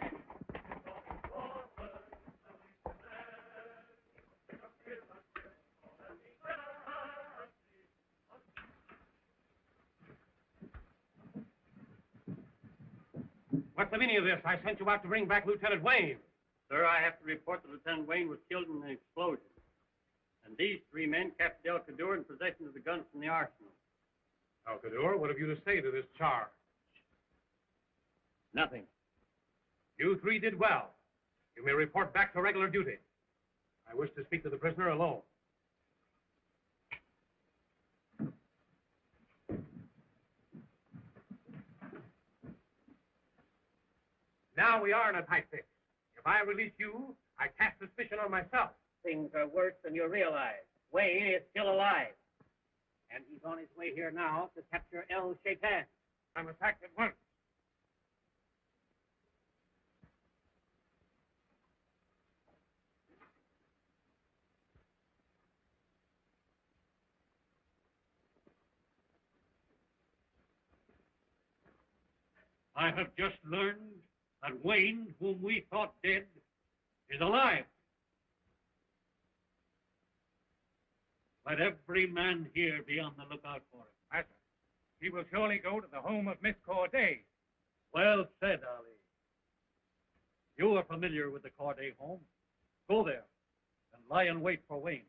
What's the meaning of this? I sent you out to bring back Lieutenant Wayne. Sir, I have to report that Lieutenant Wayne was killed in an explosion. And these 3 men captured El Cador in possession of the guns from the arsenal. Alcador, what have you to say to this charge? Nothing. You 3 did well. You may report back to regular duty. I wish to speak to the prisoner alone. Now we are in a tight fix. If I release you, I cast suspicion on myself. Things are worse than you realize. Wayne is still alive. And he's on his way here now to capture El Shaitan. I'm attacked at once. I have just learned that Wayne, whom we thought dead, is alive. Let every man here be on the lookout for him. Master, he will surely go to the home of Miss Corday. Well said, Ali. You are familiar with the Corday home. Go there and lie in wait for Wayne.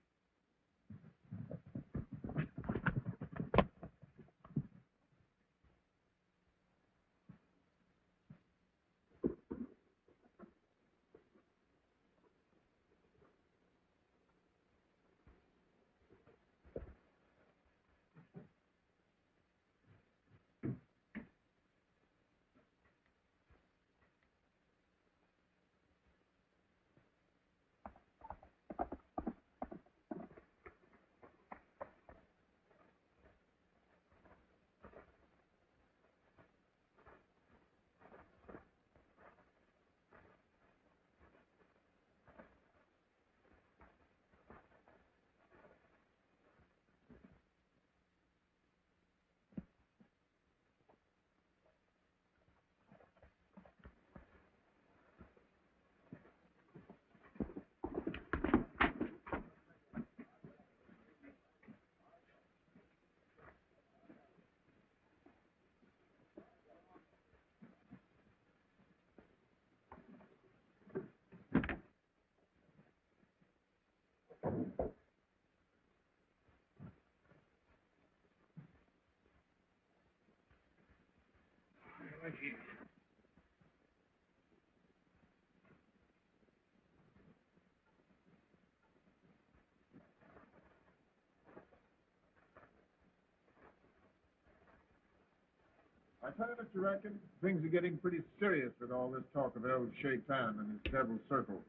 I tell you what you reckon. Things are getting pretty serious with all this talk of El Shaitan and his devil circle.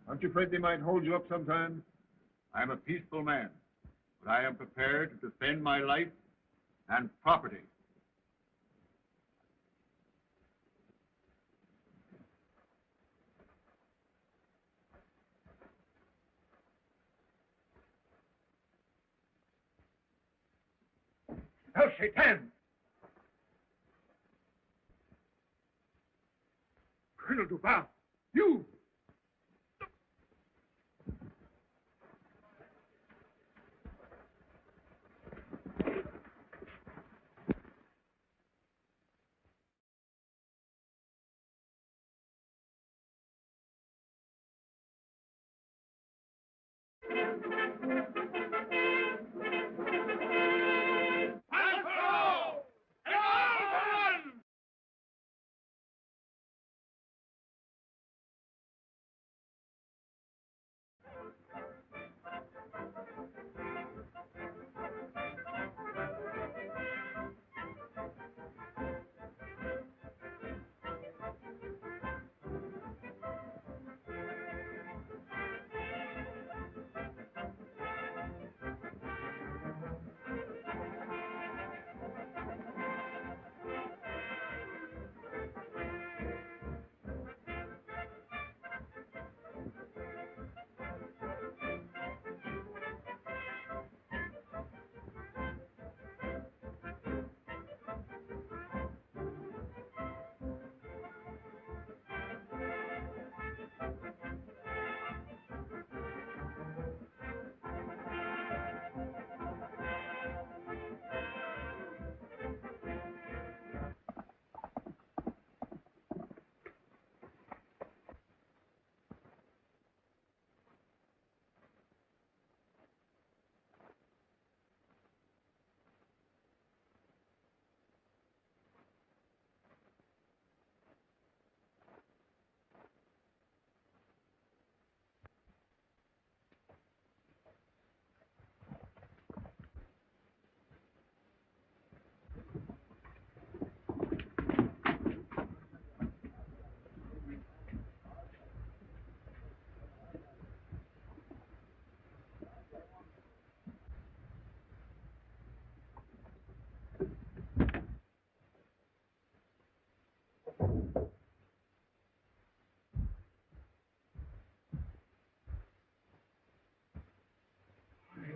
Aren't you afraid they might hold you up sometime? I am a peaceful man, but I am prepared to defend my life and property. El Shaitan! Colonel Duval, you!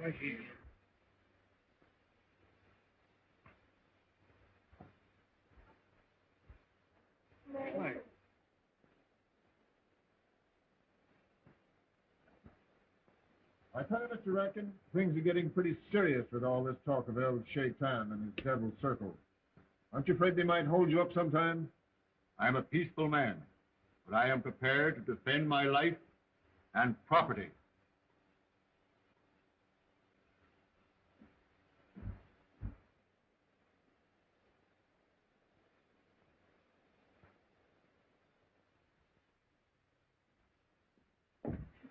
right here. Right. I tell you what you reckon. Things are getting pretty serious with all this talk of El Shaitan and his devil circle. Aren't you afraid they might hold you up sometime? I am a peaceful man, but I am prepared to defend my life and property.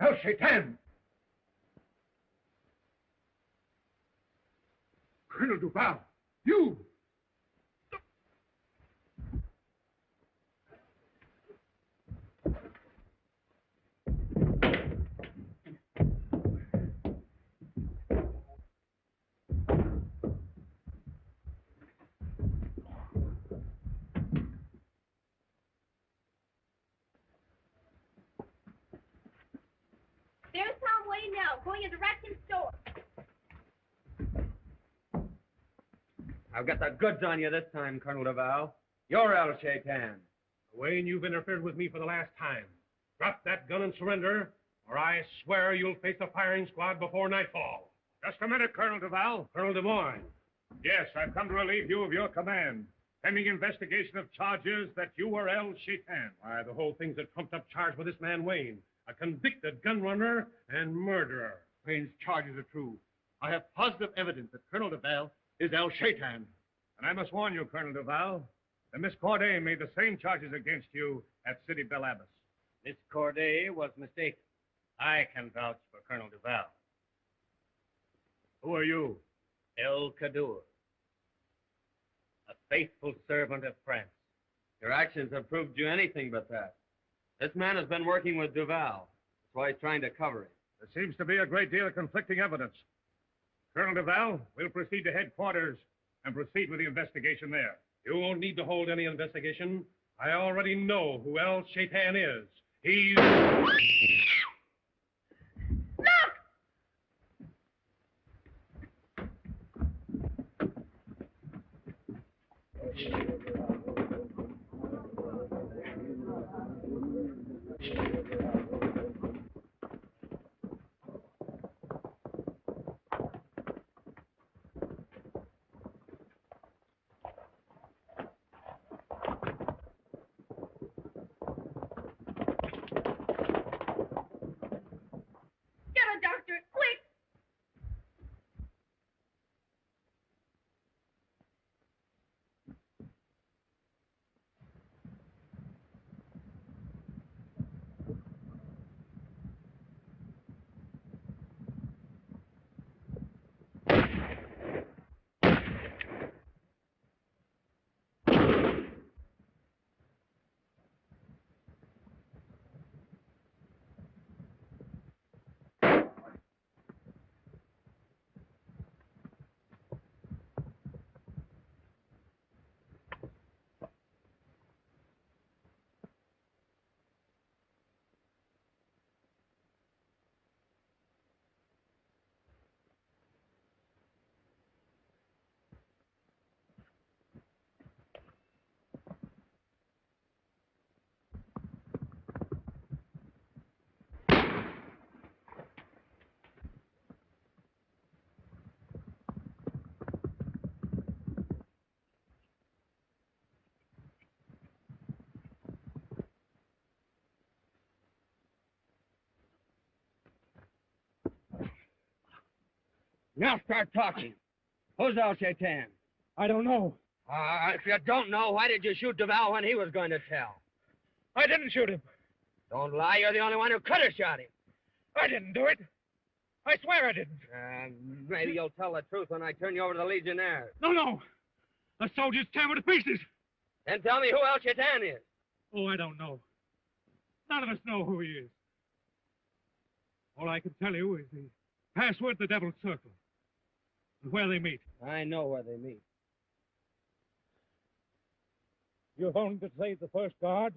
El Shaitan! Colonel Duval, you! There's Tom Wayne now, going into Ratkin's store. I've got the goods on you this time, Colonel Duval. You're El Shaitan. Wayne, you've interfered with me for the last time. Drop that gun and surrender, or I swear you'll face a firing squad before nightfall. Just a minute, Colonel Duval. Colonel DeMoine. Yes, I've come to relieve you of your command, pending investigation of charges that you were El Shaitan. Why, the whole thing's a trumped-up charge with this man Wayne, a convicted gun runner and murderer. Wayne's charges are true. I have positive evidence that Colonel Duval is El Shaitan. And I must warn you, Colonel Duval, that Miss Corday made the same charges against you at City Bell Abbas. Miss Corday was mistaken. I can vouch for Colonel Duval. Who are you? El Cadur, a faithful servant of France. Your actions have proved you anything but that. This man has been working with Duval. That's why he's trying to cover him. There seems to be a great deal of conflicting evidence. Colonel Duval, we'll proceed to headquarters and proceed with the investigation there. You won't need to hold any investigation. I already know who El Shaitan is. He's... Get a doctor, quick! Now start talking. Who's El Shaitan? I don't know. If you don't know, why did you shoot Duval when he was going to tell? I didn't shoot him. Don't lie, you're the only one who could have shot him. I didn't do it. I swear I didn't. Maybe you'll tell the truth when I turn you over to the Legionnaires. No. The soldiers tear me to pieces. Then tell me who El Shaitan is. Oh, I don't know. None of us know who he is. All I can tell you is the password to the Devil's Circle and where they meet. I know where they meet. You've only to save the first guard.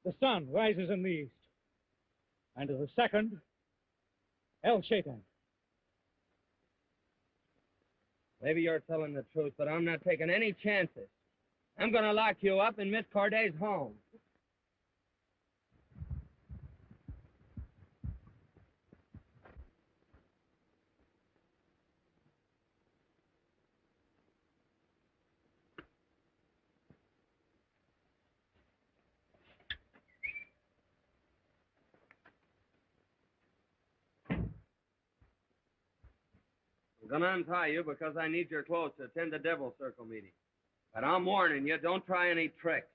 The sun rises in the east. And to the second, El Shaitan. Maybe you're telling the truth, but I'm not taking any chances. I'm going to lock you up in Miss Corday's home. I'm going to untie you because I need your clothes to attend the Devil Circle meeting. But I'm warning you, don't try any tricks.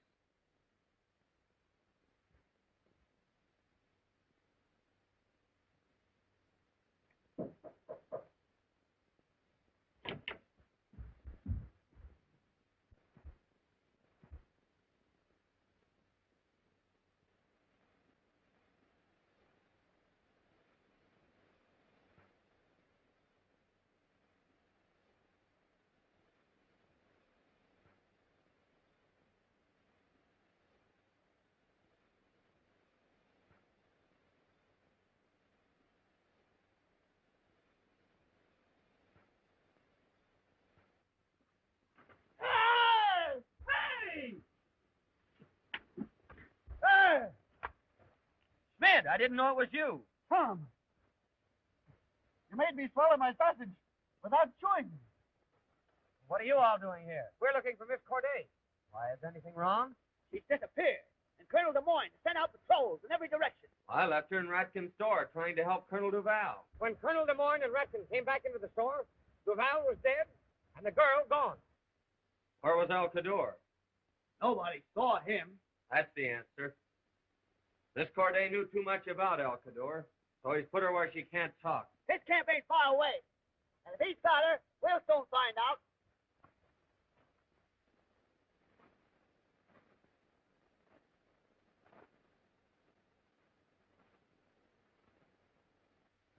Hey! Schmidt, I didn't know it was you. Tom, you made me swallow my sausage without chewing. What are you all doing here? We're looking for Miss Corday. Why, is anything wrong? She's disappeared, and Colonel Des Moines sent out patrols in every direction. I left her in Ratkin's store trying to help Colonel Duval. When Colonel Des Moines and Ratkin came back into the store, Duval was dead, and the girl gone. Where was Al Cador? Nobody saw him. That's the answer. Miss Corday knew too much about Al Cador, so he's put her where she can't talk. His camp ain't far away. And if he's got her, we'll soon find out.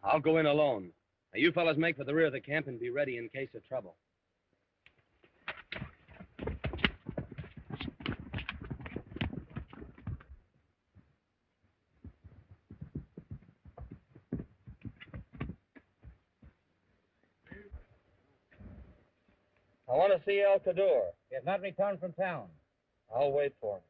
I'll go in alone. Now, you fellas make for the rear of the camp and be ready in case of trouble. I want to see El Cador. He has not returned from town. I'll wait for him.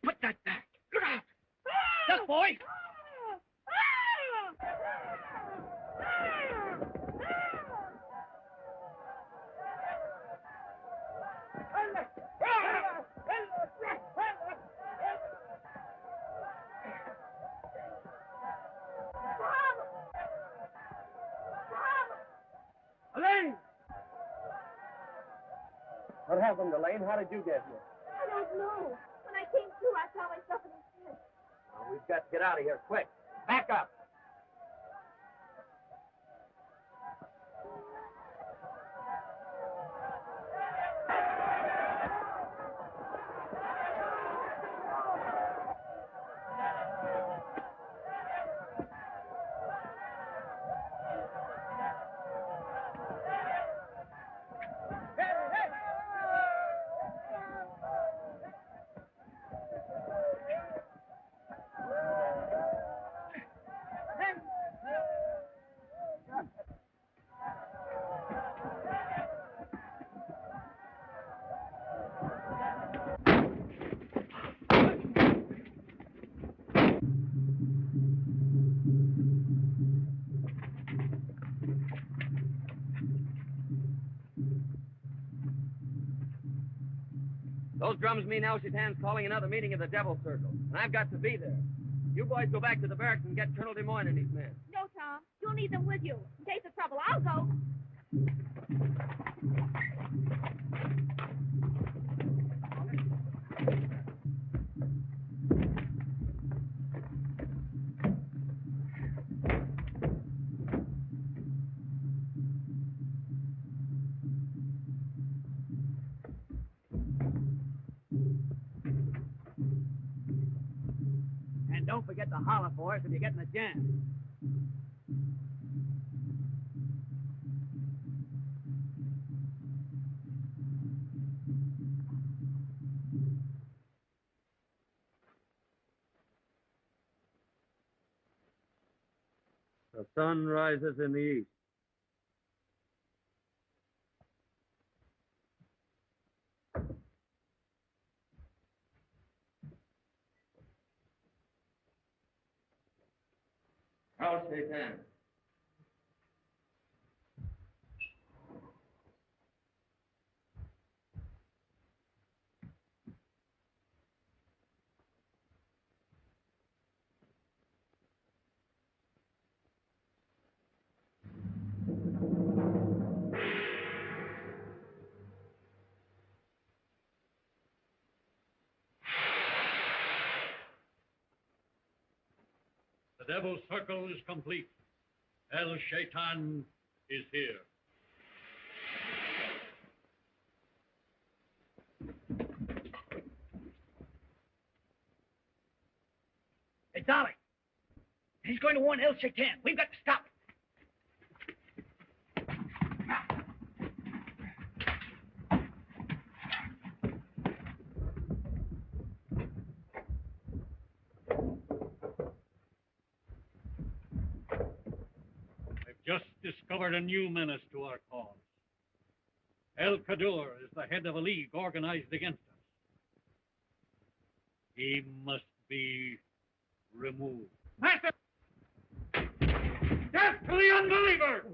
Put that back. Look out. Duck, boy. Elaine! What happened, Elaine? How did you get here? I don't know. When I came through, I saw myself in his head. Now, we've got to get out of here, quick. Back up. Those drums mean El Chitan's calling another meeting of the Devil Circle, and I've got to be there. You boys go back to the barracks and get Colonel Des Moines and his men. No, Tom. You'll need them with you. In case of trouble, I'll go. to holler for us if you're getting a jam. The sun rises in the east. How Satan? The devil's circle is complete. El Shaitan is here. Hey, Dolly. He's going to warn El Shaitan. We've got to stop it. I've just discovered a new menace to our cause. El Kadur is the head of a league organized against us. He must be removed. Master! Death to the unbeliever!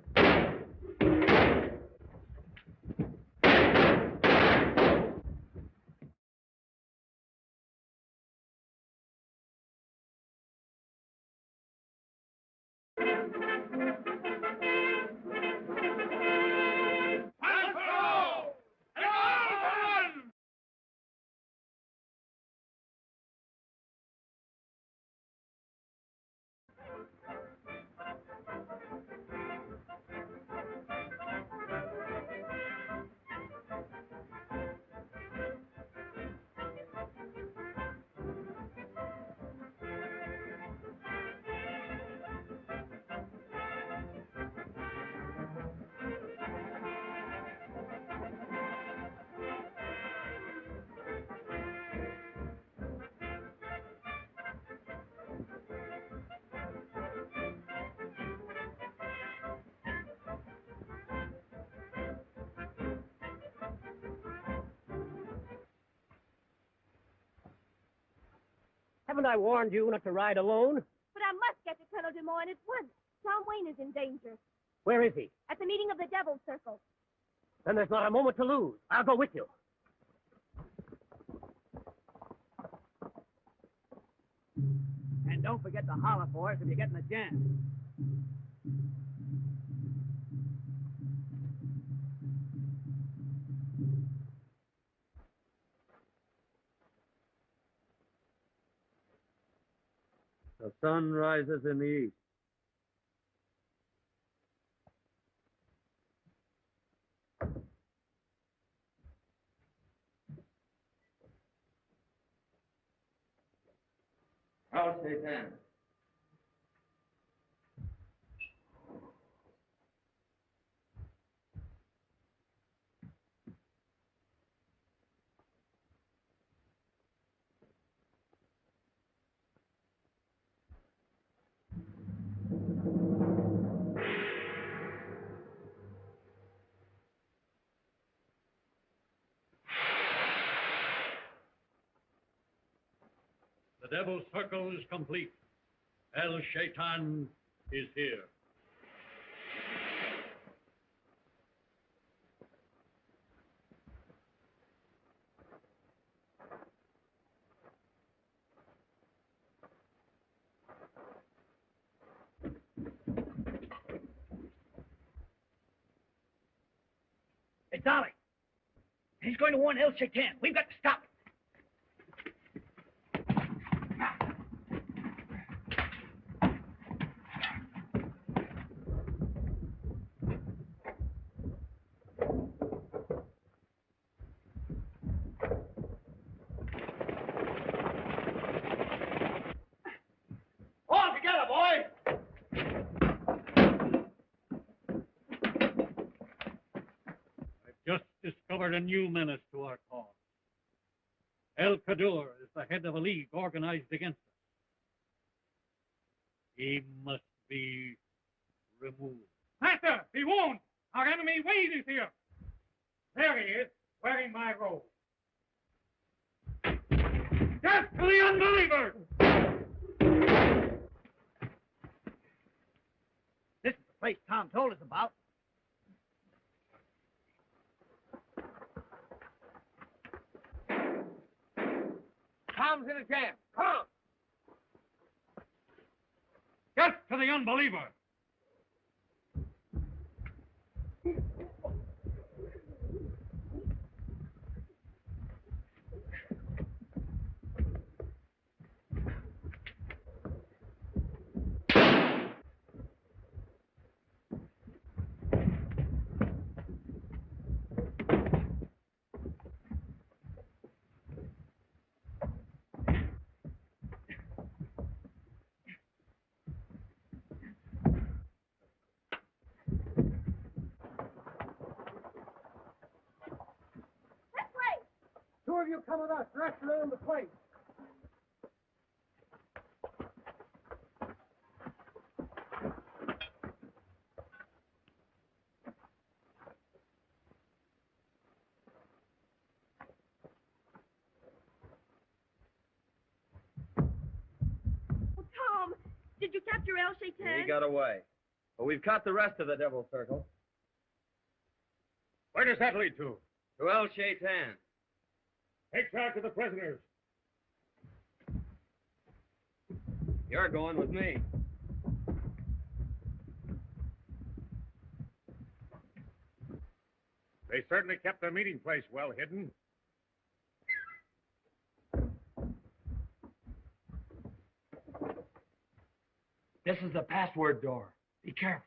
Haven't I warned you not to ride alone? But I must get to Colonel Des Moines at once. Tom Wayne is in danger. Where is he? At the meeting of the Devil's Circle. Then there's not a moment to lose. I'll go with you. And don't forget to holler for us if you're getting a jam. The sun rises in the east. How Satan? The devil's circle is complete. El Shaitan is here. Hey, Dolly. He's going to warn El Shaitan. We've got to stop it. discovered a new menace to our cause. El Kaddour is the head of a league organized against us. He must be removed. Master, he won't! Our enemy Wade is here! There he is, wearing my robe. Death to the unbeliever! This is the place Tom told us about. Tom's in a jam. Come on. Death to the unbeliever! Two of you come with us. Rest around the place. Oh, Tom, did you capture El Shaitan? He got away. But we've caught the rest of the Devil Circle. Where does that lead to? To El Shaitan. Take charge of the prisoners. You're going with me. They certainly kept their meeting place well hidden. This is the password door. Be careful.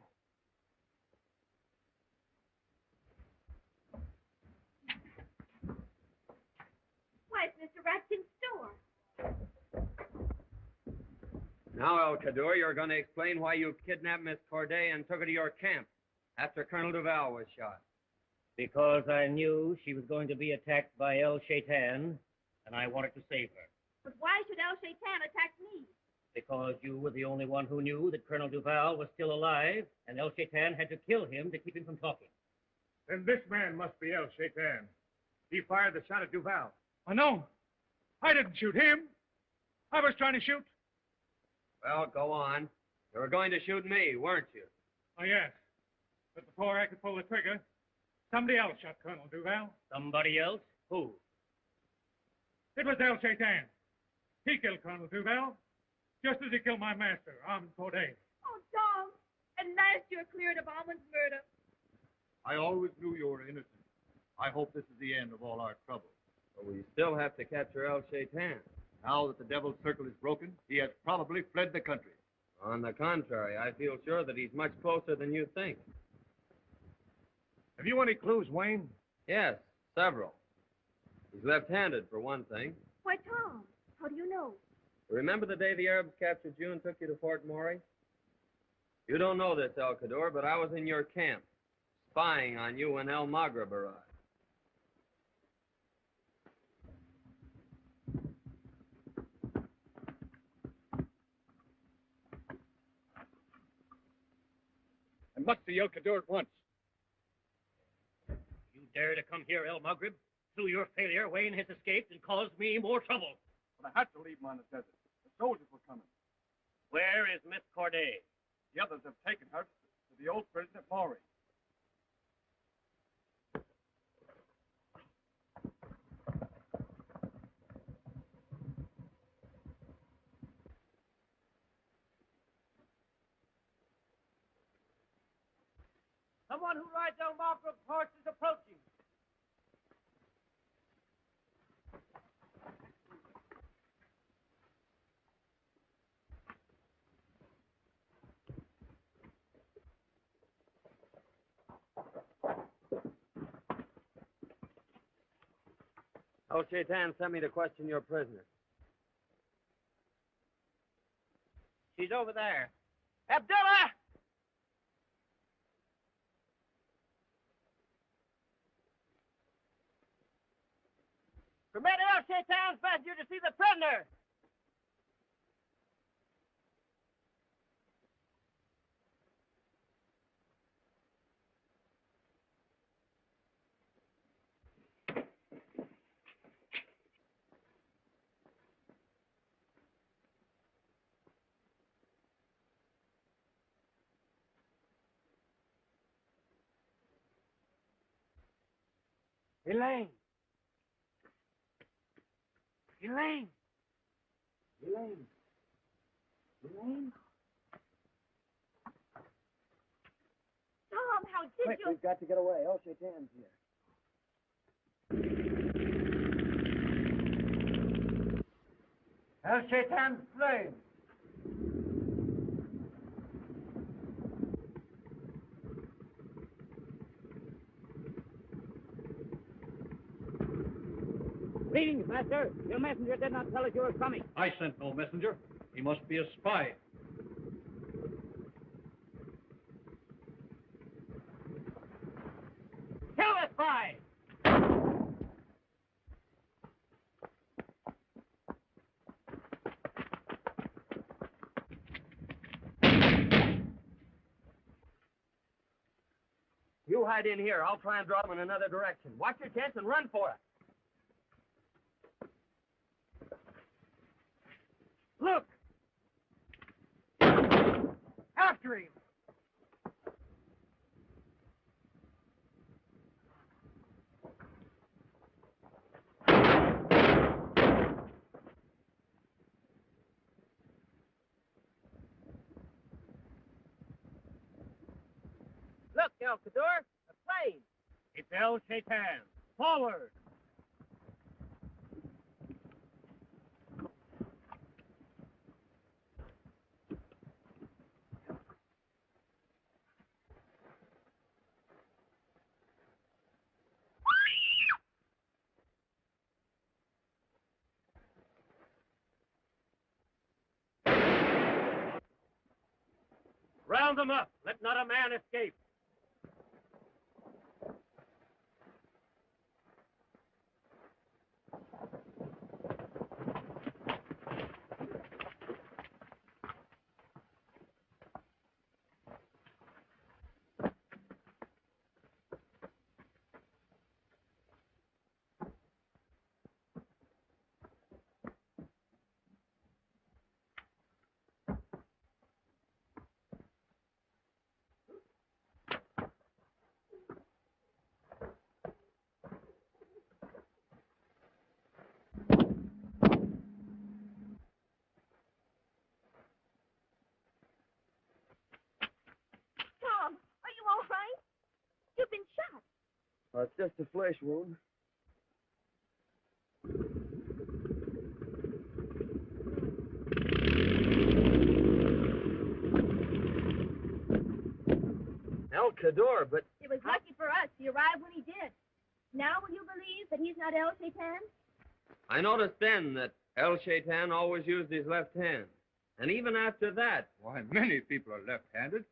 Why, it's Mr. Ratkin's store. Now, El Kaddour, you're going to explain why you kidnapped Miss Corday and took her to your camp after Colonel Duval was shot. Because I knew she was going to be attacked by El Shaitan, and I wanted to save her. But why should El Shaitan attack me? Because you were the only one who knew that Colonel Duval was still alive, and El Shaitan had to kill him to keep him from talking. Then this man must be El Shaitan. He fired the shot at Duval. Oh, no. I didn't shoot him. I was trying to shoot. Well, go on. You were going to shoot me, weren't you? Oh, yes. But before I could pull the trigger, somebody else shot Colonel Duval. Somebody else? Who? It was El Shaitan. He killed Colonel Duval, just as he killed my master, Armand Corday. Oh, Tom, at last you're cleared of Almond's murder. I always knew you were innocent. I hope this is the end of all our trouble. But we still have to capture El Shaitan. Now that the Devil's Circle is broken, he has probably fled the country. On the contrary, I feel sure that he's much closer than you think. Have you any clues, Wayne? Yes, several. He's left-handed, for one thing. Why, Tom, how do you know? Remember the day the Arabs captured you and took you to Fort Maury? You don't know this, El Kaddour, but I was in your camp, spying on you when El Maghreb arrived. I must see El Kaddour at once. You dare to come here, El Maghreb? Through your failure, Wayne has escaped and caused me more trouble. But I had to leave him on the desert. The soldiers were coming. Where is Miss Corday? The others have taken her to the old prison at Maury. Someone who rides El Maghreb horse is approaching. El Shaitan sent me to question your prisoner. She's over there. Abdullah! Shaitan's messenger to see the prisoner. Elaine! Elaine! Elaine! Elaine? Tom, how did Quick, you... we've got to get away. El Shaitan's here. El Shaitan's slain! Greetings, master. Your messenger did not tell us you were coming. I sent no messenger. He must be a spy. Kill the spy! You hide in here. I'll try and draw them in another direction. Watch your chance and run for it. Look! After him! Look, El Cador, a plane. It's El Shaitan. Forward! Round them up. Let not a man escape. Tom, are you all right? You've been shot. It's just a flesh wound. El Cador, but It was lucky for us he arrived when he did. Now will you believe that he's not El Shaitan? I noticed then that El Shaitan always used his left hand. And even after that... Why, many people are left-handed.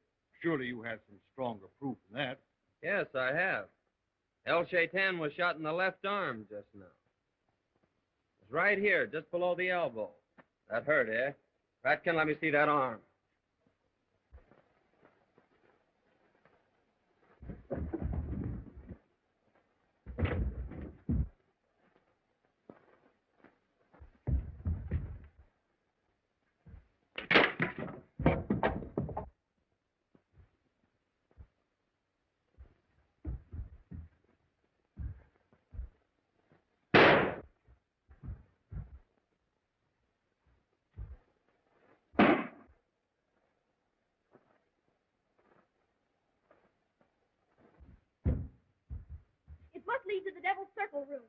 Surely you have some stronger proof than that. Yes, I have. El Shaitan was shot in the left arm just now. It's right here, just below the elbow. That hurt, eh? Ratkin, let me see that arm. It must lead to the Devil's Circle room.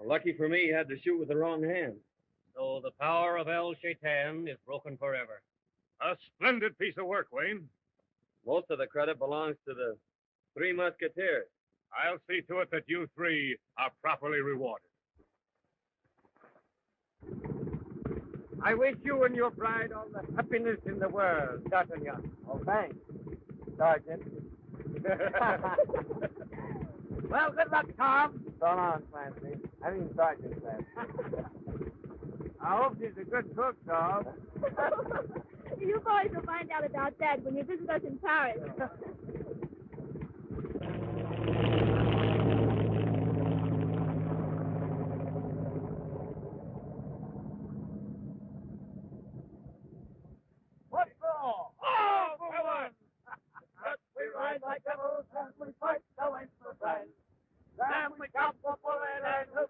Well, lucky for me, he had to shoot with the wrong hand. So the power of El Shaitan is broken forever. A splendid piece of work, Wayne. Most of the credit belongs to the three Musketeers. I'll see to it that you three are properly rewarded. I wish you and your bride all the happiness in the world, D'Artagnan. Oh, thanks, Sergeant. Well, good luck, Tom. So long, Clancy. I mean, Sergeant Clancy. I hope she's a good cook, Tom. You boys will find out about that when you visit us in Paris. What's wrong? Oh, come on! We ride like devils and we fight the winds for friends. Then we jump a bullet and who